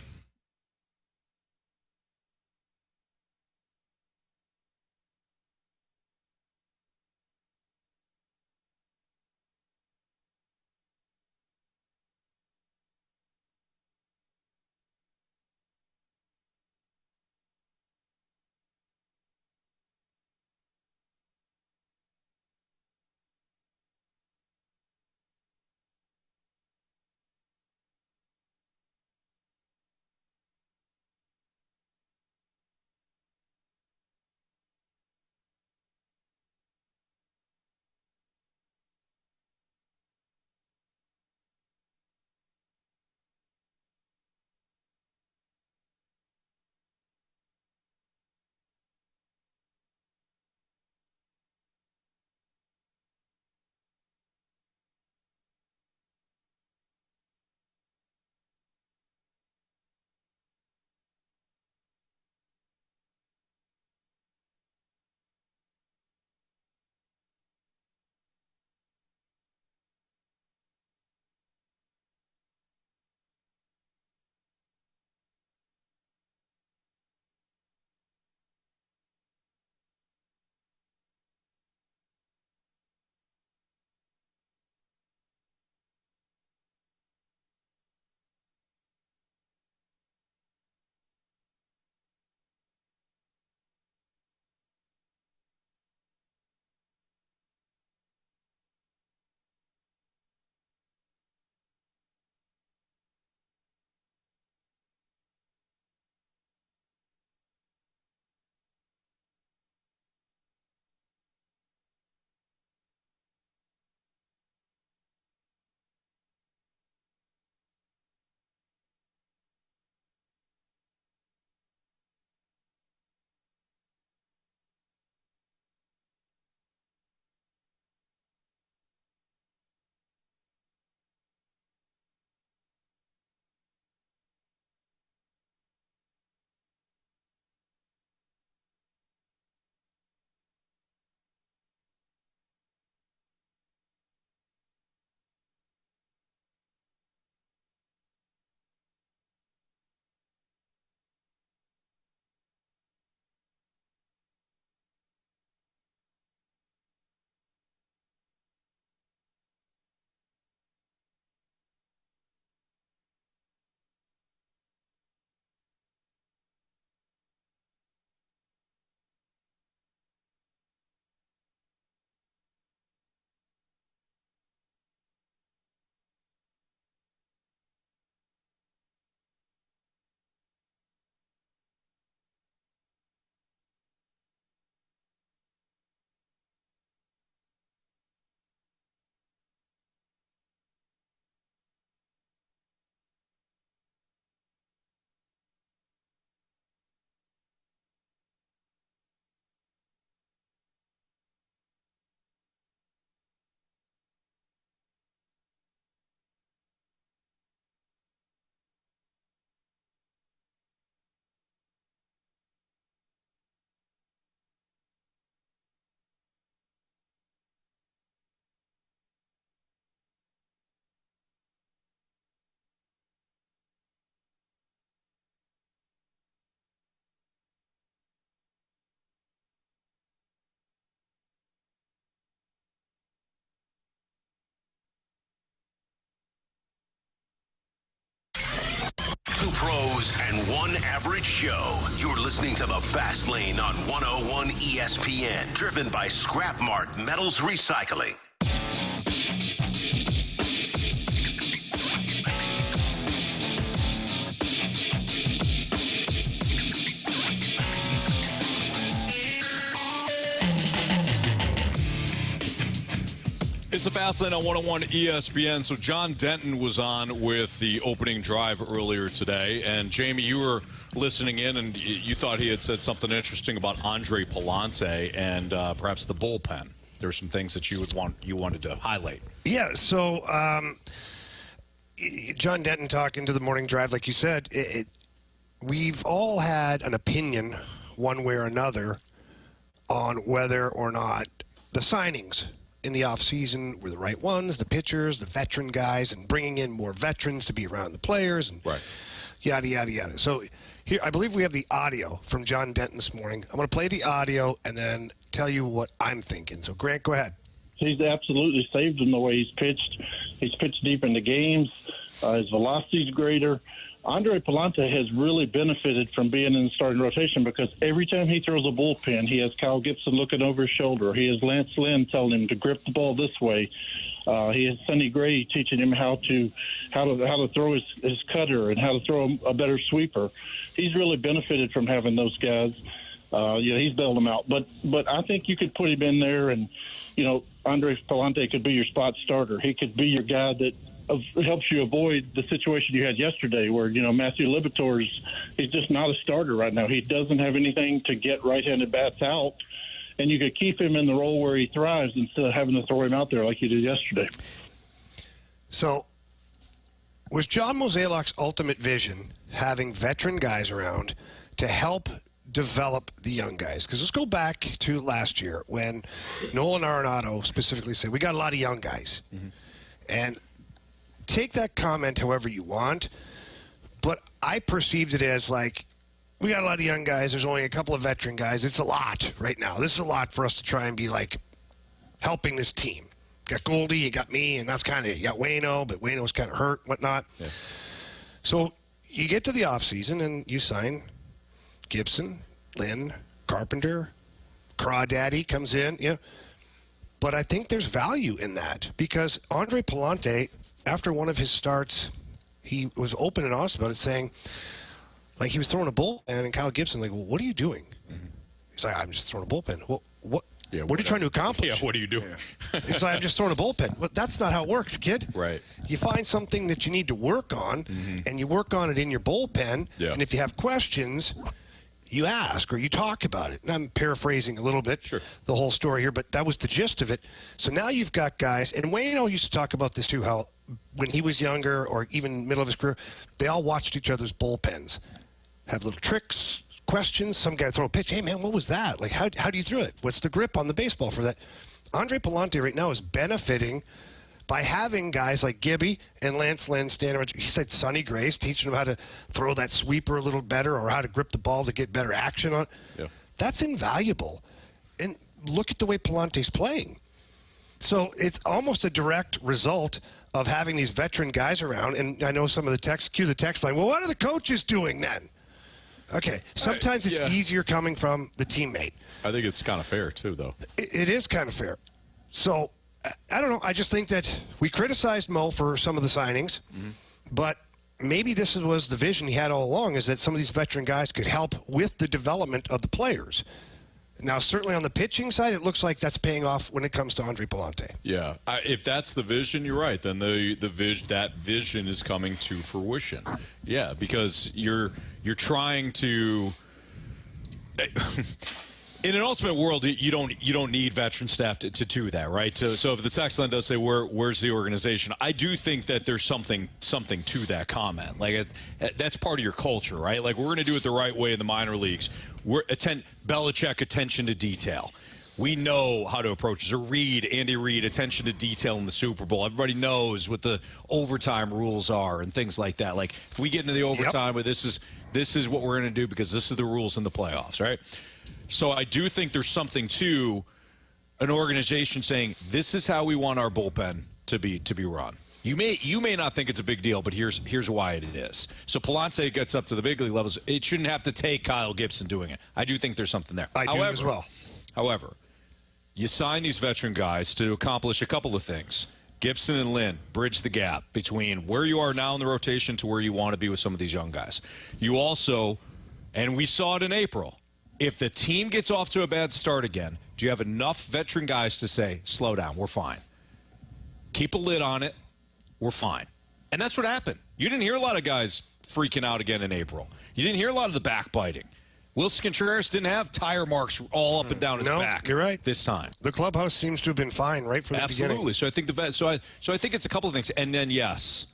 pros and one average show. You're listening to The Fast Lane on 101 ESPN, driven by Scrap Mart Metals Recycling. It's a Fast Lane on 101 ESPN. So John Denton was on with the opening drive earlier today. And, Jamie, you were listening in, and you thought he had said something interesting about Andre Palante and perhaps the bullpen. There were some things that you wanted to highlight. Yeah, so John Denton talking to the morning drive, like you said, we've all had an opinion one way or another on whether or not the signings in the offseason were the right ones, the pitchers, the veteran guys, and bringing in more veterans to be around the players, and yada, yada, yada. So here, I believe we have the audio from John Denton this morning. I'm going to play the audio and then tell you what I'm thinking. So, Grant, go ahead. He's absolutely saved him the way he's pitched. He's pitched deep into games. His velocity's greater. Andre Palante has really benefited from being in the starting rotation because every time he throws a bullpen, he has Kyle Gibson looking over his shoulder. He has Lance Lynn telling him to grip the ball this way. He has Sonny Gray teaching him how to throw his cutter and how to throw a better sweeper. He's really benefited from having those guys. He's bailed them out. But I think you could put him in there, and Andre Palante could be your spot starter. He could be your guy that helps you avoid the situation you had yesterday where, Matthew he's just not a starter right now. He doesn't have anything to get right-handed bats out, and you could keep him in the role where he thrives instead of having to throw him out there like you did yesterday. So was John Mozeliak's ultimate vision having veteran guys around to help develop the young guys? Because let's go back to last year when Nolan Arenado specifically said, we got a lot of young guys. Mm-hmm. And take that comment however you want, but I perceived it as like, we got a lot of young guys. There's only a couple of veteran guys. It's a lot right now. This is a lot for us to try and be like helping this team. You got Goldie, you got me, and that's kind of, you got Waino, but Waino's kind of hurt and whatnot. Yeah. So you get to the offseason and you sign Gibson, Lynn, Carpenter, Crawdaddy comes in, But I think there's value in that because Andre Palante, after one of his starts, he was open and honest about it, saying, like, he was throwing a bullpen, and Kyle Gibson, like, well, what are you doing? Mm-hmm. He's like, I'm just throwing a bullpen. Well, what are you trying to accomplish? Yeah, what are you doing? He's like, I'm just throwing a bullpen. Well, that's not how it works, kid. Right. You find something that you need to work on, and you work on it in your bullpen, and if you have questions, you ask or you talk about it. And I'm paraphrasing a little bit, the whole story here, but that was the gist of it. So now you've got guys, and Waino used to talk about this too, how when he was younger or even middle of his career, they all watched each other's bullpens, have little tricks, questions. Some guy throw a pitch. Hey, man, what was that? Like, how do you throw it? What's the grip on the baseball for that? Andre Palante right now is benefiting by having guys like Gibby and Lance Lynn standing around. He said Sonny Gray's teaching him how to throw that sweeper a little better or how to grip the ball to get better action on it. Yeah. That's invaluable. And look at the way Palante's playing. So it's almost a direct result of having these veteran guys around. And I know some of the cue the text line, well, what are the coaches doing then? Okay, sometimes it's easier coming from the teammate. I think it's kind of fair, too, though. It is kind of fair. So, I don't know. I just think that we criticized Mo for some of the signings, but maybe this was the vision he had all along, is that some of these veteran guys could help with the development of the players. Now, certainly on the pitching side, it looks like that's paying off when it comes to Andre Palante. Yeah, if that's the vision, you're right. Then that vision is coming to fruition. Yeah, because you're trying to. In an ultimate world, you don't need veteran staff to do that, right? So if the text line does say where's the organization, I do think that there's something to that comment. Like that's part of your culture, right? Like we're going to do it the right way in the minor leagues. Belichick, attention to detail. We know how to approach this. Or Andy Reid, attention to detail in the Super Bowl. Everybody knows what the overtime rules are and things like that. Like if we get into the overtime, but this is what we're going to do because this is the rules in the playoffs, right? So I do think there's something to an organization saying this is how we want our bullpen to be run. You may not think it's a big deal, but here's why it is. So Palante gets up to the big league levels. It shouldn't have to take Kyle Gibson doing it. I do think there's something there. I do as well. However, you sign these veteran guys to accomplish a couple of things. Gibson and Lynn bridge the gap between where you are now in the rotation to where you want to be with some of these young guys. You also, and we saw it in April, if the team gets off to a bad start again, do you have enough veteran guys to say, slow down, we're fine. Keep a lid on it. We're fine. And that's what happened. You didn't hear a lot of guys freaking out again in April. You didn't hear a lot of the backbiting. Wilson Contreras didn't have tire marks all up and down his back. You're right. This time. The clubhouse seems to have been fine right from the beginning. Absolutely. So I think so I think it's a couple of things. And then, yes,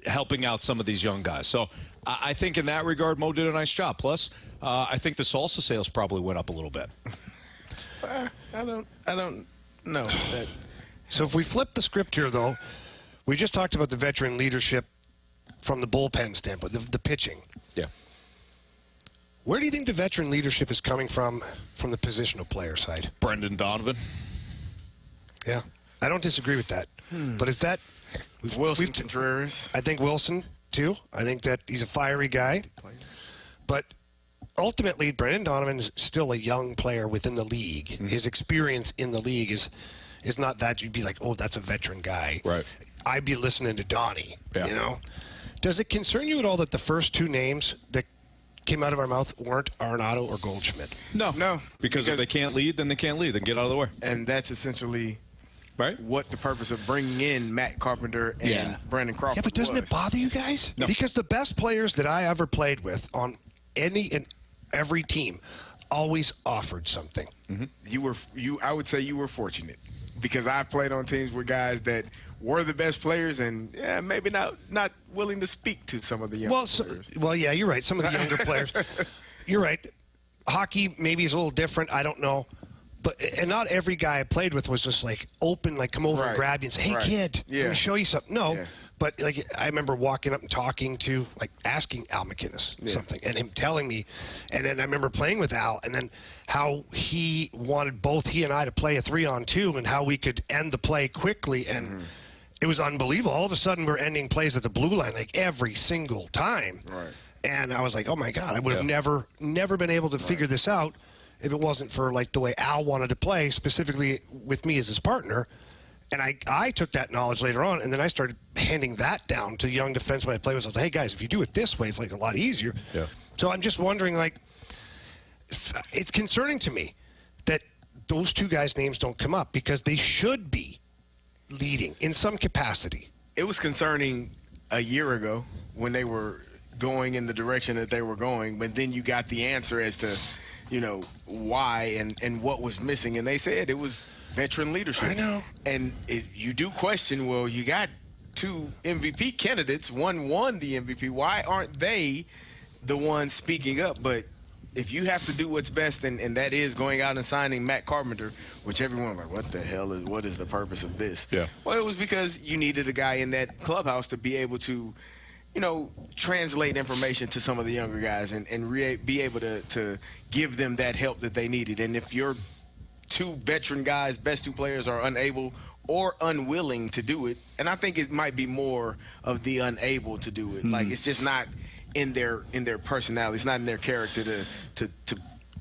helping out some of these young guys. So I think in that regard, Mo did a nice job. Plus, I think the salsa sales probably went up a little bit. I don't know. So if we flip the script here, though, we just talked about the veteran leadership from the bullpen standpoint, the pitching. Yeah. Where do you think the veteran leadership is coming from the positional player side? Brendan Donovan. Yeah. I don't disagree with that. But is that... Wilson Contreras. I think Wilson, too. I think that he's a fiery guy. But ultimately, Brendan Donovan is still a young player within the league. Mm-hmm. His experience in the league is not that you'd be like, oh, that's a veteran guy. Right. I'd be listening to Donnie, yeah. You know? Does it concern you at all that the first two names that came out of our mouth weren't Arenado or Goldschmidt? No. Because if they can't lead, then they can't lead. Then get out of the way. And that's essentially right. what the purpose of bringing in Matt Carpenter and Brandon Crawford was. Yeah, but doesn't it bother you guys? No. Because the best players that I ever played with on any and every team always offered something. Mm-hmm. I would say you were fortunate because I've played on teams with guys that were the best players and maybe not willing to speak to some of the younger players. Well, yeah, you're right. Some of the younger players. You're right. Hockey maybe is a little different. I don't know. And not every guy I played with was just like open, like come over and grab you and say, hey, kid, let me show you something. No. Yeah. But like I remember walking up and talking to, like asking Al McInnes something and him telling me. And then I remember playing with Al and then how he wanted both he and I to play a 3-on-2 and how we could end the play quickly. And it was unbelievable. All of a sudden we're ending plays at the blue line like every single time. Right. And I was like, oh, my God, I would have never been able to figure this out if it wasn't for like the way Al wanted to play, specifically with me as his partner. And I took that knowledge later on, and then I started handing that down to young defensemen I play with. I was like, hey, guys, if you do it this way, it's like a lot easier. Yeah. So I'm just wondering, like, it's concerning to me that those two guys' names don't come up because they should be leading in some capacity. It was concerning a year ago when they were going in the direction that they were going, but then you got the answer as to, why and what was missing. And they said it was veteran leadership. I know. And you do question, well, you got two MVP candidates. One won the MVP. Why aren't they the ones speaking up? But if you have to do what's best, and that is going out and signing Matt Carpenter, which everyone was like, what is the purpose of this? Yeah. Well, it was because you needed a guy in that clubhouse to be able to, translate information to some of the younger guys and be able to give them that help that they needed. And if your two veteran guys, best two players, are unable or unwilling to do it, and I think it might be more of the unable to do it. Like it's just not in their personality. It's not in their character to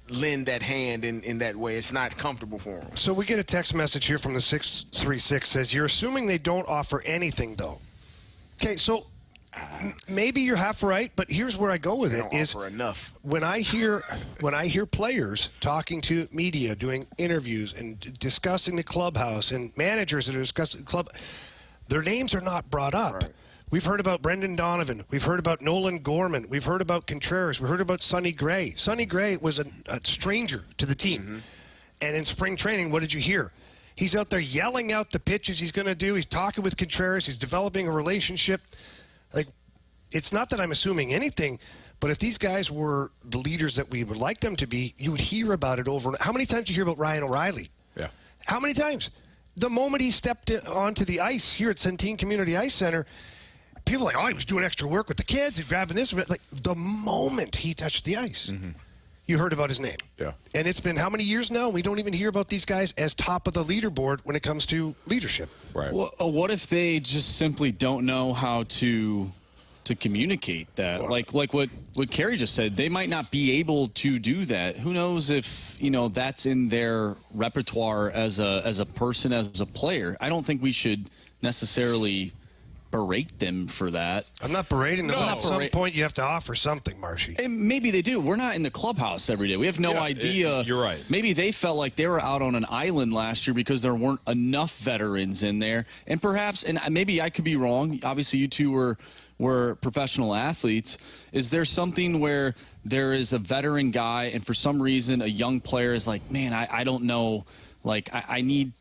lend that hand in that way. It's not comfortable for them. So we get a text message here from the 636 says, you're assuming they don't offer anything, though. Okay, so maybe you're half right, but here's where I go with it is enough. When I hear players talking to media, doing interviews and discussing the clubhouse and managers that are discussing the club, their names are not brought up. Right. We've heard about Brendan Donovan. We've heard about Nolan Gorman. We've heard about Contreras. We heard about Sonny Gray. Sonny Gray was a stranger to the team. Mm-hmm. And in spring training, what did you hear? He's out there yelling out the pitches he's going to do. He's talking with Contreras. He's developing a relationship. Like, it's not that I'm assuming anything, but if these guys were the leaders that we would like them to be, you would hear about it over. How many times do you hear about Ryan O'Reilly? Yeah. How many times? The moment he stepped onto the ice here at Centene Community Ice Center, people are like, oh, he was doing extra work with the kids. He's grabbing this. Like, the moment he touched the ice. Mm-hmm. you heard about his name. Yeah. And it's been how many years now? We don't even hear about these guys as top of the leaderboard when it comes to leadership. Right. Well, what if they just simply don't know how to communicate that? Like what Carey just said, they might not be able to do that. Who knows if, that's in their repertoire as a person, as a player. I don't think we should necessarily berate them for that. I'm not berating them. No. At some point, you have to offer something, Marshy. And maybe they do. We're not in the clubhouse every day. We have no idea. You're right. Maybe they felt like they were out on an island last year because there weren't enough veterans in there. And perhaps, and maybe I could be wrong. Obviously, you two were professional athletes. Is there something where there is a veteran guy and for some reason a young player is like, man, I don't know. Like, I need.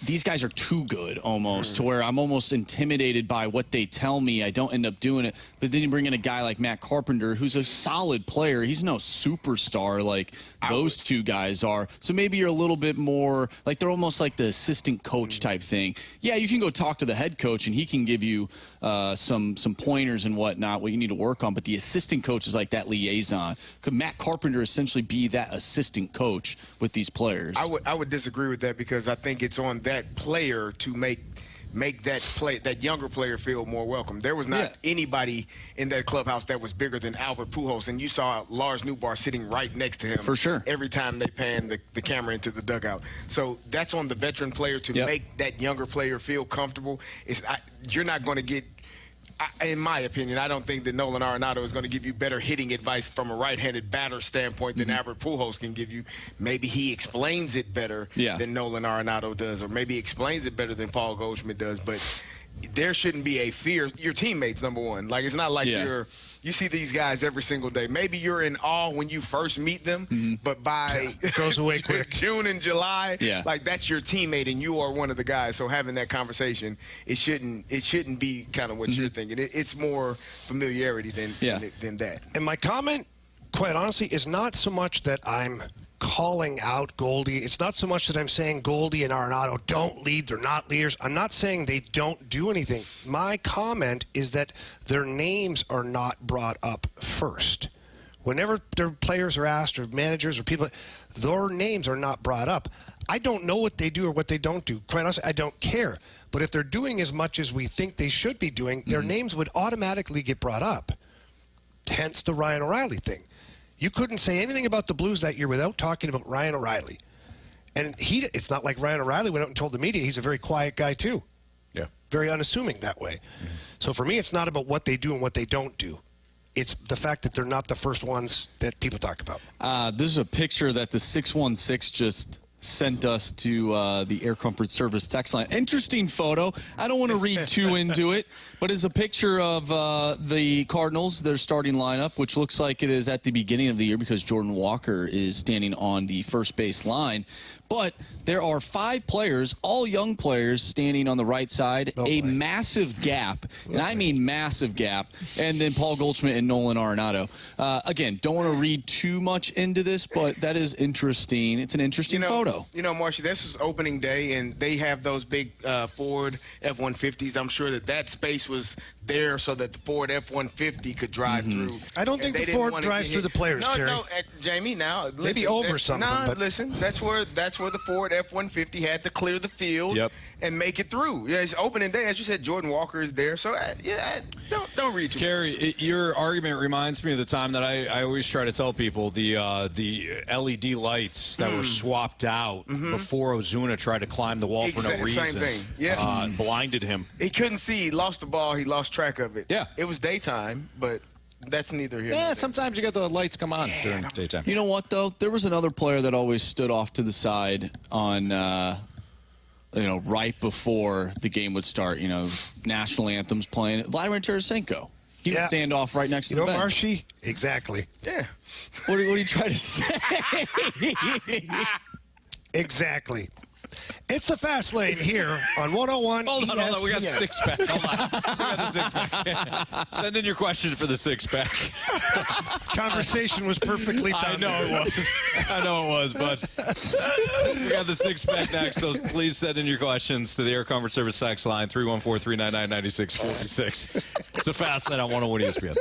These guys are too good almost to where I'm almost intimidated by what they tell me. I don't end up doing it. But then you bring in a guy like Matt Carpenter, who's a solid player. He's no superstar like those two guys are. So maybe you're a little bit more like they're almost like the assistant coach type thing. Yeah, you can go talk to the head coach and he can give you some pointers and whatnot, what you need to work on. But the assistant coach is like that liaison. Could Matt Carpenter essentially be that assistant coach with these players? I would disagree with that because I think it's on that player to make that younger player feel more welcome. There was not anybody in that clubhouse that was bigger than Albert Pujols, and you saw Lars Newbar sitting right next to him for sure every time they panned the camera into the dugout. So that's on the veteran player to make that younger player feel comfortable. You're not going to get. In my opinion, I don't think that Nolan Arenado is going to give you better hitting advice from a right-handed batter standpoint than Albert Pujols can give you. Maybe he explains it better than Nolan Arenado does, or maybe explains it better than Paul Goldschmidt does. But there shouldn't be a fear. Your teammates, number one. Like, it's not like you see these guys every single day. Maybe you're in awe when you first meet them, but by it goes away quick. June and July, like that's your teammate and you are one of the guys. So having that conversation, it shouldn't be kind of what you're thinking. It's more familiarity than that. And my comment, quite honestly, is not so much that I'm calling out Goldie. It's not so much that I'm saying Goldie and Arenado don't lead. They're not leaders. I'm not saying they don't do anything. My comment is that their names are not brought up first. Whenever their players are asked, or managers or people, their names are not brought up. I don't know what they do or what they don't do. Quite honestly, I don't care. But if they're doing as much as we think they should be doing, their names would automatically get brought up. Hence the Ryan O'Reilly thing. You couldn't say anything about the Blues that year without talking about Ryan O'Reilly. And it's not like Ryan O'Reilly went out and told the media. He's a very quiet guy, too. Yeah. Very unassuming that way. So for me, it's not about what they do and what they don't do. It's the fact that they're not the first ones that people talk about. This is a picture that the 616 just sent us to the Air Comfort Service text line. Interesting photo. I don't want to read too into it, but it's a picture of the Cardinals, their starting lineup, which looks like it is at the beginning of the year because Jordan Walker is standing on the first base line. But there are 5 players, all young players, standing on the right side. Massive gap, and I mean massive gap. And then Paul Goldschmidt and Nolan Arenado. Again, don't want to read too much into this, but that is interesting. It's an interesting photo. You know, Marshy, this is opening day, and they have those big Ford F-150s. I'm sure that space was there so that the Ford F-150 could drive through. I don't think the Ford drives through the players, Carey. No, Jamie, now. Listen, maybe over something. But listen, that's where the Ford F-150 had to clear the field and make it through. Yeah, it's opening day. As you said, Jordan Walker is there. So, don't read too much. Carey, your argument reminds me of the time that I always try to tell people the LED lights that were swapped out before Ozuna tried to climb the wall for no reason. Same thing. Yeah. Blinded him. He couldn't see. He lost the ball. He lost track of it. Yeah. It was daytime, but that's neither here nor there. Sometimes you get the lights come on during daytime. You know what, though? There was another player that always stood off to the side on, right before the game would start. National anthems playing. Vladimir Tarasenko. He would stand off right next to the bench. Marshy? Exactly. Yeah. What are you trying to say? Exactly. It's the Fast Lane here on 101 Hold on. We got ESPN. 6-pack. Hold on. We got the 6-pack. Send in your questions for the 6-pack. Conversation was perfectly done. I know it was, but we got the 6-pack next, so please send in your questions to the Air Comfort Service text line, 314-399-9646. It's a Fast Lane on 101 ESPN.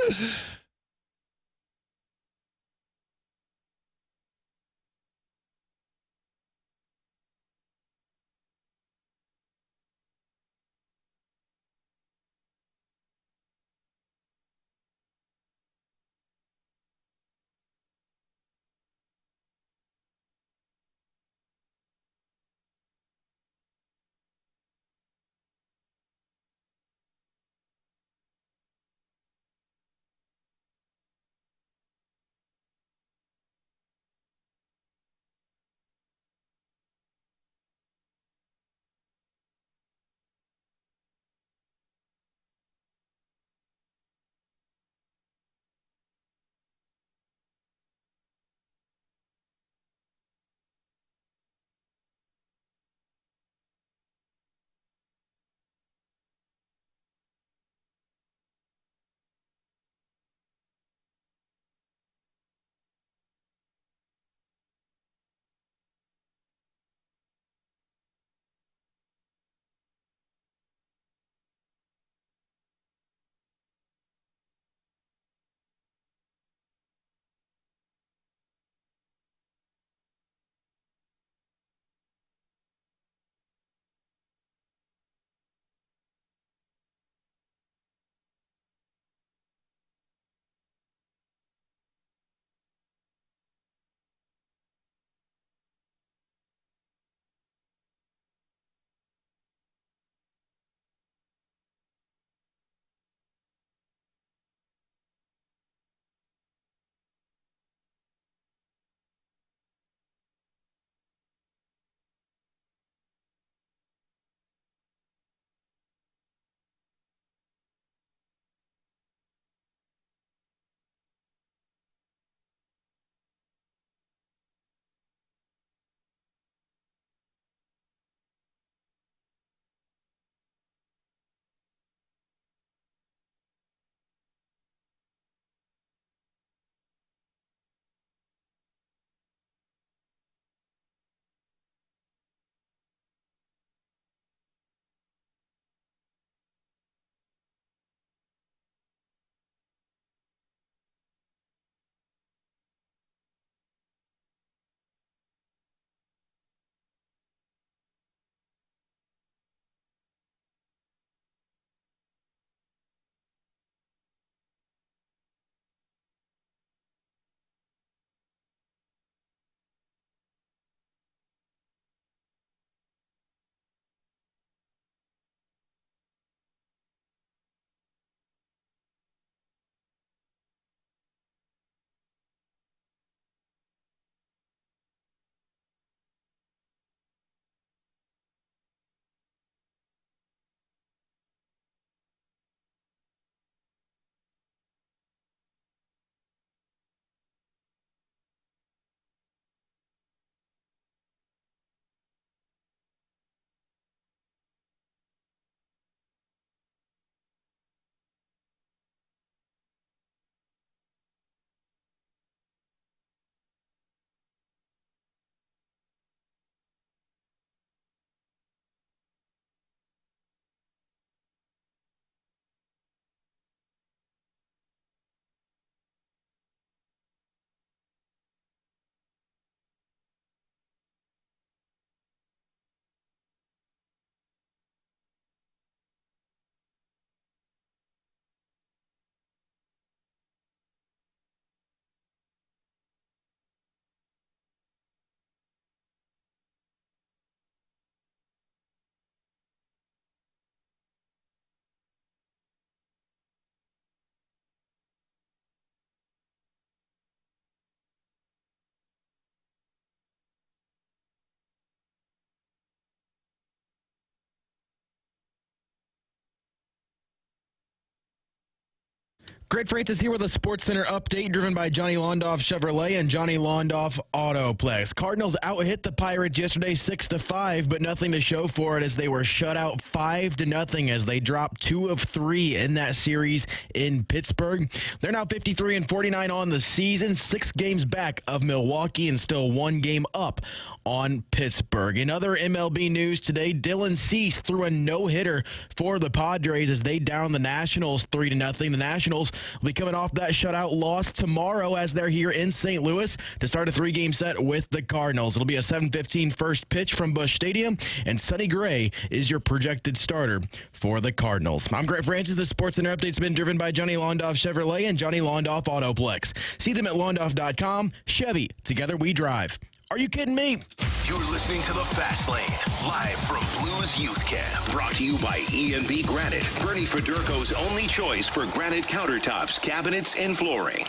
Grant Francis here with a SportsCenter update driven by Johnny Londoff Chevrolet and Johnny Londoff Autoplex. Cardinals out-hit the Pirates yesterday 6-5, but nothing to show for it as they were shut out 5-0 as they dropped 2 of 3 in that series in Pittsburgh. They're now 53-49 on the season, 6 games back of Milwaukee and still 1 game up on Pittsburgh. In other MLB news today, Dylan Cease threw a no-hitter for the Padres as they downed the Nationals 3-0. The Nationals will be coming off that shutout loss tomorrow as they're here in St. Louis to start a 3-game set with the Cardinals. It'll be a 7:15 first pitch from Busch Stadium, and Sonny Gray is your projected starter for the Cardinals. I'm Grant Francis. The SportsCenter update's been driven by Johnny Londoff Chevrolet and Johnny Londoff Autoplex. See them at londoff.com. Chevy, together we drive. Are you kidding me? You're listening to The Fast Lane, live from Blues Youth Camp. Brought to you by E&B Granite, Bernie Federko's only choice for granite countertops, cabinets, and flooring.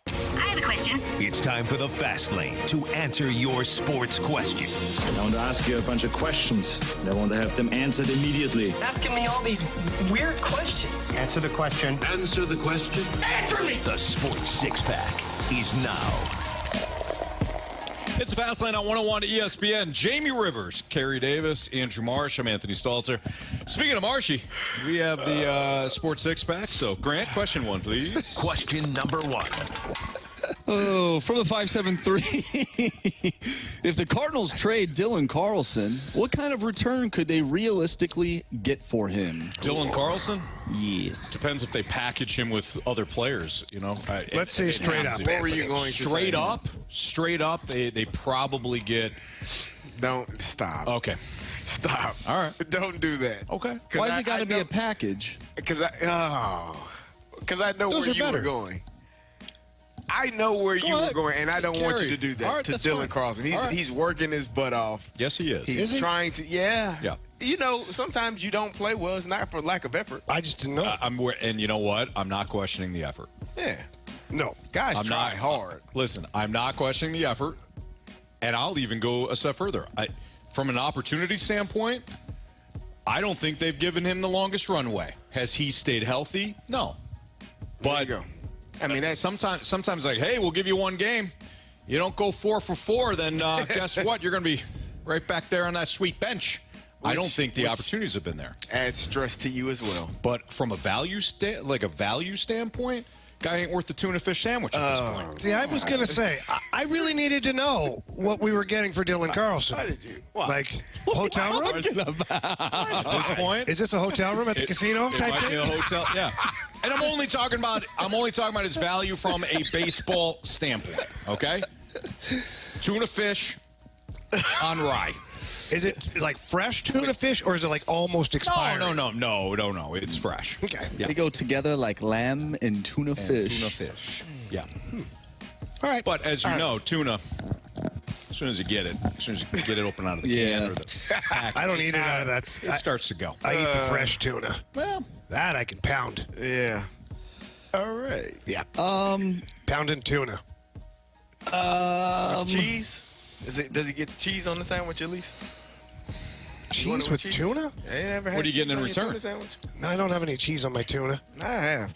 I have a question. It's time for The Fast Lane to answer your sports questions. I want to ask you a bunch of questions. I want to have them answered immediately. Asking me all these weird questions. Answer the question. Answer the question. Answer me! The Sports Six-Pack is now. It's a Fast Lane on 101 ESPN. Jamie Rivers, Carey Davis, Andrew Marsh. I'm Anthony Stalter. Speaking of Marshy, we have the Sports Six-Pack. So, Grant, question 1, please. Question number 1. Oh, from the 573. If the Cardinals trade Dylan Carlson, what kind of return could they realistically get for him? Dylan Carlson? Yes. Depends if they package him with other players, you know. Let's say straight up. What were you going to Straight say? up? Straight up, they probably get... Don't stop. Okay. Stop. All right. Don't do that. Okay. Why has it got to be a package? Because I know Those where are you better. were going. I know where you were going, and I don't want you to do that to Dylan Carlson. He's working his butt off. Yes, he is. He's trying to, Yeah. You know, sometimes you don't play well. It's not for lack of effort. I just didn't know. And you know what? I'm not questioning the effort. Yeah. No. Guys I'm try not hard. Listen, I'm not questioning the effort, and I'll even go a step further. From an opportunity standpoint, I don't think they've given him the longest runway. Has he stayed healthy? No. But There you go. I mean, that's sometimes like, hey, we'll give you 1 game. You don't go 4 for 4, then guess what? You're going to be right back there on that sweet bench. I don't think the opportunities have been there. adds stress to you as well. But from a value standpoint, guy ain't worth the tuna fish sandwich at this point. See, I was going to say, I really needed to know what we were getting for Dylan Carlson. Why did you? Why? Like, hotel room? At this point, Is this a hotel room at the casino it type might be thing? a hotel. Yeah. And I'm only talking about its value from a baseball standpoint. Okay. Tuna fish on rye. Is it like fresh tuna fish, or is it like almost expired? No. It's fresh. Okay. Yeah. They go together like lamb and tuna fish. Tuna fish. Yeah. All right. But as you know, tuna, as soon as you get it open out of the can or the package, I don't eat it out of that. it starts to go. I eat the fresh tuna. Well, That I can pound. Yeah. All right. Yeah. Pounding tuna. Cheese? Does he get cheese on the sandwich at least? Cheese with tuna? What are you getting in return? No, I don't have any cheese on my tuna. I have.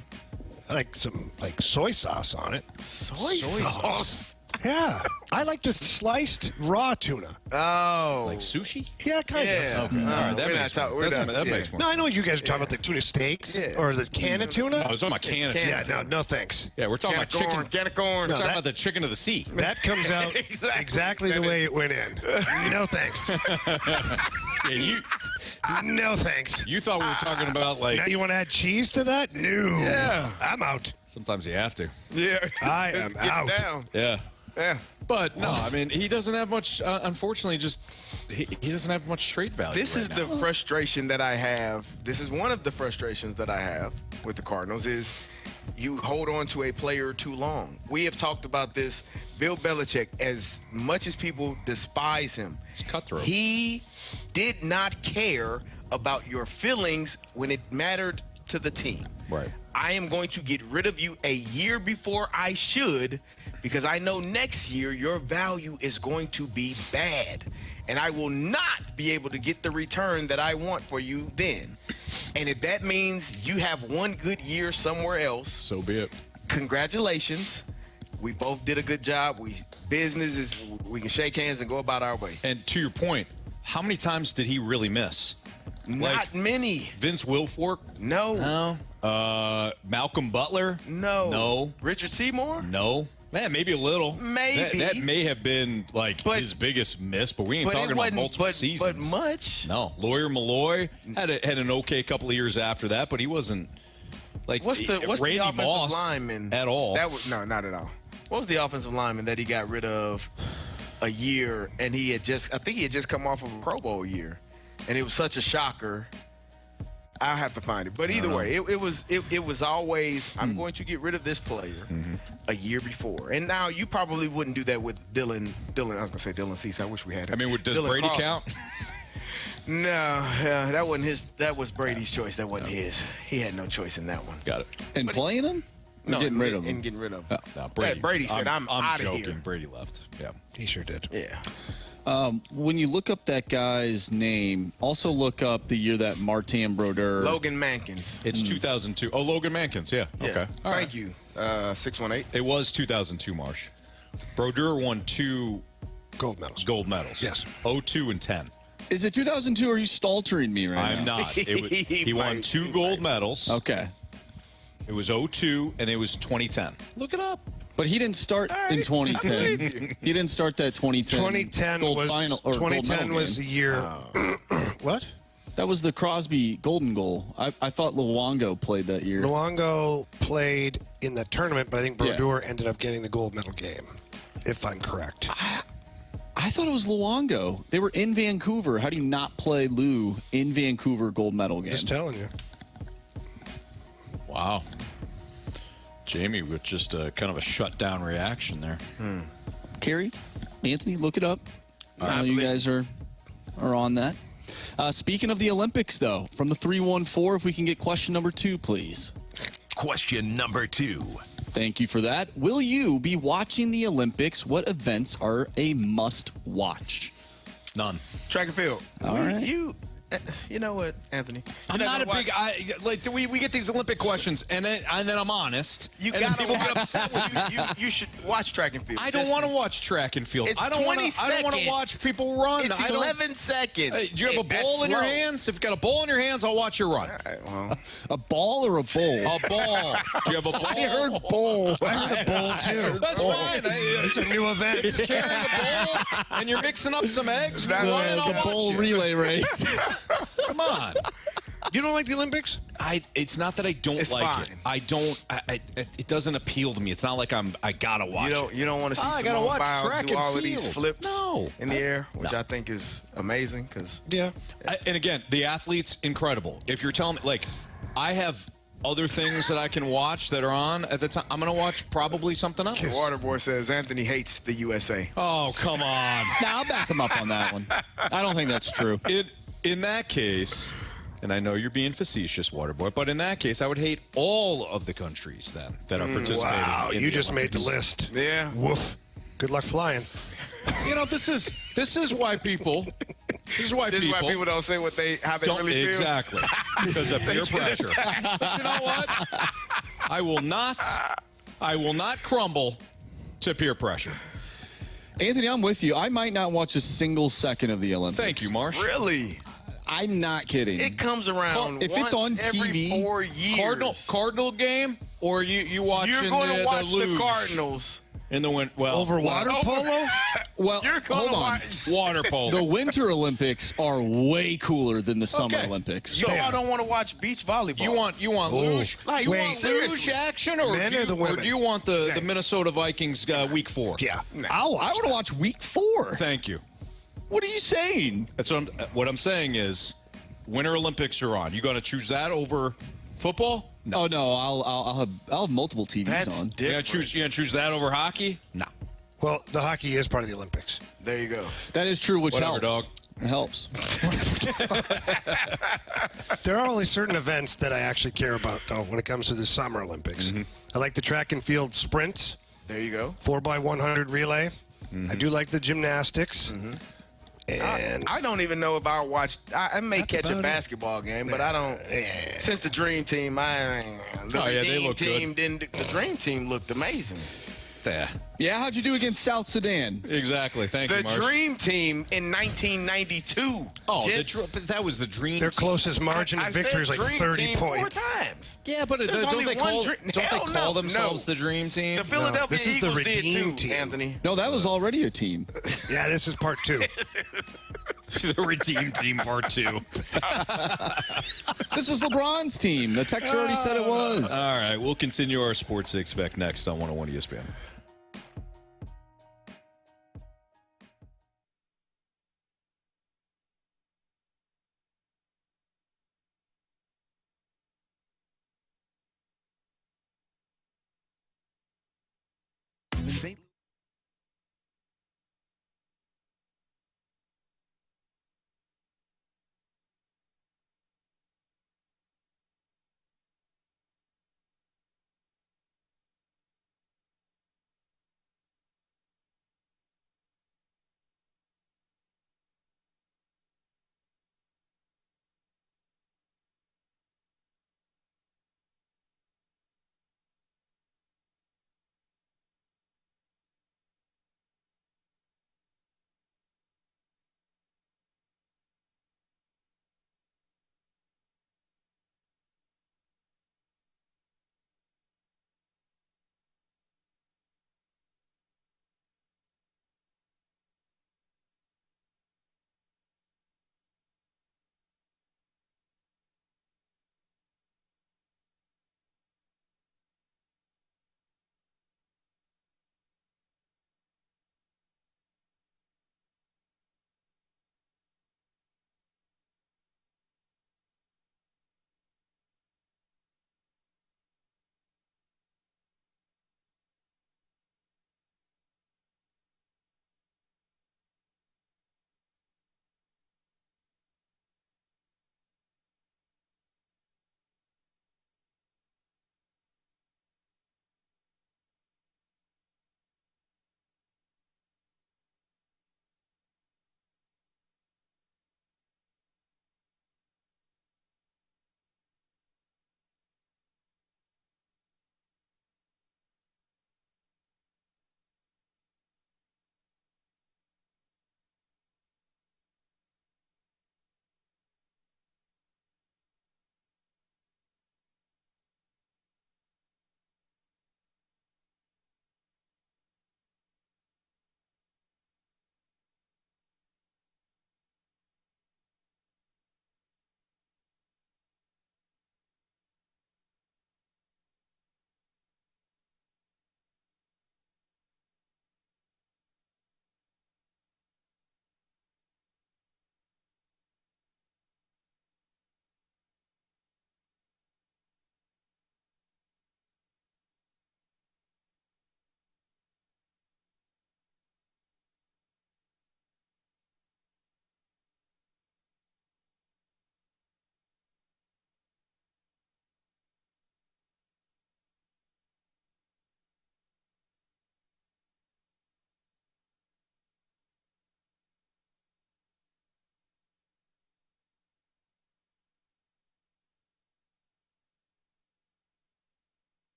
I like some soy sauce on it. Soy sauce? Yeah. I like the sliced raw tuna. Oh. like sushi? Yeah, kind Yeah. of. All right, that We're makes not more. talk- That we're not- makes more. No, I know you guys are talking about the tuna steaks or the can of tuna. I was talking about can of Yeah, tuna. no thanks. Yeah, we're talking about chicken. Can of corn. We're talking that- about the chicken of the sea. That comes out exactly the way it went in. No thanks. Yeah, No thanks. you thought we were talking about Now like. you want to add cheese to that? No. Yeah. I'm out. Sometimes you have to. Yeah. I am Get out. down. Yeah. Yeah. But no, I mean he doesn't have much. Unfortunately, he doesn't have much trade value. This right is now. the frustration that I have. This is one of the frustrations that I have with the Cardinals is you hold on to a player too long. We have talked about this. Bill Belichick, as much as people despise him, It's cutthroat. he did not care about your feelings when it mattered to the team. Right. I am going to get rid of you a year before I should, because I know next year your value is going to be bad. And I will not be able to get the return that I want for you then. And if that means you have one good year somewhere else, so be it. Congratulations. We both did a good job. We can shake hands and go about our way. And to your point, how many times did he really miss? Not many. Vince Wilfork? No. Malcolm Butler? No. Richard Seymour? No. Man, maybe a little. Maybe. That may have been his biggest miss, but we ain't talking about multiple seasons. But much? No. Lawyer Malloy had an okay couple of years after that, but he wasn't what's the Randy offensive Moss lineman at all. No, not at all. What was the offensive lineman that he got rid of a year, and I think he had just come off of a Pro Bowl year, and it was such a shocker. I'll have to find it. But either way, it was always, I'm going to get rid of this player a year before. And now you probably wouldn't do that with Dylan. I was going to say Dylan Cease. I wish we had him. I mean, does Dylan Brady Cross. count? No, that wasn't his. That was Brady's choice. That wasn't his. He had no choice in that one. Got it. And playing him? No, getting rid of him. And getting rid of him. No, Brady. Brady said, I'm out of joking. here. Brady left. Yeah. He sure did. Yeah. When you look up that guy's name, also look up the year that Martin Brodeur. Logan Mankins. It's 2002. Oh, Logan Mankins. Yeah. Okay. Thank you. 618. It was 2002, Marsh. Brodeur won 2 gold medals. Yes. 02 and 10. Is it 2002 or are you staltering me right I'm now? not. He won 2 gold medals. Okay. It was 02 and it was 2010. Look it up. But he didn't start in 2010. He didn't start that 2010. 2010 gold was final, or 2010 gold medal was game. the year. What? That was the Crosby golden goal. I thought Luongo played that year. Luongo played in that tournament, but I think Brodeur ended up getting the gold medal game, if I'm correct. I thought it was Luongo. They were in Vancouver. How do you not play Lou in Vancouver gold medal game? Just telling you. Wow. Jamie with just kind of a shutdown reaction there. Carey, Anthony, look it up. I know you guys are on that. Speaking of the Olympics, though, from the 314, if we can get question number 2, please. Question number 2. Thank you for that. Will you be watching the Olympics? What events are a must-watch? None. Track and field. All right. You know what, Anthony? I'm not a big. We get these Olympic questions, and then I'm honest. You and got people get upset with me. You should watch track and field. I don't want to watch track and field. It's I don't want 20 to watch people run. It's 11 seconds. Hey, do you have a ball in your hands? If you've got a ball in your hands, I'll watch you run. All right, well. A ball or a bowl? A ball. Do you have a ball? I heard bowl. I heard a bowl, too. That's fine. It's a new event. If you're carrying a bowl and you're mixing up some eggs, you're running, I'll The watch bowl you. relay race. Come on. You don't like the Olympics? It's not that I don't It's like fine. it. I don't. It doesn't appeal to me. It's not like I gotta watch it. You don't want to see I gotta Simone watch Biles track do and all of these field. flips No. in the air, which I think is amazing. Because Yeah. And again, the athlete's incredible. If you're telling me, I have other things that I can watch that are on at the time, I'm going to watch probably something else. Waterboy says Anthony hates the USA. Oh, come on. Now I'll back him up on that one. I don't think that's true. In that case, and I know you're being facetious, Waterboy, but in that case, I would hate all of the countries then that are participating. Wow, in you the just made the Olympics. list. Yeah. Woof. Good luck flying. This is why people. This is why people don't say how they don't really feel. exactly because of peer pressure. But you know what? I will not crumble to peer pressure. Anthony, I'm with you. I might not watch a single second of the Olympics. Thank you, Marsh. Really? I'm not kidding. It comes around If it's on once every TV, 4 years. Cardinal game, or you watching You're going to watch the luge Cardinals. in the winter? Well, Over water polo? Well, You're gonna hold on. watch- water polo. The Winter Olympics are way cooler than the Summer Okay. Olympics. So y'all don't want to watch beach volleyball. You want luge? Like, you Wait, want Luge seriously. action, or Men do or the women? or do you want the Minnesota Vikings week 4? Yeah. I want to watch Week 4. Thank you. What are you saying? That's what I'm saying is, Winter Olympics are on. You going to choose that over football? No. Oh no, I'll have multiple TVs That's You on. gonna different. choose that over hockey? No. Well, the hockey is part of the Olympics. There you go. That is true, which Whatever, helps. dog. It helps. There are only certain events that I actually care about, though, when it comes to the Summer Olympics. I like the track and field sprints. There you go. 4x100 relay. I do like the gymnastics. And I don't even know if I watched. I may catch a basketball game, but I don't. Since the Dream Team, they look good. The Dream Team looked amazing. Yeah, how'd you do against South Sudan? Exactly. Thank you, The Marsh. Dream Team in 1992. Oh, but that was the Dream their Team. closest margin of victory is like 30 points. 4 times. Yeah, but don't they call themselves the Dream Team? The Philadelphia this is the Eagles did Redeem too, Team. Anthony. No, that was already a team. Yeah, this is part 2. The Redeem Team Part 2. This is LeBron's team. The texter already said it was. All right, we'll continue our Sports Six-Pack next on 101 ESPN.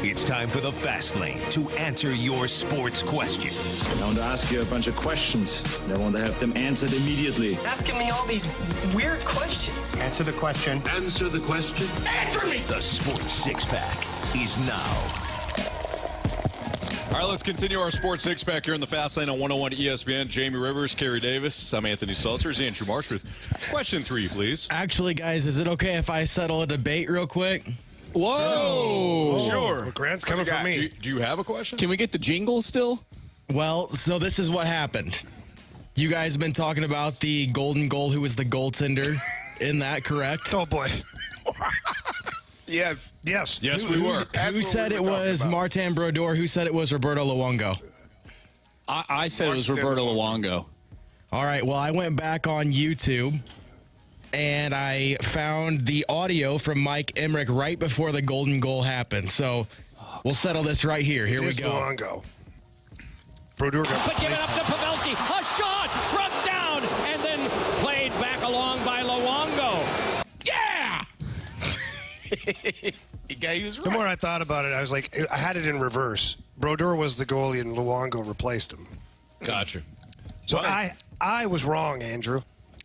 It's time for the Fast Lane to answer your sports questions. I want to ask you a bunch of questions. I want to have them answered immediately. Asking me all these weird questions. Answer the question. Answer the question. Answer me! The Sports Six-Pack is now. All right, let's continue our Sports Six-Pack here in the Fast Lane on 101 ESPN. Jamie Rivers, Carey Davis. I'm Anthony Stalter. Andrew Marsh with question 3, please. Actually, guys, is it okay if I settle a debate real quick? Whoa! Sure. Well, Grant's coming from me. Do you have a question? Can we get the jingle still? Well, so this is what happened. You guys have been talking about the golden goal, who was the goaltender in that, correct? Oh, boy. Yes. Yes. Yes, we were. Who said it was Martin Brodeur? Who said it was Roberto Luongo? I said it was Roberto Luongo. All right, well, I went back on YouTube, and I found the audio from Mike Emmerich right before the golden goal happened. So we'll settle this right here. Here we go. Luongo. Brodeur got But give it up to Pavelski. A shot struck down and then played back along by Luongo. Yeah! He was The right. more I thought about it, I was like, I had it in reverse. Brodeur was the goalie, and Luongo replaced him. Gotcha. So I was wrong, Andrew.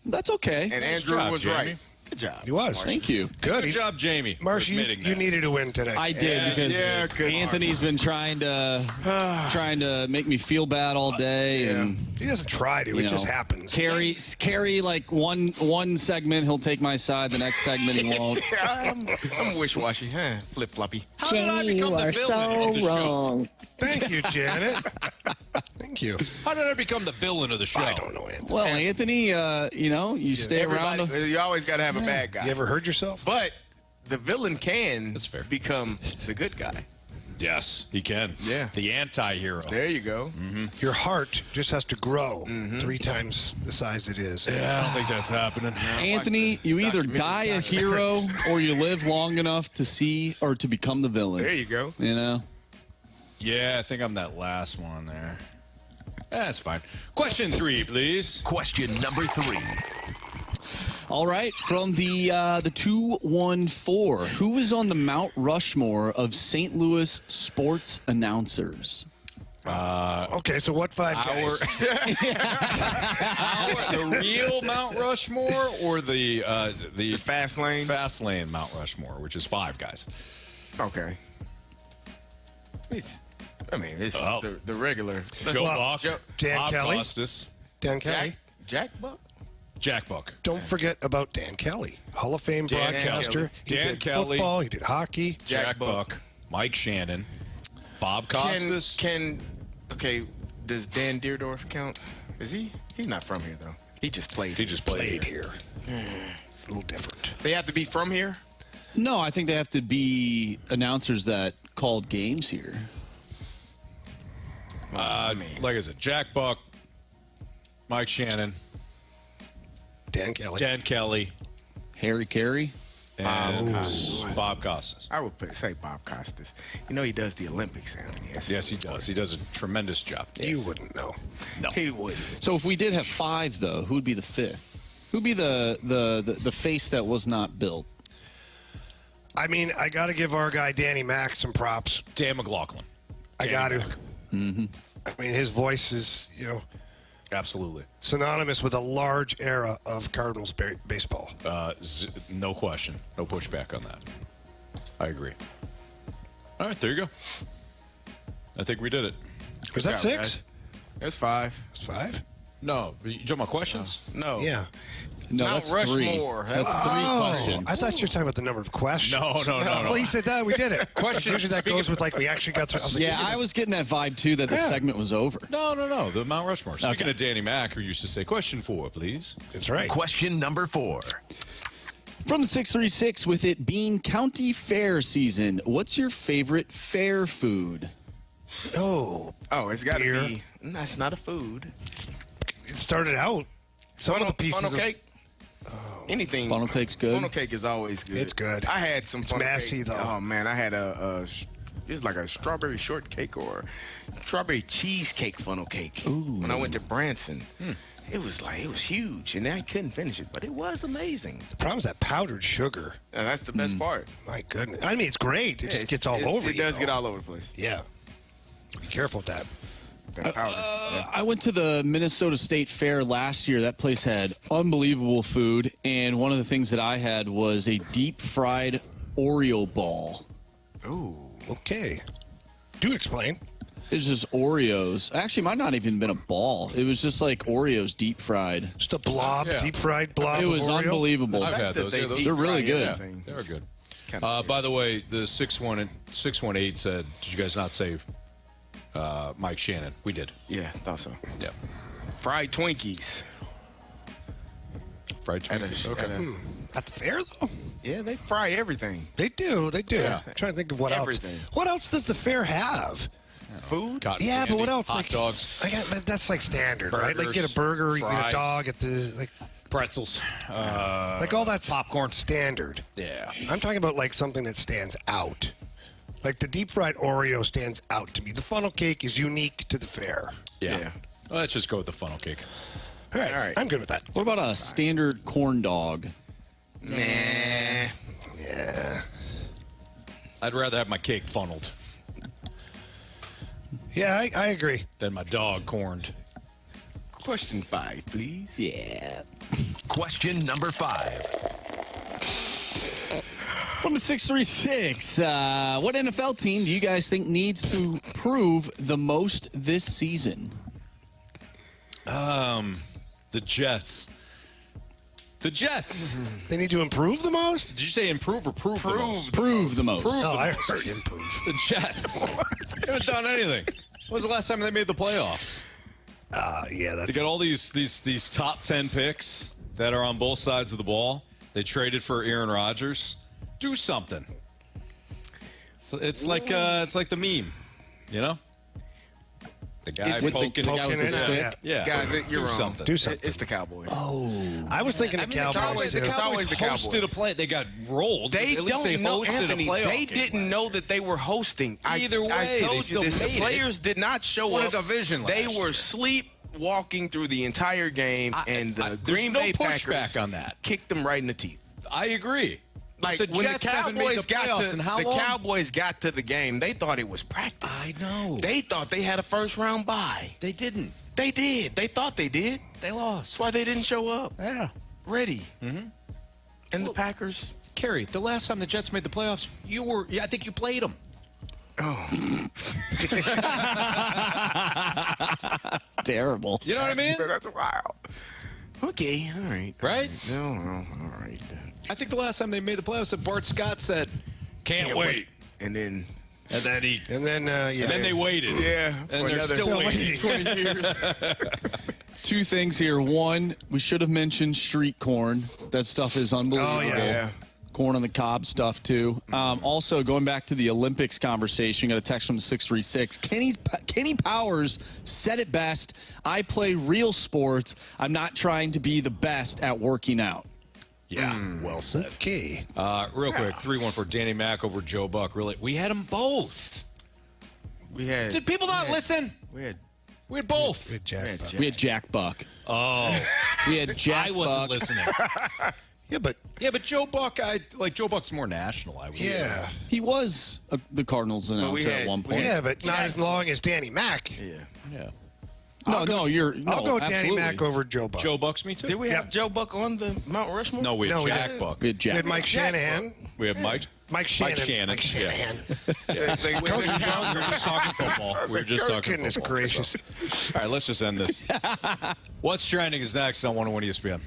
That's okay. And Andrew job, was Jamie. right. Good job. He was. Thank you. Good. Good job, Jamie. for Marsh, you admitting that. needed to win today. I did because good. Anthony's been trying to make me feel bad all day, and He doesn't try to. you It know, just happens. Carey, like one segment he'll take my side, the next segment he won't. I'm wish-washy. Flip-floppy. How did I become the villain of the show? Thank you, Janet. Thank you. How did I become the villain of the show? I don't know, Anthony. Well, Anthony, you stay around. You always got to have a bad guy. You ever hurt yourself? But the villain can That's fair. become the good guy. Yes, he can. Yeah. The anti-hero. There you go. Your heart just has to grow 3 times the size it is. Yeah, I don't think that's happening. Anthony, you either die a hero or you live long enough to see or to become the villain. There you go. You know? Yeah, I think I'm that last one there. That's fine. Question 3, please. Question number 3. All right, from the 214, who is on the Mount Rushmore of St. Louis sports announcers? Okay, so what 5 guys? The real Mount Rushmore or the Fast lane? Fast Lane Mount Rushmore, which is 5 guys. Okay. It's the regular. Joe Well, Buck, Dan Bob Kelly. Costas, Dan Kelly. Jack Buck? Jack Buck. Don't forget about Dan Kelly, Hall of Fame Dan broadcaster. Kelly. He Dan did Kelly. football. He did hockey. Jack Buck. Buck, Mike Shannon, Bob Costas. Okay, does Dan Deerdorf count? Is he? He's not from here, though. He just played. He just played Here. It's a little different. They have to be from here? No, I think they have to be announcers that called games here. Like I said, Jack Buck, Mike Shannon, Dan Kelly. Dan Kelly, Harry Carey? and Bob Costas. I would say Bob Costas. You know he does the Olympics, Anthony. Yes, he does. He does a tremendous job. You wouldn't know. No. He would. So if we did have 5, though, who would be the 5th? Who would be the face that was not built? I mean, I got to give our guy Danny Mac some props. Dan McLaughlin. I got to. Mm-hmm. I mean, his voice is, Absolutely. synonymous with a large era of Cardinals baseball. No question. No pushback on that. I agree. All right, there you go. I think we did it. Was that 6? There's 5. It's 5? No, you talking about questions? No. Yeah. No, Mount that's Rushmore. 3. That's 3 questions. I thought you were talking about the number of questions. No. Well, he said that. We did it. Question- Usually that goes with, we actually got through. Yeah, I was getting that vibe, too, that the segment was over. No. The Mount Rushmore. Speaking Okay. of Danny Mac, who used to say, question 4, please. That's right. Question number 4. From the 636, with it being county fair season, what's your favorite fair food? Oh, it's got Beer. to be. That's not a food. it started out. Some of the pieces Funnel of cake? Anything. Funnel cake's good. Funnel cake is always good. It's good. I had some It's funnel messy, cake. though. Oh, man. I had it was like a strawberry shortcake or strawberry cheesecake funnel cake when I went to Branson. it was huge, and I couldn't finish it, but it was amazing. The problem is that powdered sugar. And that's the best part. My goodness. I mean, it's great. It just gets all over you. It does get all over the place. Yeah. Be careful with that. I went to the Minnesota State Fair last year. That place had unbelievable food, and one of the things that I had was a deep-fried Oreo ball. Ooh. Okay. Do explain. It was just Oreos. Actually, it might not even been a ball. It was just like Oreos deep-fried. Just a blob, deep-fried blob. It was of Oreo? unbelievable. I've had those. They're really good. Yeah, they're good. By the way, the 618 said, did you guys not say Mike Shannon? We did. Yeah, thought so. Yeah. Fried Twinkies. Fried Twinkies. Okay. At the fair, though? Yeah, they fry everything. They do. Yeah. I'm trying to think of what Everything. else. What else does the fair have? Food? Cotton Yeah, candy, but what else? Hot dogs. But that's like standard, right? Like Burgers, get a burger, you get a fries. dog at the Pretzels. like all that's popcorn. standard. Yeah. I'm talking about like something that stands out. Like the deep fried Oreo stands out to me. The funnel cake is unique to the fair. Yeah. Well, let's just go with the funnel cake. All right. I'm good with that. What about a standard corn dog? Nah. Yeah. I'd rather have my cake funneled Yeah, I agree. than my dog corned. Question 5, please. Yeah. Question number 5. From the 636, what NFL team do you guys think needs to prove the most this season? The Jets. The Jets. They need to improve the most? Did you say improve or prove the most? Prove the most. Prove the I most. heard improve. The Jets. They haven't done anything. When was the last time they made the playoffs? Yeah, that's... They got all these top 10 picks that are on both sides of the ball. They traded for Aaron Rodgers. Do something. So it's like the meme, you know? The guy poking in the it? stick. Yeah. Guys, you're Do wrong. something. Do something. It's the Cowboys. I was thinking the Cowboys, The too. Cowboys the Cowboys. hosted a play. They got rolled. They At least don't know, hosted Anthony. a playoff They game didn't last know year. that they were hosting. Either way, I they told still you this. The made it. players did not show Won a up. division They last were year. sleepwalking through the entire game, and the there's Green no Bay pushback Packers on that. kicked them right in the teeth. I agree. Like the when Jets the haven't made Cowboys the playoffs in how long? Cowboys got to the game, they thought it was practice. I know. They thought they had a first round bye. They didn't. They did. They thought they did. They lost. That's why they didn't show up. Yeah. Ready. Mm-hmm. And the Packers. Carey, the last time the Jets made the playoffs, I think you played them. Oh. Terrible. You know what I mean? That's wild. Okay, all right. Right? No, all right. I think the last time they made the playoffs, Bart Scott said, "Can't wait," and then they waited. Yeah, and they're still waiting. 20 years. Two things here. One, we should have mentioned street corn. That stuff is unbelievable. Oh, yeah. Corn on the cob stuff, too. Also, going back to the Olympics conversation, got a text from 636. Kenny Powers said it best. I play real sports. I'm not trying to be the best at working out. Yeah, well said. Okay. Real quick, 3-1 Danny Mac over Joe Buck. Really, we had them both. Did people not listen? We had both. We had Jack Buck. Oh, we had Jack I wasn't Buck. listening. Yeah, but Joe Buck, Joe Buck's more national. I would say. yeah. He was the Cardinals announcer at one point. Yeah, but not as long as Danny Mac. Yeah. I'll go Danny absolutely. Mac over Joe Buck. Joe Buck's me too. Did we have Joe Buck on the Mount Rushmore? No, we had No, we Jack didn't. Buck. We had Jack. We had Mike Shanahan. We have Mike Shannon. Mike Shanahan. Yeah. We were just talking football. We were just talking Goodness football. gracious. So. All right, let's just end this. What's trending is next on 101 ESPN.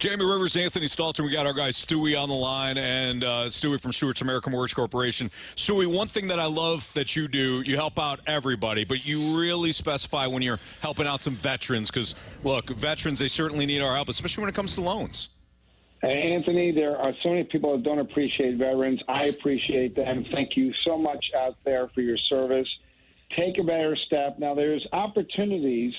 Jamie Rivers, Anthony Stalter. We got our guy Stewie on the line, and Stewie from Stewart's American Mortgage Corporation. Stewie, one thing that I love that you do, you help out everybody, but you really specify when you're helping out some veterans because, look, veterans, they certainly need our help, especially when it comes to loans. Anthony, there are so many people that don't appreciate veterans. I appreciate them. Thank you so much out there for your service. Take a better step. Now, there's opportunities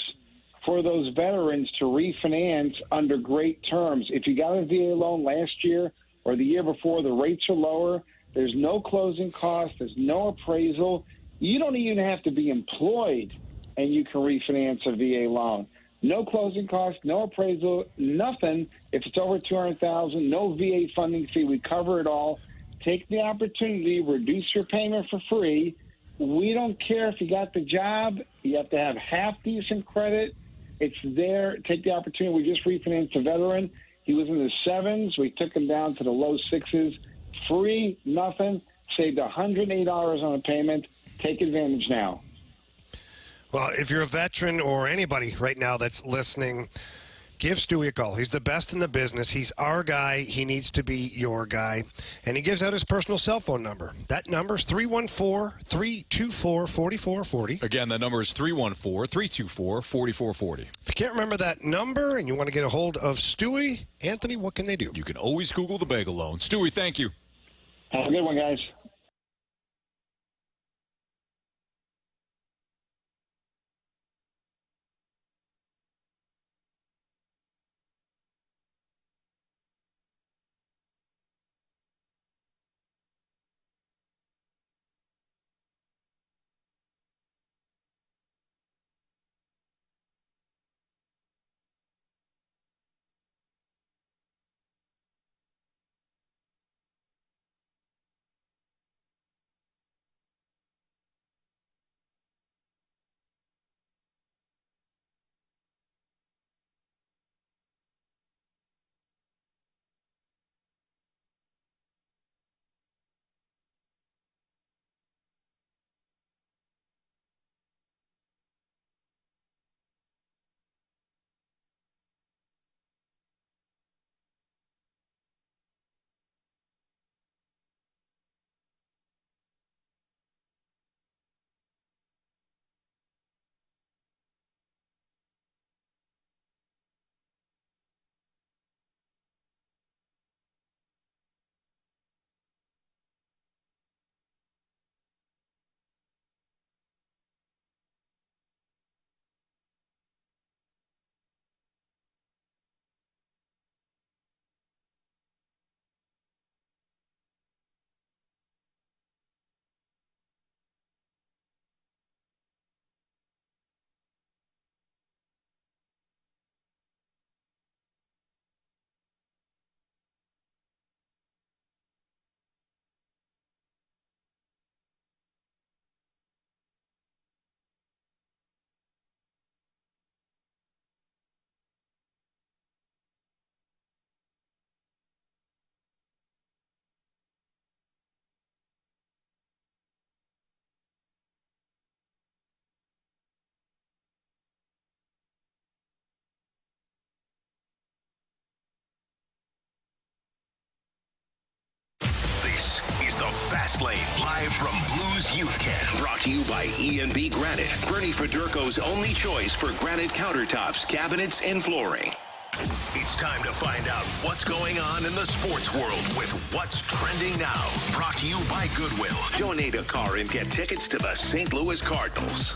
for those veterans to refinance under great terms. If you got a VA loan last year or the year before, the rates are lower. There's no closing costs. There's no appraisal. You don't even have to be employed, and you can refinance a VA loan. No closing costs, no appraisal, nothing. If it's over $200,000, no VA funding fee. We cover it all. Take the opportunity, reduce your payment for free. We don't care if you got the job. You have to have half-decent credit. It's there. Take the opportunity. We just refinanced a veteran. He was in the 7s. We took him down to the low 6s. Free, nothing. Saved $108 on a payment. Take advantage now. Well, if you're a veteran or anybody right now that's listening, give Stewie a call. He's the best in the business. He's our guy. He needs to be your guy. And he gives out his personal cell phone number. That number is 314-324-4440. Again, that number is 314-324-4440. If you can't remember that number and you want to get a hold of Stewie, Anthony, what can they do? You can always Google the bagel loan. Stewie, thank you. Have a good one, guys. Fast Lane, live from Blues Youth Camp. Brought to you by E&B Granite, Bernie Federko's only choice for granite countertops, cabinets, and flooring. It's time to find out what's going on in the sports world with What's Trending Now. Brought to you by Goodwill. Donate a car and get tickets to the St. Louis Cardinals.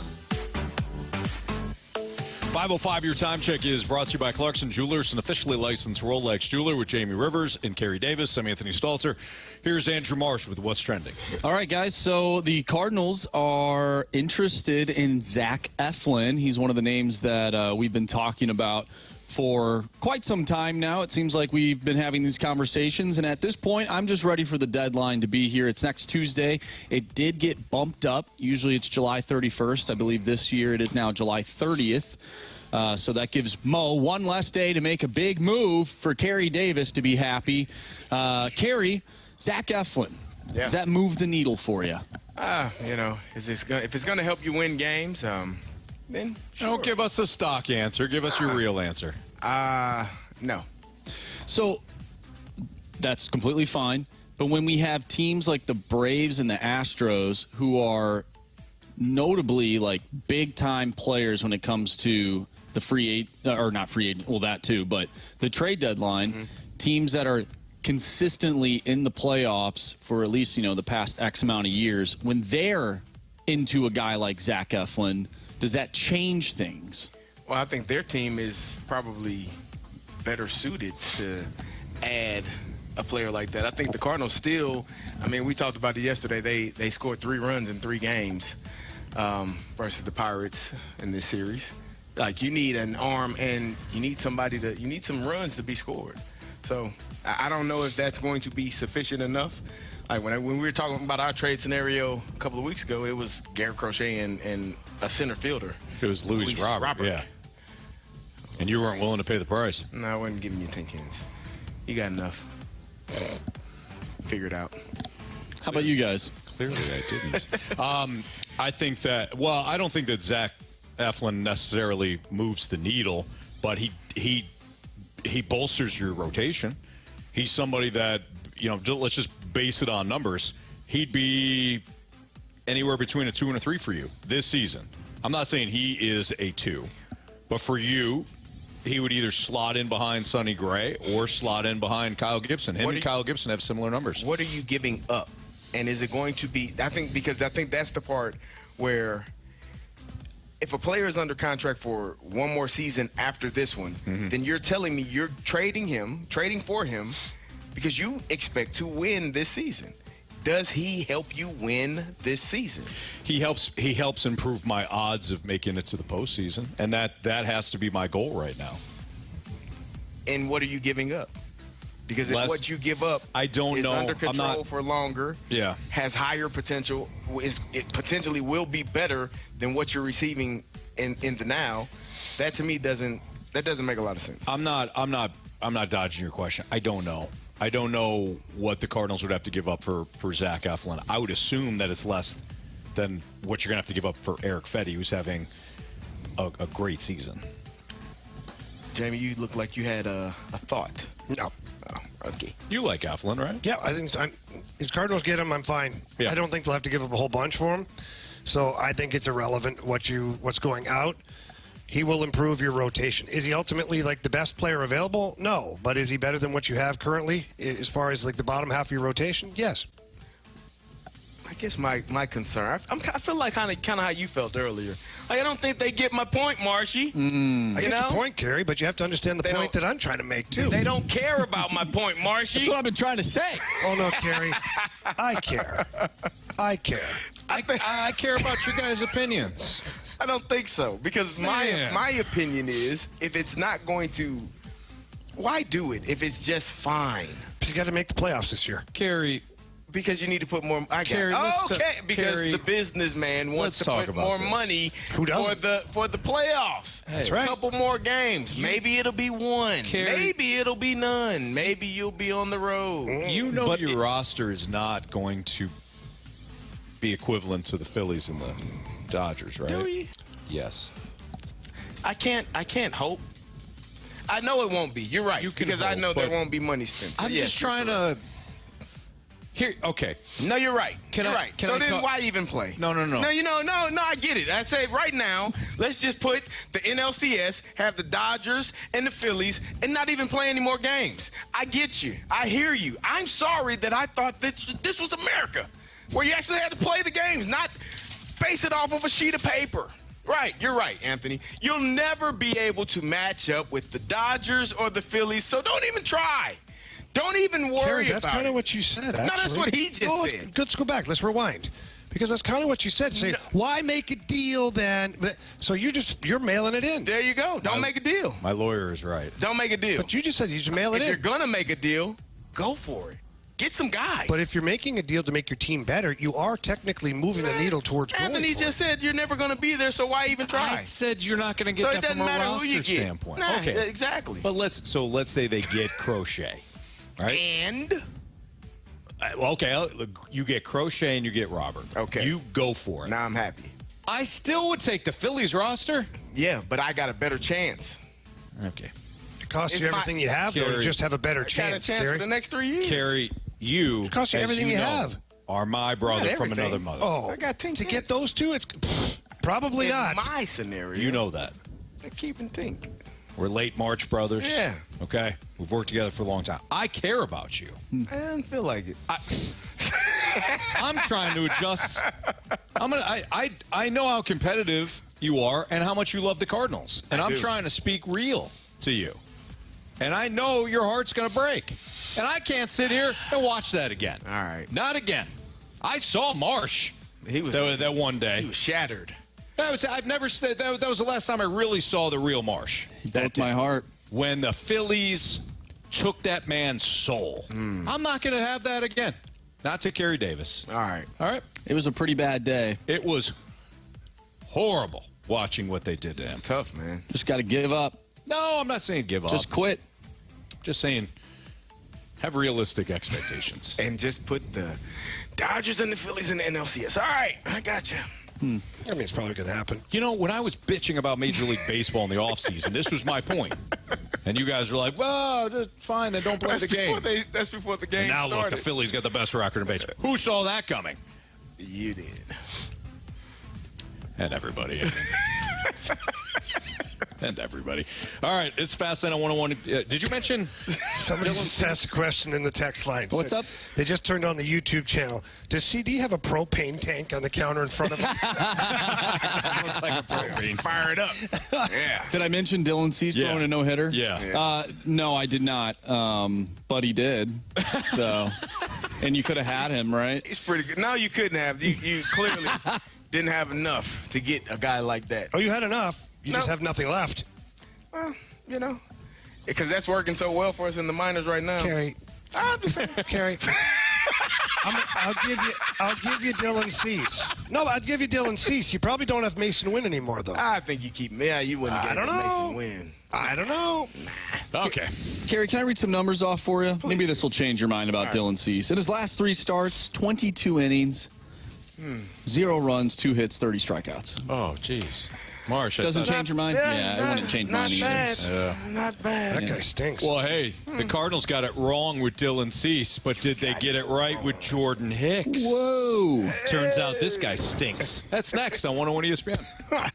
5:05, your time check is brought to you by Clarkson Jewelers, an officially licensed Rolex jeweler with Jamie Rivers and Carey Davis. I'm Anthony Stalter. Here's Andrew Marsh with What's Trending. All right, guys. So the Cardinals are interested in Zach Eflin. He's one of the names that we've been talking about for quite some time now. It seems like we've been having these conversations, and at this point, I'm just ready for the deadline to be here. It's next Tuesday. It did get bumped up. Usually it's July 31st. I believe this year it is now July 30th. So that gives Mo one less day to make a big move for Carey Davis to be happy. Carey, Zach Eflin, does that move the needle for you? If it's going to help you win games, then sure. Don't give us a stock answer. Give us your real answer. No. So that's completely fine. But when we have teams like the Braves and the Astros who are notably like big-time players when it comes to the not free agent, well, that too, but the trade deadline, teams that are consistently in the playoffs for at least, the past X amount of years, when they're into a guy like Zach Eflin, does that change things? Well, I think their team is probably better suited to add a player like that. I think the Cardinals still, we talked about it yesterday, they scored 3 runs in 3 games versus the Pirates in this series. Like, you need an arm and you need some runs to be scored. So I don't know if that's going to be sufficient enough. Like when we were talking about our trade scenario a couple of weeks ago, it was Garrett Crochet and a center fielder. It was Luis Robert. Yeah. And you weren't willing to pay the price. No, I wasn't giving you 10 cans. You got enough. Figure it out. How about you guys? Clearly I didn't. I think that, I don't think that Zach Eflin necessarily moves the needle, but he bolsters your rotation. He's somebody that, let's just base it on numbers. He'd be anywhere between a 2 and a 3 for you this season. I'm not saying he is a 2, but for you, he would either slot in behind Sonny Gray or slot in behind Kyle Gibson. Him and Kyle Gibson have similar numbers. What are you giving up? And is it going to be, I think that's the part where if a player is under contract for one more season after this one, then you're telling me you're trading for him because you expect to win this season. Does he help you win this season? He helps improve my odds of making it to the postseason, and that has to be my goal right now. And what are you giving up? Because if what you give up is under control for longer, has higher potential, it potentially will be better than what you're receiving in the now, that to me doesn't make a lot of sense. I'm not dodging your question. I don't know. I don't know what the Cardinals would have to give up for Zach Eflin. I would assume that it's less than what you're going to have to give up for Eric Fedde, who's having a great season. Jamie, you look like you had a thought. No. Oh, okay. You like Eflin, right? Yeah, I think so. If Cardinals get him, I'm fine. Yeah. I don't think they'll have to give up a whole bunch for him. So I think it's irrelevant what's going out. He will improve your rotation. Is he ultimately like the best player available? No. But is he better than what you have currently as far as like the bottom half of your rotation? Yes. I guess my concern, I feel like kind of how you felt earlier. Like, I don't think they get my point, Marshy. I get your point, Carey, but you have to understand the point that I'm trying to make, too. They don't care about my point, Marshy. That's what I've been trying to say. Oh, no, Carey. I care. I care about your guys' opinions. I don't think so, because my opinion is, if it's not going to, why do it if it's just fine? Because you got to make the playoffs this year. Carey. Because you need to put more. Carey, because the businessman wants to put more money for the playoffs. That's right. A couple more games. Maybe it'll be one. Maybe it'll be none. Maybe you'll be on the road. But your roster is not going to be equivalent to the Phillies and the Dodgers, right? Do you? Yes. I can't hope. I know it won't be. You're right. Because I know there won't be money spent. So I'm just trying to. Here, okay. No, you're right. You're right. So then why even play? No. No, I get it. I'd say right now, let's just put the NLCS, have the Dodgers and the Phillies, and not even play any more games. I get you. I hear you. I'm sorry that I thought that this was America, where you actually had to play the games, not base it off of a sheet of paper. Right, you're right, Anthony. You'll never be able to match up with the Dodgers or the Phillies, so don't even try. Don't even worry Carey, that's about kind it. of what you said, actually. No, that's what he just said. Let's go back. Let's rewind. Because that's kind of what you said. Say, why make a deal then? So you're mailing it in. There you go. Don't make a deal. My lawyer is right. Don't make a deal. But you just said you just mail it in. If you're going to make a deal, go for it. Get some guys. But if you're making a deal to make your team better, you are technically moving the needle towards going Anthony just said you're never going to be there, so why even try? I said you're not going to get that from a roster standpoint. Nah, okay, exactly. But let's say they get Crochet, right? And okay, you get Crochet and you get Robert. Okay, you go for it. Now I'm happy. I still would take the Phillies roster. Yeah, but I got a better chance. Okay. cost you everything you have, though, to just have a better chance, got a chance Carey? for the next 3 years. Carey, you, It costs you as everything you know, have. are my brother from everything. another mother. Oh, I got 10 to cents. get those two, it's probably In not. my scenario. You know that. I keep and think. We're late March brothers. Yeah. Okay? We've worked together for a long time. I care about you. I don't feel like it. I'm trying to adjust. I know how competitive you are and how much you love the Cardinals. And I'm trying to speak real to you. And I know your heart's going to break. And I can't sit here and watch that again. All right. Not again. I saw Marsh that one day. He was shattered. I've never said that was the last time I really saw the real Marsh. He broke my heart. When the Phillies took that man's soul. I'm not going to have that again. Not to Carey Davis. All right. All right? It was a pretty bad day. It was horrible watching what they did to him. Tough, man. Just got to give up. No, I'm not saying give up. Just quit. Just saying have realistic expectations. And just put the Dodgers and the Phillies in the NLCS. All right. I got you. I mean, it's probably going to happen. You know, when I was bitching about Major League Baseball in the offseason, this was my point. And you guys were like, well, just fine, then don't play the game. That's before the game And now started. look, the Phillies got the best record in baseball. Who saw that coming? You did. And everybody. And everybody. All right, it's Fast Lane on 101. Did you mention? Somebody just asked a question in the text line. What's up? They just turned on the YouTube channel. Does CD have a propane tank on the counter in front of him? It does look like a propane. Fire it up. Yeah. Did I mention Dylan Cease throwing a no-hitter? Yeah. No, I did not. But he did. So, and you could have had him, right? He's pretty good. No, you couldn't have. You clearly didn't have enough to get a guy like that. Oh, you had enough. You just have nothing left. Well, you know, because that's working so well for us in the minors right now. Carey. Carey. I'll give you Dylan Cease. No, I'd give you Dylan Cease. You probably don't have Mason Wynn anymore, though. I think you keep. Yeah, you wouldn't get Mason Wynn. I don't know. Okay. Carey, can I read some numbers off for you? Maybe this will change your mind about Dylan Cease. In his last 3 starts, 22 innings, 0 runs, 2 hits, 30 strikeouts. Oh, jeez. Marsh. Doesn't change your mind? Yeah, it wouldn't change mine either. Not bad. That guy stinks. Well, hey, the Cardinals got it wrong with Dylan Cease, but did they get it right with Jordan Hicks? Whoa. Turns out this guy stinks. That's next on 101 ESPN.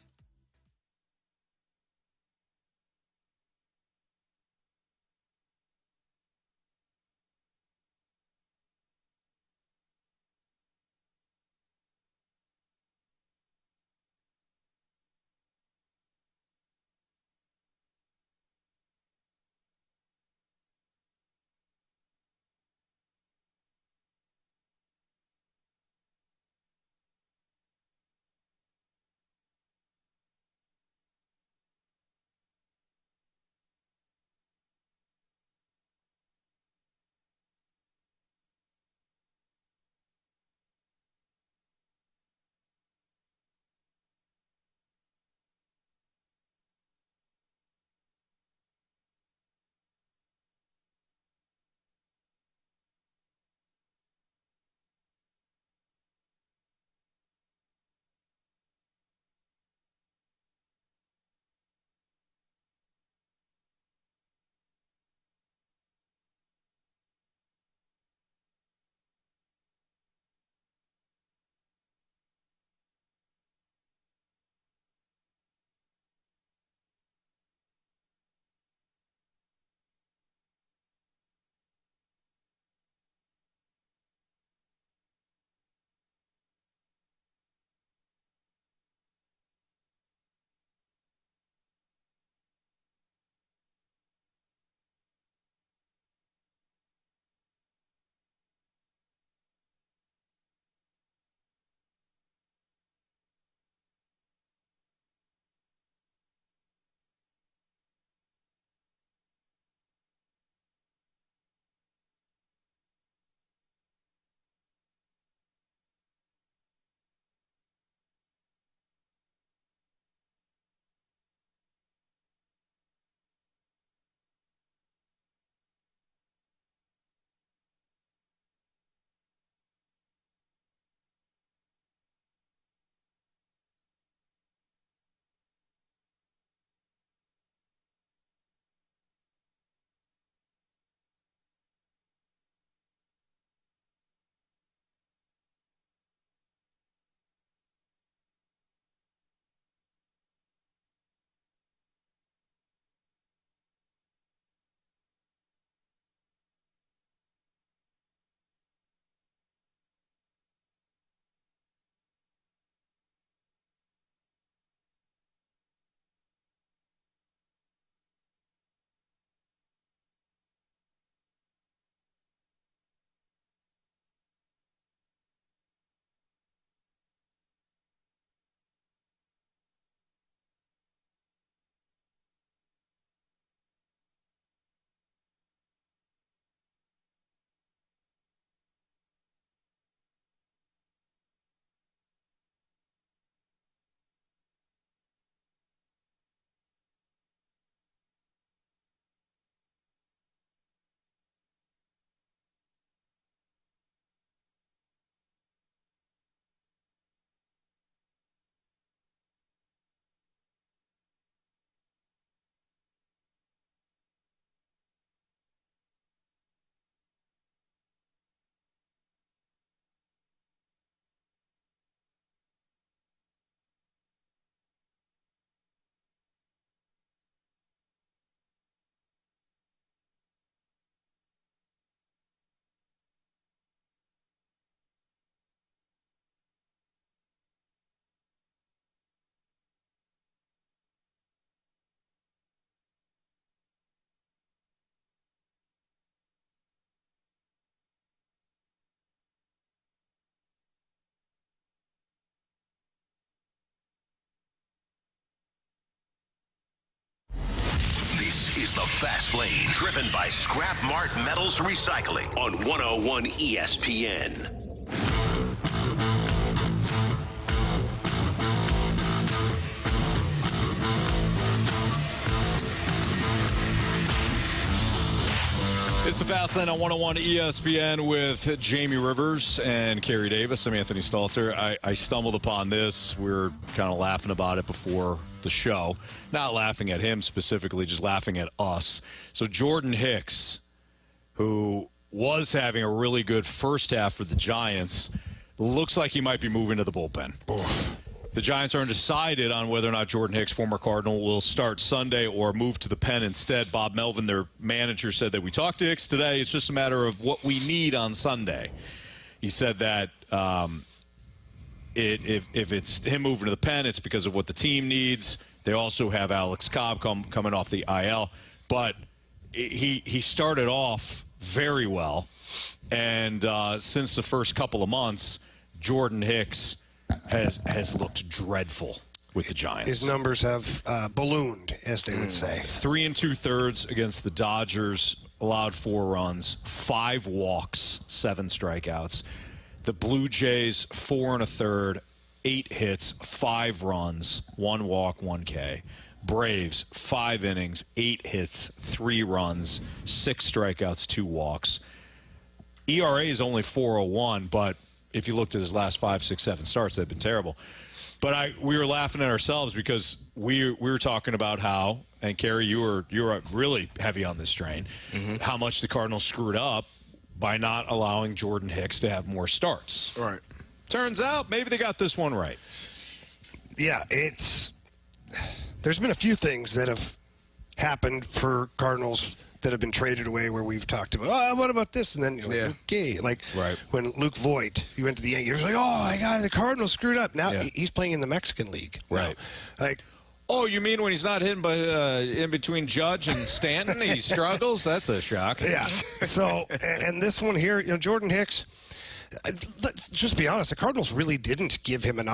Fast Lane, driven by Scrap Mart Metals Recycling on 101 ESPN. It's the Fast Lane on 101 ESPN with Jamie Rivers and Carey Davis. I'm Anthony Stalter. I stumbled upon this. We were kind of laughing about it before the show. Not laughing at him specifically, just laughing at us. So Jordan Hicks, who was having a really good first half for the Giants, looks like he might be moving to the bullpen. Oof. The Giants are undecided on whether or not Jordan Hicks, former Cardinal, will start Sunday or move to the pen instead. Bob Melvin, their manager, said that we talked to Hicks today. It's just a matter of what we need on Sunday. He said that if it's him moving to the pen, it's because of what the team needs. They also have Alex Cobb coming off the IL. But he started off very well. And since the first couple of months, Jordan Hicks has looked dreadful with the Giants. His numbers have ballooned, as they would say. 3 2/3 against the Dodgers, allowed 4 runs, 5 walks, 7 strikeouts. The Blue Jays, 4 1/3, 8 hits, 5 runs, 1 walk, 1 K. Braves, 5 innings, 8 hits, 3 runs, 6 strikeouts, 2 walks. ERA is only 4.01, but if you looked at his last 5, 6, 7 starts, they've been terrible. But we were laughing at ourselves because we were talking about how, and Carey, you were really heavy on this train, how much the Cardinals screwed up by not allowing Jordan Hicks to have more starts. Right. Turns out maybe they got this one right. Yeah, there's been a few things that have happened for Cardinals that have been traded away where we've talked about, what about this? And then you're like, okay. Like when Luke Voigt, he went to the Yankees, you're like, my God, the Cardinals screwed up. Now he's playing in the Mexican League. Right. Now. Like, oh, you mean when he's not hitting by in between Judge and Stanton, he struggles? That's a shock. Yeah. So, and this one here, Jordan Hicks, let's just be honest, the Cardinals really didn't give him a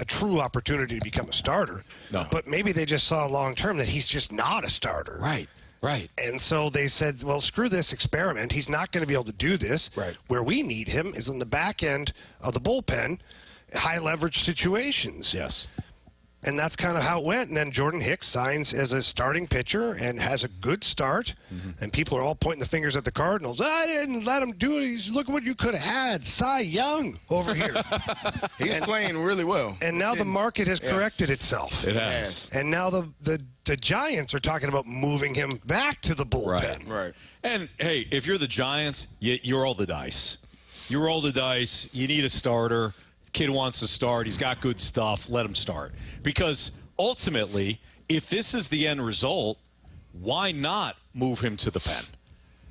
true opportunity to become a starter. No. But maybe they just saw long term that he's just not a starter. Right. Right. And so they said, well, screw this experiment. He's not going to be able to do this. Right. Where we need him is on the back end of the bullpen, high leverage situations. Yes. And that's kind of how it went. And then Jordan Hicks signs as a starting pitcher and has a good start. And people are all pointing the fingers at the Cardinals. I didn't let him do it. Look what you could have had. Cy Young over here. He's playing really well. And now the market has corrected itself. It has. And now the Giants are talking about moving him back to the bullpen. Right. And, hey, if you're the Giants, you roll the dice. You roll the dice. You need a starter. Kid wants to start. He's got good stuff. Let him start. Because ultimately, if this is the end result, why not move him to the pen?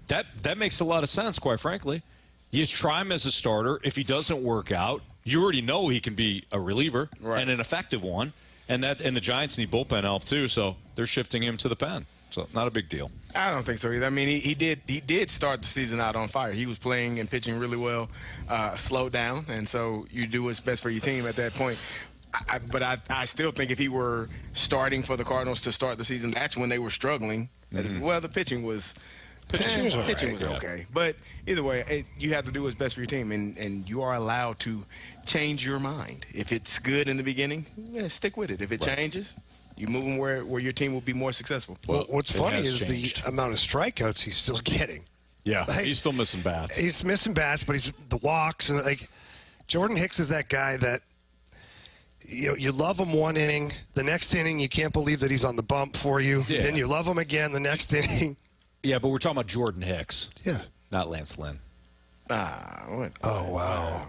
That makes a lot of sense, quite frankly. You try him as a starter. If he doesn't work out, you already know he can be a reliever and an effective one. And the Giants need bullpen help too, so they're shifting him to the pen. So not a big deal. I don't think so either. I mean, he did start the season out on fire. He was playing and pitching really well, slowed down, and so you do what's best for your team at that point. But I still think if he were starting for the Cardinals to start the season, that's when they were struggling. Well, the pitching was okay. But either way, you have to do what's best for your team, and you are allowed to change your mind. If it's good in the beginning, stick with it. If it changes, you move them where your team will be more successful. Well, what's funny is the amount of strikeouts he's still getting. Yeah, he's still missing bats. He's missing bats, but he's the walks. And Jordan Hicks is that guy that you love him one inning. The next inning, you can't believe that he's on the bump for you. Yeah. Then you love him again the next inning. Yeah, but we're talking about Jordan Hicks. Yeah. Not Lance Lynn. Oh, wow.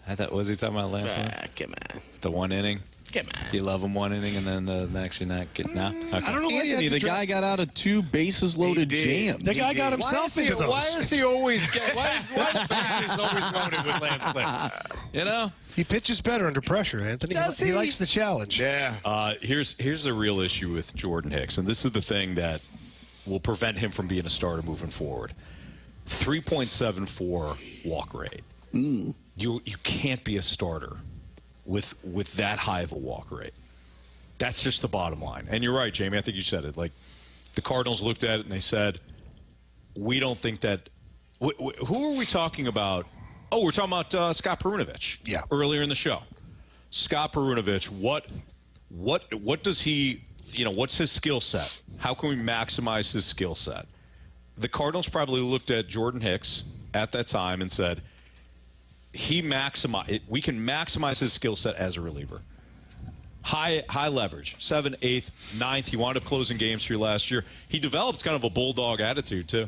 I thought, was he talking about Lance Lynn? Come on. The one inning? Come on. You love him one inning and then the next you're not getting out? Okay. I don't know why Anthony, the guy got out of 2 bases-loaded jams. The guy got himself into those. Why does he always get? Why is bases always loaded with Lance Lynn? You know, he pitches better under pressure, Anthony. He likes the challenge. Yeah. Here's the real issue with Jordan Hicks, and this is the thing that will prevent him from being a starter moving forward. 3.74 walk rate. You can't be a starter with that high of a walk rate. That's just the bottom line. And you're right, Jamie. I think you said it. Like, the Cardinals looked at it and they said, we don't think that who are we talking about? Oh, we're talking about Scott Perunovich. Yeah. Earlier in the show. Scott Perunovich, what does he, what's his skill set? How can we maximize his skill set? The Cardinals probably looked at Jordan Hicks at that time and said, we can maximize his skill set as a reliever. High leverage, 7th, 8th, 9th. He wound up closing games for you last year. He developed kind of a bulldog attitude, too.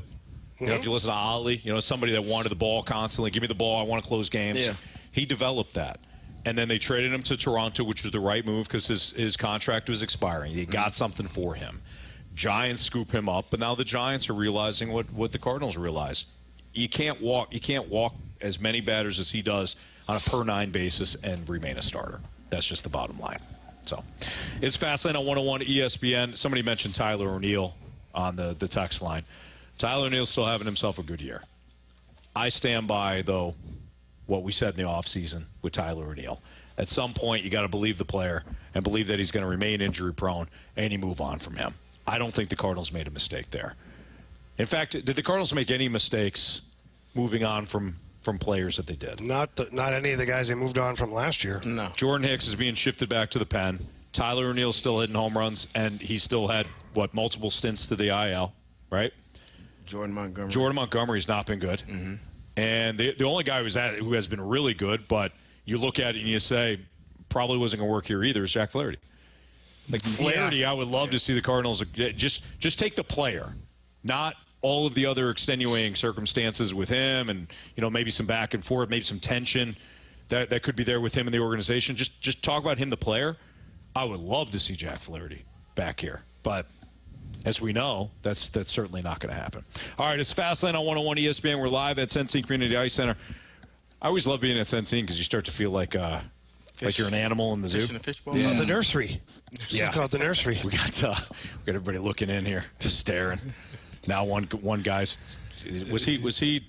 If you listen to Ollie, somebody that wanted the ball constantly. Give me the ball. I want to close games. Yeah. He developed that. And then they traded him to Toronto, which was the right move because his contract was expiring. They got something for him. Giants scoop him up, but now the Giants are realizing what the Cardinals realized. You can't walk as many batters as he does on a per-9 basis and remain a starter. That's just the bottom line. So it's Fastlane on 101 ESPN. Somebody mentioned Tyler O'Neill on the text line. Tyler O'Neill's still having himself a good year. I stand by, though, what we said in the offseason with Tyler O'Neill. At some point, you got to believe the player and believe that he's going to remain injury-prone, and you move on from him. I don't think the Cardinals made a mistake there. In fact, did the Cardinals make any mistakes moving on from players that they did? Not any of the guys they moved on from last year. No. Jordan Hicks is being shifted back to the pen. Tyler O'Neill's still hitting home runs, and he still had, multiple stints to the IL, right? Jordan Montgomery's not been good. Mm-hmm. And the only guy who has been really good, but you look at it and you say, probably wasn't going to work here either, is Jack Flaherty. Flaherty, I would love to see the Cardinals just take the player, not all of the other extenuating circumstances with him and, maybe some back and forth, maybe some tension that could be there with him in the organization. Just talk about him, the player. I would love to see Jack Flaherty back here. But as we know, that's certainly not going to happen. All right, it's Fastlane on 101 ESPN. We're live at Centene Community Ice Center. I always love being at Centene because you start to feel like you're an animal in the zoo. Yeah. The nursery. It's called the nursery. We got everybody looking in here, just staring. Now one guy's was he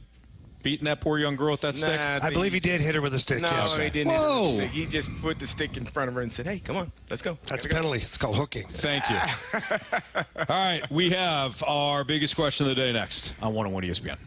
beating that poor young girl with that stick? I believe he did hit her with a stick. No, yes. he didn't hit her with a stick. He just put the stick in front of her and said, "Hey, come on, let's go." That's a penalty. It's called hooking. Thank you. All right, we have our biggest question of the day next on 101 ESPN.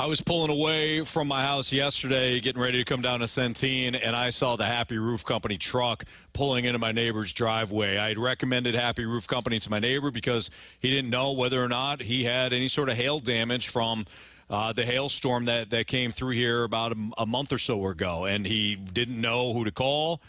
I was pulling away from my house yesterday, getting ready to come down to Centene, and I saw the Happy Roof Company truck pulling into my neighbor's driveway. I had recommended Happy Roof Company to my neighbor because he didn't know whether or not he had any sort of hail damage from the hailstorm that came through here about a month or so ago, and he didn't know who to call.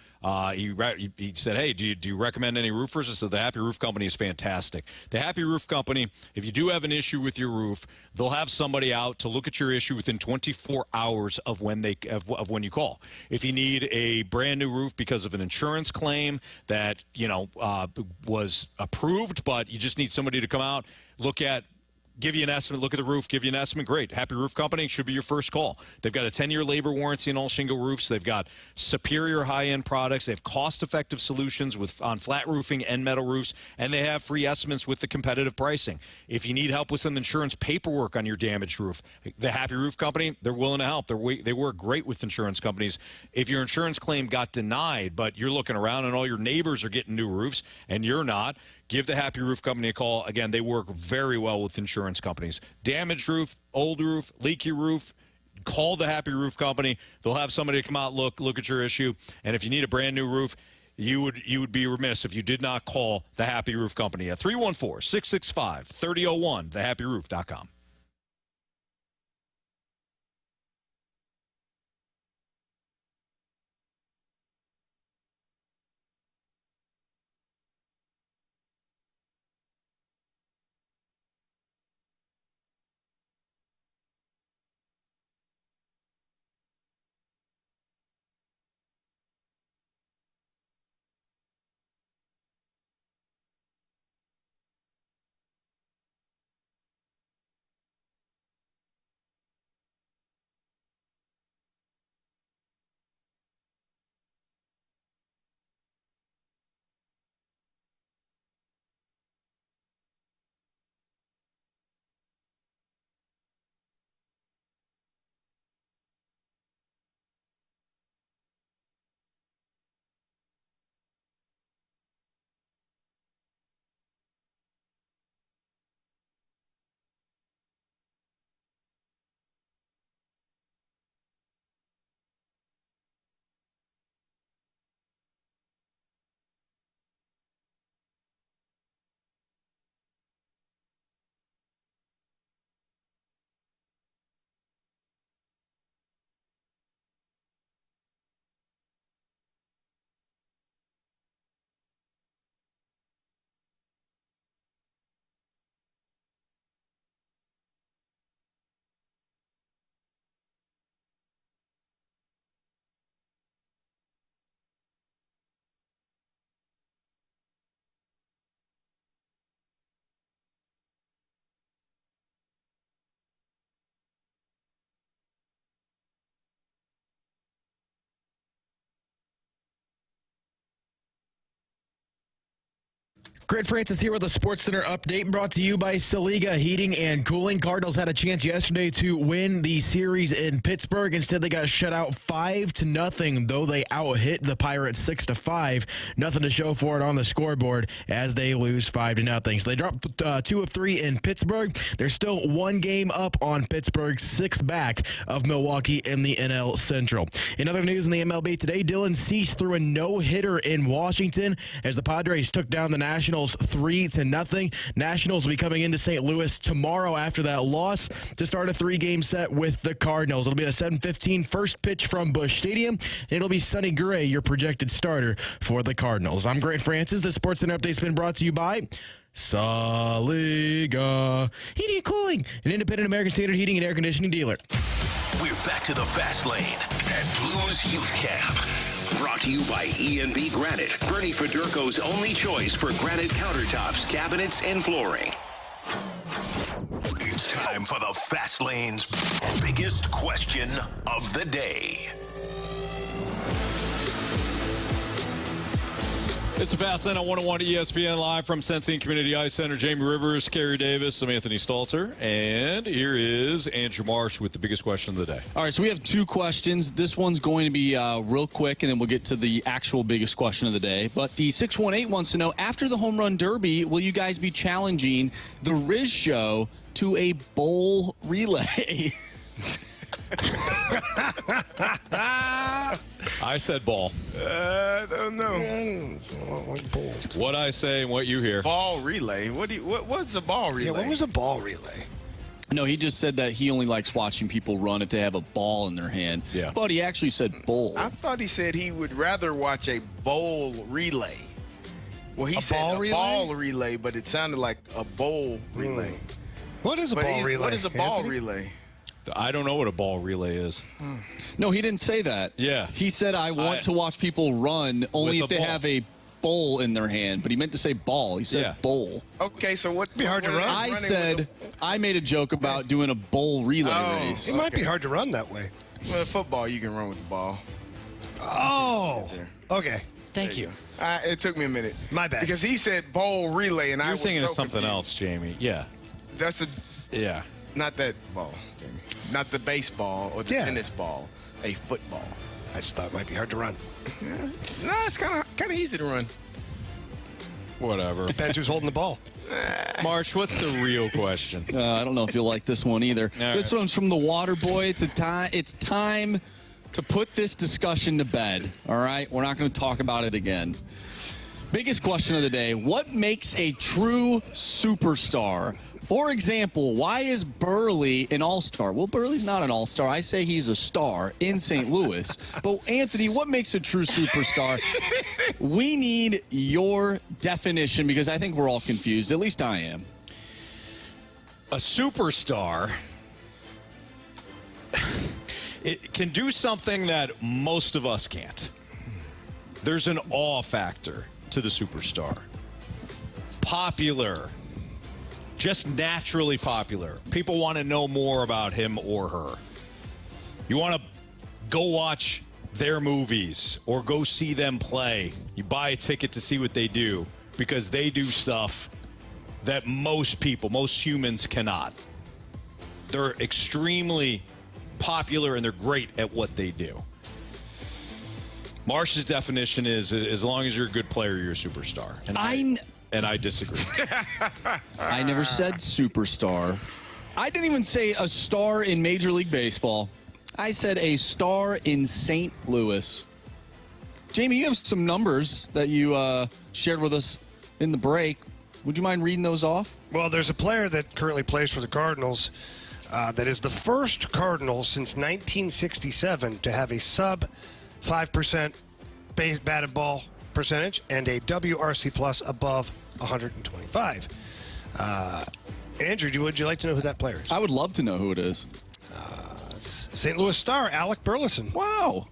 He said, "Hey, do you recommend any roofers?" I said, "The Happy Roof Company is fantastic." The Happy Roof Company, if you do have an issue with your roof, they'll have somebody out to look at your issue within 24 hours of when you call. If you need a brand new roof because of an insurance claim that was approved, but you just need somebody to come out, look at give you an estimate, look at the roof, give you an estimate, great. Happy Roof Company should be your first call. They've got a 10-year labor warranty on all shingle roofs. They've got superior high-end products. They have cost-effective solutions on flat roofing and metal roofs, and they have free estimates with the competitive pricing. If you need help with some insurance paperwork on your damaged roof, the Happy Roof Company, they're willing to help. They work great with insurance companies. If your insurance claim got denied, but you're looking around and all your neighbors are getting new roofs and you're not, give the Happy Roof Company a call. Again, they work very well with insurance companies. Damaged roof, old roof, leaky roof, call the Happy Roof Company. They'll have somebody come out, look at your issue. And if you need a brand new roof, you would be remiss if you did not call the Happy Roof Company at 314-665-3001, thehappyroof.com. Grant Francis here with a SportsCenter update brought to you by Saliga Heating and Cooling. Cardinals had a chance yesterday to win the series in Pittsburgh. Instead, they got shut out 5-0, though they out-hit the Pirates 6-5. Nothing to show for it on the scoreboard as they lose 5-0. So they dropped 2 of 3 in Pittsburgh. They're still 1 game up on Pittsburgh, 6 back of Milwaukee in the NL Central. In other news in the MLB today, Dylan Cease threw a no-hitter in Washington as the Padres took down the Nationals 3-0. Nationals will be coming into St. Louis tomorrow after that loss to start a 3-game set with the Cardinals. It'll be a 7:15 first pitch from Busch Stadium. It'll be Sonny Gray, your projected starter for the Cardinals. I'm Grant Francis. The SportsCenter update's been brought to you by Saliga Heating and Cooling, an independent American Standard heating and air conditioning dealer. We're back to the fast lane at Blues Youth Camp. Brought to you by E&B Granite, Bernie Federko's only choice for granite countertops, cabinets, and flooring. It's time for the fast lane's biggest question of the day. It's a Fast Lane on 101 ESPN live from Sensing Community Ice Center. Jamie Rivers, Carey Davis, I'm Anthony Stalter, and here is Andrew Marsh with the biggest question of the day. All right, so we have 2 questions. This one's going to be real quick, and then we'll get to the actual biggest question of the day. But the 618 wants to know, after the Home Run Derby, will you guys be challenging the Riz Show to a bowl relay? I said ball. I don't know. What I say and what you hear. Ball relay. What's a ball relay? Yeah, what was a ball relay? No, he just said that he only likes watching people run if they have a ball in their hand. Yeah. But he actually said bowl. I thought he said he would rather watch a bowl relay. Well, he said a ball relay, but it sounded like a bowl relay. What is a ball relay? What is a ball Anthony? relay? I don't know what a ball relay is. No, he didn't say that. Yeah. He said, I want to watch people run only With if a they ball. have a bowl in their hand, but he meant to say ball. He said bowl. Okay, so what? Be hard to run. I said I made a joke about doing a bowl relay race. It might be hard to run that way. Well, football, you can run with the ball. Oh, okay. Thank you. It took me a minute. My bad. Because he said bowl relay, and I You're was thinking so of something confused. else, Jamie. Yeah. That's Yeah. not that ball, Jamie. Not the baseball or the tennis ball. A football. I just thought it might be hard to run. No, it's kind of easy to run. Whatever. Depends who's holding the ball. Marsh, what's the real question? I don't know if you'll like this one either. All This right. one's from the Water Boy. It's time to put this discussion to bed. All right, we're not going to talk about it again. Biggest question of the day: what makes a true superstar? For example, why is Burley an all-star? Well, Burley's not an all-star. I say he's a star in St. Louis. But, Anthony, what makes a true superstar? We need your definition because I think we're all confused. At least I am. A superstar it can do something that most of us can't. There's an awe factor to the superstar. Popular. Just naturally popular. People want to know more about him or her. You want to go watch their movies or go see them play. You buy a ticket to see what they do because they do stuff that most people, most humans cannot. They're extremely popular and they're great at what they do. Marsh's definition is as long as you're a good player, you're a superstar. And I disagree. I never said superstar. I didn't even say a star in Major League Baseball. I said a star in St. Louis. Jamie, you have some numbers that you shared with us in the break. Would you mind reading those off? Well, there's a player that currently plays for the Cardinals that is the first Cardinal since 1967 to have a sub 5% batted ball percentage and a WRC plus above 125. Andrew, would you like to know who that player is? I would love to know who it is. St. Louis Star, Alec Burleson. Wow.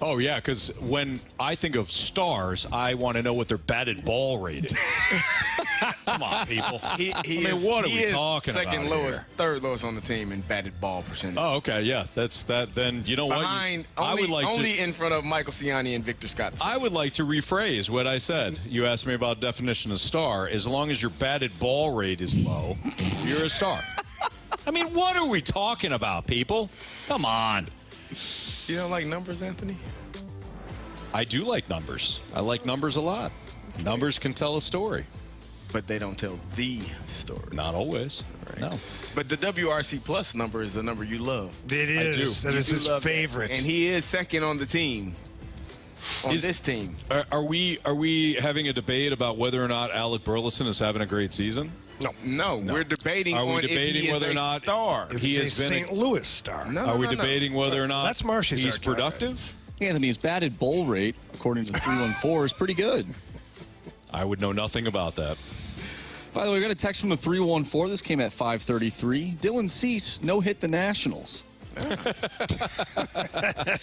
Oh, yeah, because when I think of stars, I want to know what their batted ball rate is. Come on, people. What are we talking about second lowest, here? third lowest on the team in batted ball percentage. Oh, okay, yeah. That's that. Then you know Behind, what? I would like only in front of Michael Ciani and Victor Scott. I would like to rephrase what I said. You asked me about definition of star. As long as your batted ball rate is low, you're a star. I mean, what are we talking about, people? Come on. You don't like numbers, Anthony? I do like numbers. I like numbers a lot. Numbers can tell a story. But they don't tell the story. Not always. Right. No. But the WRC plus number is the number you love. It is. That is his favorite. And he is second on the team. On this team. Are we having a debate about whether or not Alec Burleson is having a great season? No. We're debating if he is a star. If he is a St. Louis Star. Are we debating whether or not that's Marsh's he's argument. productive? Anthony's batted bowl rate, according to 314, is pretty good. I would know nothing about that. By the way, we got a text from the 314. This came at 5:33. Dylan Cease no-hit the Nationals.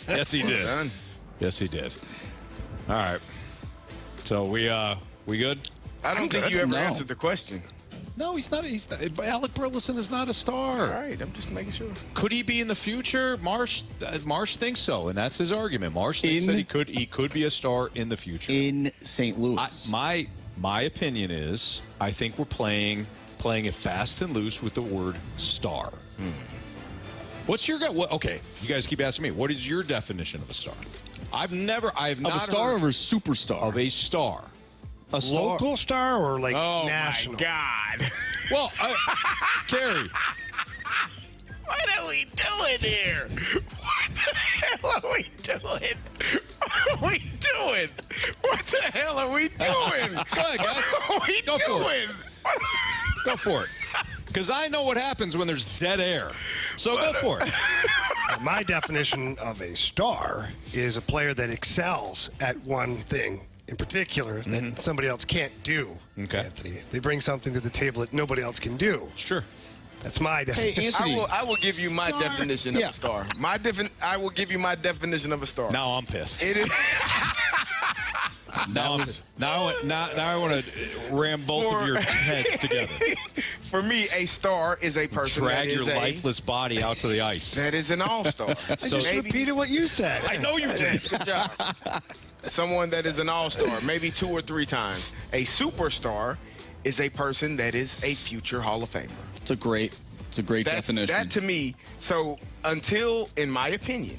Yes, he did. Yes, he did. All right. So we good? I don't think you ever answered the question. No, he's not. Alec Burleson is not a star. All right, I'm just making sure. Could he be in the future? Marsh thinks so, and that's his argument. Marsh thinks that he could be a star in the future. In St. Louis. My opinion is I think we're playing it fast and loose with the word star. What's your okay, you guys keep asking me. What is your definition of a star? I've not a star or a superstar? Of a star. A local star or like national? Oh, my God. Well, Carey. What are we doing here? What the hell are we doing? What are we doing? What the hell are we doing? Go ahead, guys. What are we doing? Go for it. Because I know what happens when there's dead air. So go for it. My definition of a star is a player that excels at one thing in particular that somebody else can't do. Okay. Anthony. They bring something to the table that nobody else can do. Sure. That's my definition. Hey, Anthony. I will give you my definition of a star. I will give you my definition of a star. Now I'm pissed. It is. Now I want to ram both of your heads together. For me, a star is a person Drag that is your lifeless body out to the ice. That is an all-star. I just repeated what you said. I know you did. Good job. Someone that is an all-star, maybe 2 or 3 times. A superstar is a person that is a future Hall of Famer. It's a great definition. That to me, so until, in my opinion,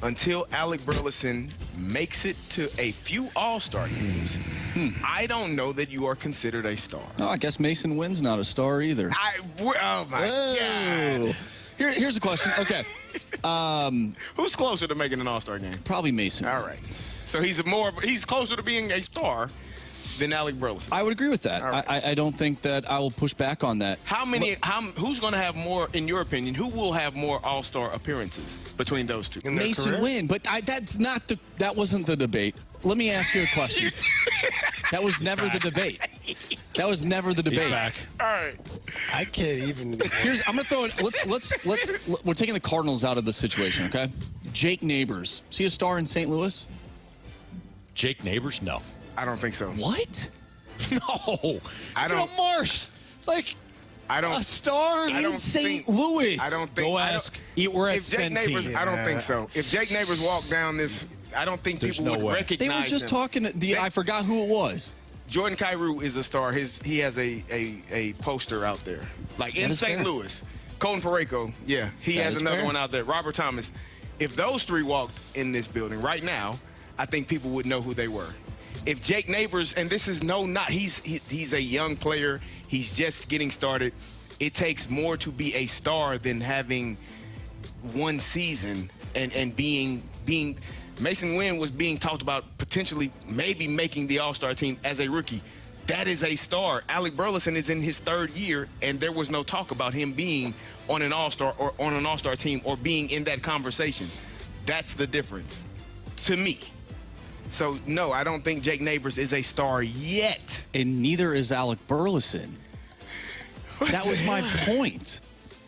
until Alec Burleson makes it to a few All-Star games, I don't know that you are considered a star. Oh, I guess Mason Wynn's not a star either. Oh, my God. Here's a question. Okay. Who's closer to making an All-Star game? Probably Mason. All right. So he's closer to being a star than Alec Burleson. I would agree with that. Right. I don't think that I will push back on that. Who's going to have more, in your opinion, who will have more All-Star appearances between those two? Mason Wynn, but that wasn't the debate. Let me ask you a question. That was never the debate. That was never the debate. He's back. All right. I can't even. I'm gonna throw it. Let's we're taking the Cardinals out of the situation, okay? Jake Neighbors. Is he a star in St. Louis? Jake Neighbors? No. I don't think so. What? No. I don't. Marsh. Like, a star in St. Louis. I don't think. Go ask. We're at Neighbors, I don't think so. If Jake Neighbors walked down this, I don't think people would recognize They were just him. talking. I forgot who it was. Jordan Carew is a star. He has a poster out there, like in St. Louis. Colton Parayko, he has another one out there. Robert Thomas. If those 3 walked in this building right now, I think people would know who they were. If Jake Neighbors, and this is he's a young player. He's just getting started. It takes more to be a star than having one season and being. Mason Wynn was being talked about potentially maybe making the All-Star team as a rookie. That is a star. Alec Burleson is in his 3rd year, and there was no talk about him being on an All-Star or on an All-Star team or being in that conversation. That's the difference to me. So, no, I don't think Jake Neighbors is a star yet. And neither is Alec Burleson. That was my point.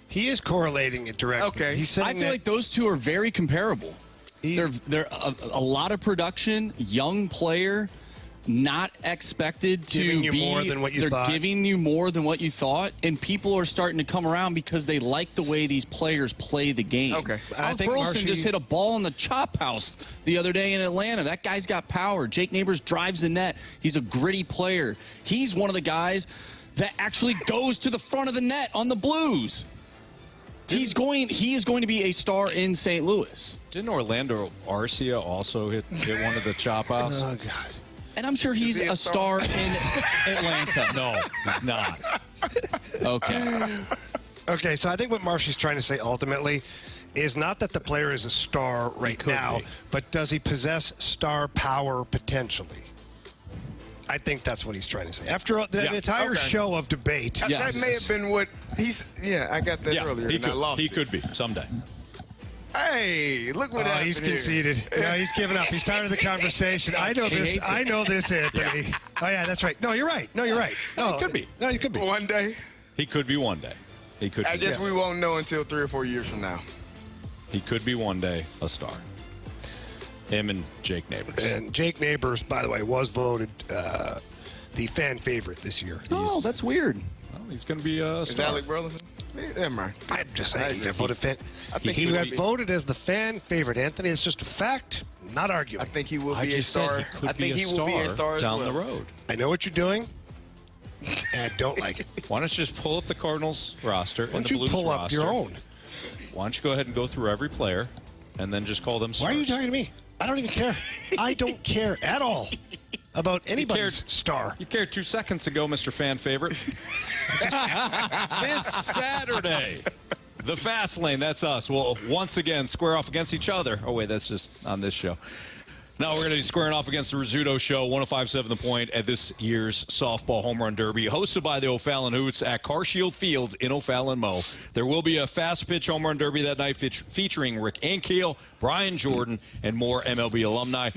He is correlating it directly. Okay. He's saying I feel like those two are very comparable. They're a lot of production, young player, not expected to giving you be more than what you thought. They're giving you more than what you thought, and people are starting to come around because they like the way these players play the game. Okay. I think Burleson just hit a ball in the chop house the other day in Atlanta. That guy's got power. Jake Neighbors drives the net. He's a gritty player. He's one of the guys that actually goes to the front of the net on the Blues. He is going to be a star in St. Louis. Didn't Orlando Arcia also hit one of the chop outs? Oh, God. And I'm sure he's a star in Atlanta. No, not. Okay. Okay, so I think what Marshy's trying to say ultimately is not that the player is a star right now, but does he possess star power potentially? I think that's what he's trying to say. After the entire show of debate. That may have been what I got that earlier. He could be someday. Hey, look what happened. He's conceded. No, he's given up. He's tired of the conversation. I know this. I know this, Anthony. Yeah. Oh, yeah, that's right. No, you're right. No, he could be. No, he could be. One day. He could be one day. He could. I guess we won't know until 3 or 4 years from now. He could be one day a star. Him and Jake Neighbors. And Jake Neighbors, by the way, was voted the fan favorite this year. Oh, that's weird. Well, he's going to be a star. Is Alec Burleson? Never mind. I'm just saying. He got voted as the fan favorite, Anthony. It's just a fact, not arguing. I think he will be a star. I think he will be a star down the road. I know what you're doing, and I don't like it. Why don't you just pull up the Cardinals roster and the Blues roster? Why don't you pull up your own? Why don't you go ahead and go through every player and then just call them stars? Why are you talking to me? I don't even care. I don't care at all about anybody's star. You cared 2 seconds ago, Mr. Fan Favorite. This Saturday, the Fast Lane, that's us. We'll once again square off against each other. Oh, wait, that's just on this show. Now we're going to be squaring off against the Rizzuto Show, 105.7 The Point, at this year's Softball Home Run Derby, hosted by the O'Fallon Hoots at Carshield Fields in O'Fallon, Mo. There will be a fast pitch home run derby that night featuring Rick Ankiel, Brian Jordan, and more MLB alumni.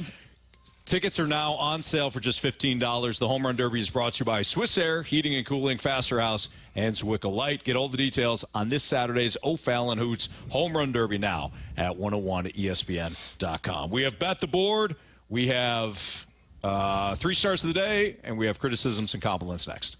Tickets are now on sale for just $15. The Home Run Derby is brought to you by Swiss Air, Heating and Cooling, Faster House, and Zwickau Light. Get all the details on this Saturday's O'Fallon Hoots Home Run Derby now at 101ESPN.com. We have Bet the Board. We have 3 stars of the day, and we have criticisms and compliments next.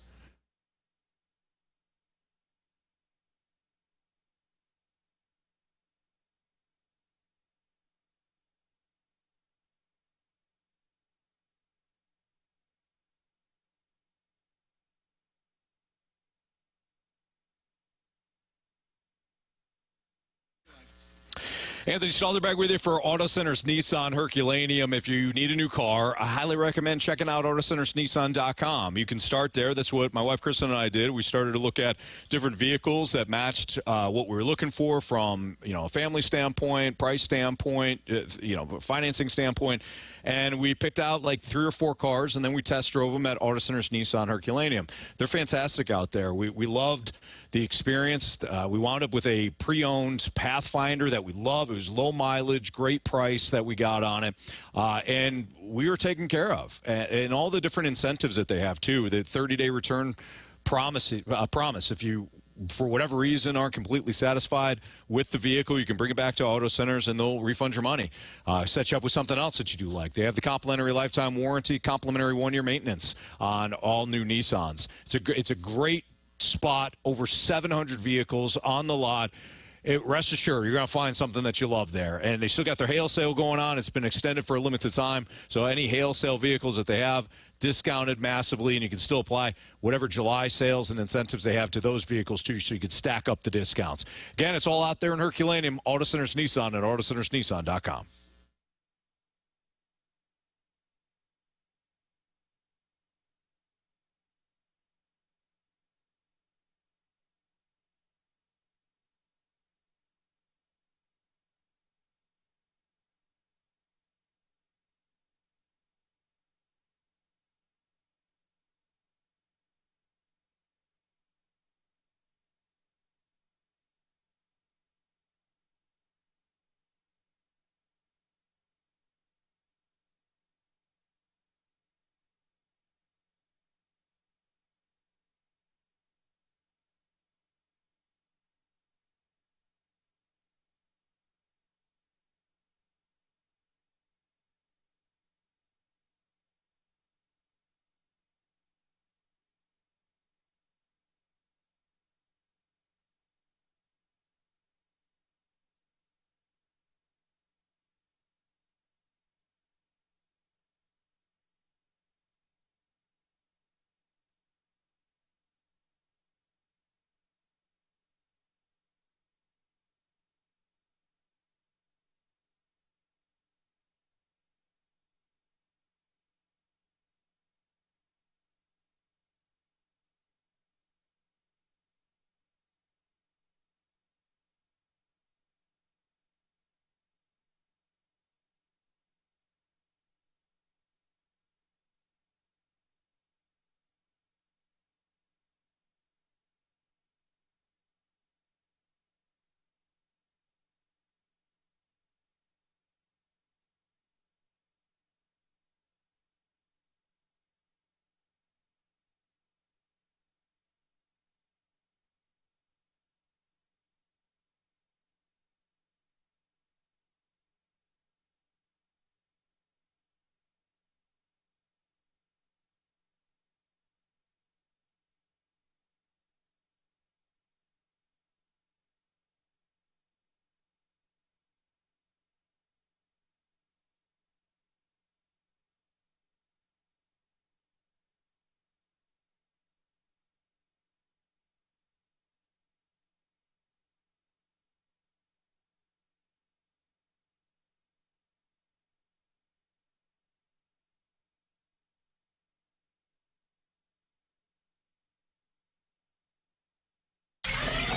Anthony Stalter back with you for Auto Center's Nissan Herculaneum. If you need a new car, I highly recommend checking out AutoCentersNissan.com. You can start there. That's what my wife Kristen and I did. We started to look at different vehicles that matched what we were looking for from, a family standpoint, price standpoint, financing standpoint. And we picked out like 3 or 4 cars, and then we test drove them at Auto Center's Nissan Herculaneum. They're fantastic out there. We loved the experience. We wound up with a pre-owned Pathfinder that we love. It was low mileage, great price that we got on it. And we were taken care of. And all the different incentives that they have, too. The 30-day return promise. If you, for whatever reason, aren't completely satisfied with the vehicle, you can bring it back to Auto Centers and they'll refund your money. Set you up with something else that you do like. They have the complimentary lifetime warranty, complimentary 1-year maintenance on all new Nissans. It's a great spot, over 700 vehicles on the lot. Rest assured, you're going to find something that you love there. And they still got their hail sale going on. It's been extended for a limited time. So any hail sale vehicles that they have, discounted massively, and you can still apply whatever July sales and incentives they have to those vehicles, too, so you can stack up the discounts. Again, it's all out there in Herculaneum, Auto Centers Nissan at AutoCentersNissan.com.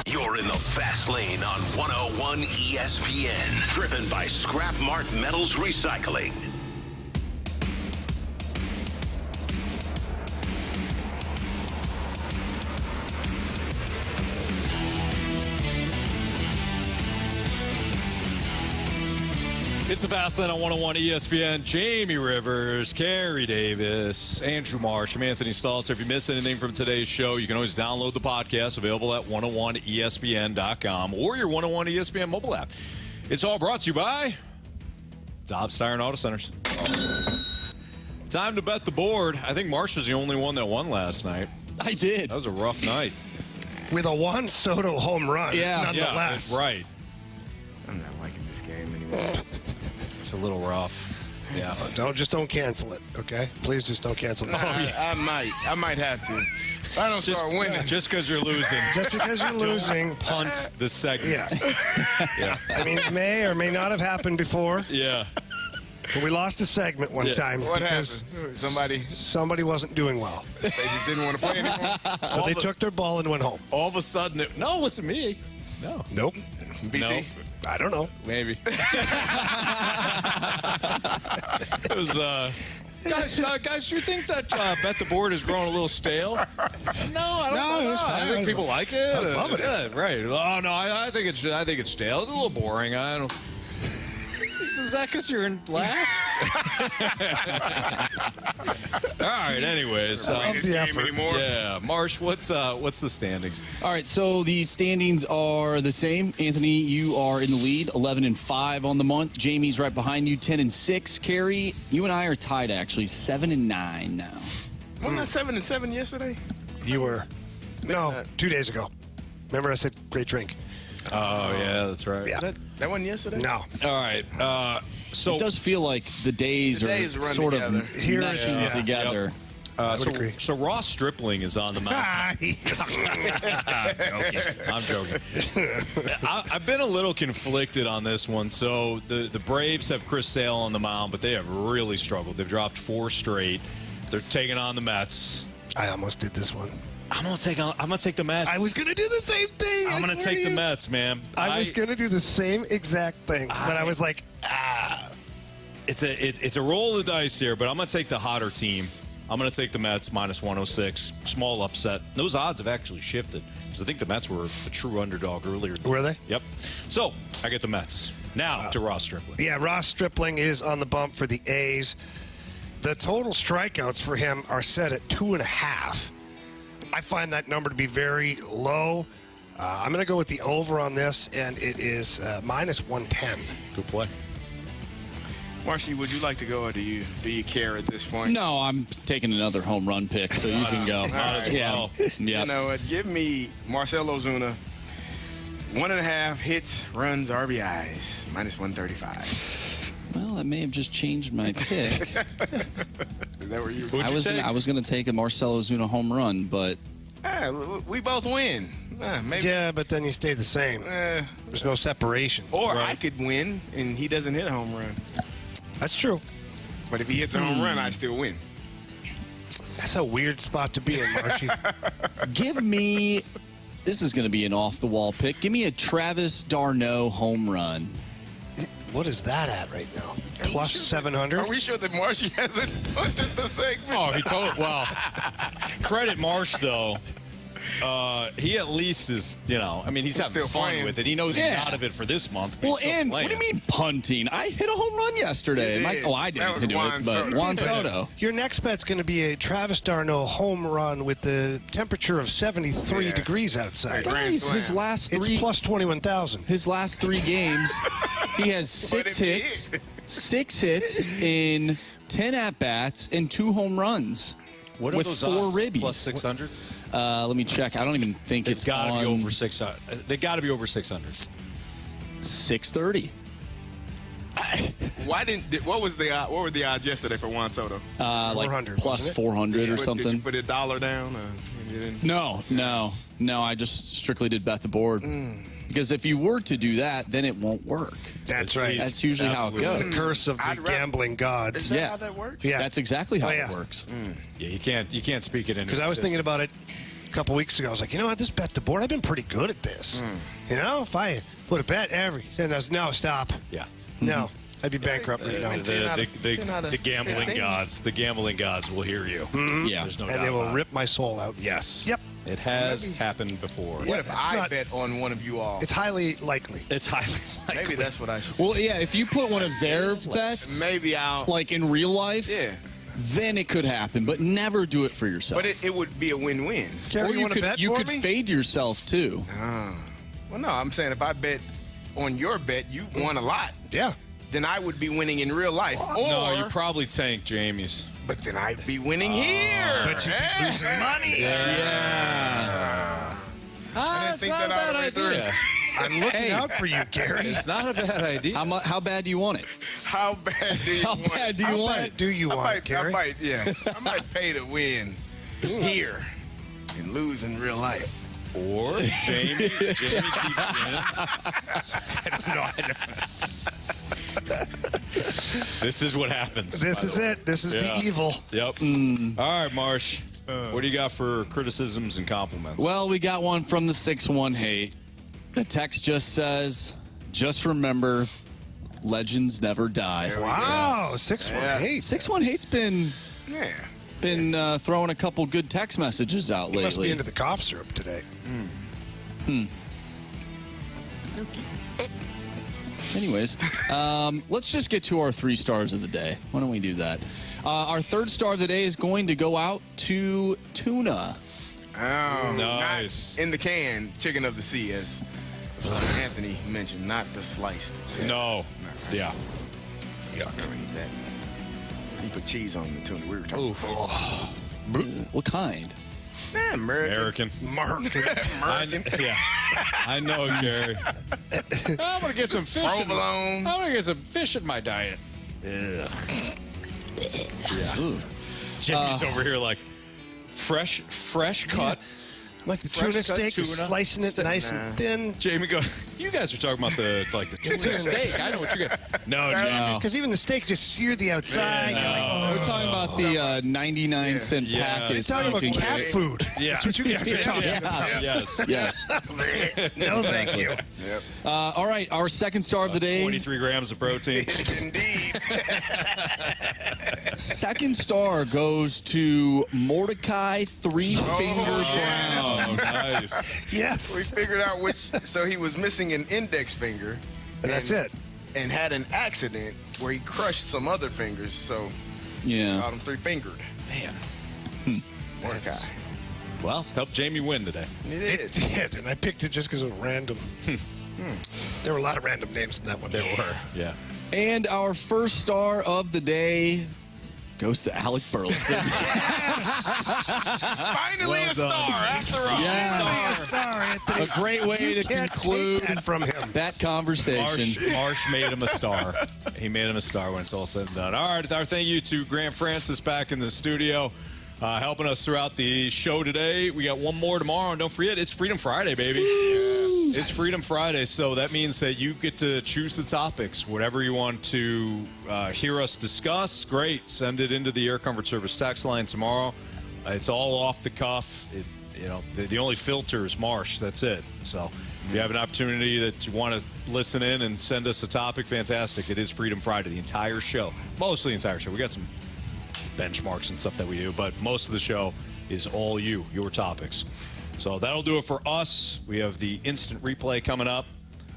You're in the fast lane on 101 ESPN, driven by Scrap Mart Metals Recycling. It's a fast lane on 101 ESPN. Jamie Rivers, Carey Davis, Andrew Marsh, I'm Anthony Stalter. If you missed anything from today's show, you can always download the podcast, available at 101ESPN.com or your 101 ESPN mobile app. It's all brought to you by Dobbs Tire and Auto Centers. Time to bet the board. I think Marsh was the only one that won last night. I did. That was a rough night. With a Juan Soto home run, nonetheless. Yeah, right. I'm not liking this game anymore. It's a little rough. Yeah. Don't cancel it, okay? Please just don't cancel it. I might have to. If I don't start winning. Just because you're losing. Just because you're losing. Punt the segment. Yeah. I mean, it may or may not have happened before. Yeah. But we lost a segment one time. What because happened? Somebody wasn't doing well. They just didn't want to play anymore? So they took their ball and went home. All of a sudden, it wasn't me. No. Nope. BT? No. I don't know. Maybe. It was, guys, you think that bet the board has grown a little stale? No, I don't know. I think people like it. I love it. Yeah, right. Oh no, I think it's stale. It's a little boring. I don't. Is that because you're in last? All right. Anyways, love the effort. Yeah, Marsh. What's the standings? All right, so the standings are the same. Anthony, you are in the lead, 11-5 on the month. Jamie's right behind you, 10-6. Carey, you and I are tied actually, 7-9 now. Wasn't that 7-7 yesterday? You were. No, 2 days ago. Remember I said great drink. Oh yeah, that's right. Yeah. That wasn't yesterday? No. All right. So it does feel like the days are sort together. of meshing together. Yep. So Ross Stripling is on the mountain. I'm joking. I've been a little conflicted on this one. So the Braves have Chris Sale on the mound, but they have really struggled. They've dropped 4 straight. They're taking on the Mets. I almost did this one. I'm gonna take the Mets. I was gonna do the same thing. I'm gonna take the Mets, man. I was gonna do the same exact thing, but I was like, It's a roll of the dice here, but I'm gonna take the hotter team. I'm going to take the Mets minus 106. Small upset. Those odds have actually shifted because I think the Mets were a true underdog earlier. Were they? Yep. So I get the Mets. Now to Ross Stripling. Yeah, Ross Stripling is on the bump for the A's. The total strikeouts for him are set at 2.5. I find that number to be very low. I'm going to go with the over on this, and it is minus 110. Good play. Marshy, would you like to go, or do you care at this point? No, I'm taking another home run pick, so you can go. Right. Yeah. You know what? Give me Marcell Ozuna, 1.5 hits, runs, RBIs, minus 135. Well, that may have just changed my pick. Is that where you? I was going to take a Marcell Ozuna home run, but we both win. Maybe. Yeah, but then you stay the same. There's no separation. Or I could win, and he doesn't hit a home run. That's true. But if he hits a home run, I still win. That's a weird spot to be in, Marshy. Give me, this is going to be an off-the-wall pick. Give me a Travis d'Arnaud home run. What is that at right now? Plus 700? Are we sure that Marshy hasn't punted the segment? Oh, he told. Well, credit Marsh though. He at least is, he's having fun playing with it. He knows he's out of it for this month. Well, and what do you mean punting? I hit a home run yesterday. I didn't do it, but Juan Soto. Your next bet's going to be a Travis d'Arnaud home run with the temperature of 73 degrees outside. Guys, his last 3... It's plus 21,000. His last 3 games, he has 6 hits. 6 hits in 10 at-bats and 2 home runs. What are with those 4 odds? ribbies. Plus 600? Let me check. I don't even think it's got to on... be over 600. They got to be over 600. 630. What were the odds yesterday for Juan Soto? 400, plus 400 or something. Did you put $1 down? No. I just strictly did bet the board. Because if you were to do that, then it won't work. That's right. That's usually how it goes. The curse of the gambling gods. Is that how that works? Yeah. That's exactly how it works. Yeah, you can't speak it into because I was thinking about it a couple weeks ago. I was like, you know what, this bet the board, I've been pretty good at this. If I would have bet then I was, no, stop. Yeah. No. I'd be bankrupt right now. The gambling gods will hear you. Yeah. There's no and doubt they will about rip my soul out. Yes. Yep. It has happened before. What if I bet on one of you all? It's highly likely. It's highly likely. Maybe that's what I should. Well, yeah, if you put one of their bets, maybe I'll like in real life, then it could happen, but never do it for yourself. But it would be a win-win. Carey, you want to bet you for could me? fade yourself too. Well, no, I'm saying if I bet on your bet, you won a lot. Yeah. Then I would be winning in real life. No, you probably tanked Jamie's. But then I'd be winning here. But you'd be losing money. Yeah. I didn't think not that a bad idea. I'm looking out for you, Carey. It's not a bad idea. How bad do you want it? How bad do you want it? How bad do you want it, Carey? I might pay to win here and lose in real life. Or Jamie keeps winning. This is what happens. This is it. This is the evil. Yep. All right, Marsh. What do you got for criticisms and compliments? Well, we got one from the 618. The text just says, just remember, legends never die. Wow, 618. 618's been throwing a couple good text messages out lately. He must be into the cough syrup today. Anyways, let's just get to our 3 stars of the day. Why don't we do that? Our 3rd star of the day is going to go out to Tuna. Oh, nice. Not in the can, chicken of the sea, as Anthony mentioned, not the sliced. No. Yeah. Yuck. Never eat that. You put cheese on the tuna. We were talking. What kind? American. I know, Gary. I'm gonna get some fish. Provolone. I'm gonna get some fish in my diet. Yeah. Jimmy's over here like fresh cut. Like the Fresh tuna cut steak, tuna. slicing it nice and thin. Jamie goes, you guys are talking about the tuna steak. I know what you got. No, Jamie. Because even the steak just sear the outside. Yeah, You're like, no. We're talking about the 99-cent package. It's talking about cat food. Yeah. That's what you guys are talking about. Yes. No, thank you. Yep. All right, our 2nd star of the day. 23 grams of protein. Indeed. 2nd star goes to Mordecai Three-Finger Brown. Oh, nice. Yes. We figured out which. So he was missing an index finger. And that's it. And had an accident where he crushed some other fingers. So Yeah. got him 3-fingered. Man. Mordecai. Well, helped Jamie win today. It did. And I picked it just because of random. There were a lot of random names in that one. There were. Yeah. And our 1st star of the day goes to Alec Burleson. Finally a star after all. Finally a star, Anthony. A great way to can't conclude take that from him. that conversation. Marsh made him a star. He made him a star when it's all said and done. All right, our thank you to Grant Francis back in the studio, helping us throughout the show today. We got one more tomorrow, and don't forget, it's Freedom Friday, baby. It's Freedom Friday, so that means that you get to choose the topics. Whatever you want to hear us discuss, great. Send it into the Air Comfort Service text line tomorrow. It's all off the cuff. The only filter is Marsh. That's it. So if you have an opportunity that you want to listen in and send us a topic, fantastic. It is Freedom Friday, the entire show. Mostly the entire show. We got some benchmarks and stuff that we do, but most of the show is all your topics. So that'll do it for us. We have the instant replay coming up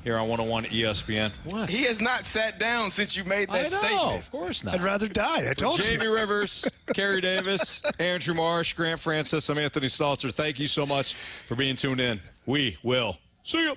here on 101 ESPN. What? He has not sat down since you made that statement. Of course not. I'd rather die. I told you. Jamie Rivers, Carey Davis, Andrew Marsh, Grant Francis, I'm Anthony Stalter. Thank you so much for being tuned in. We will see you.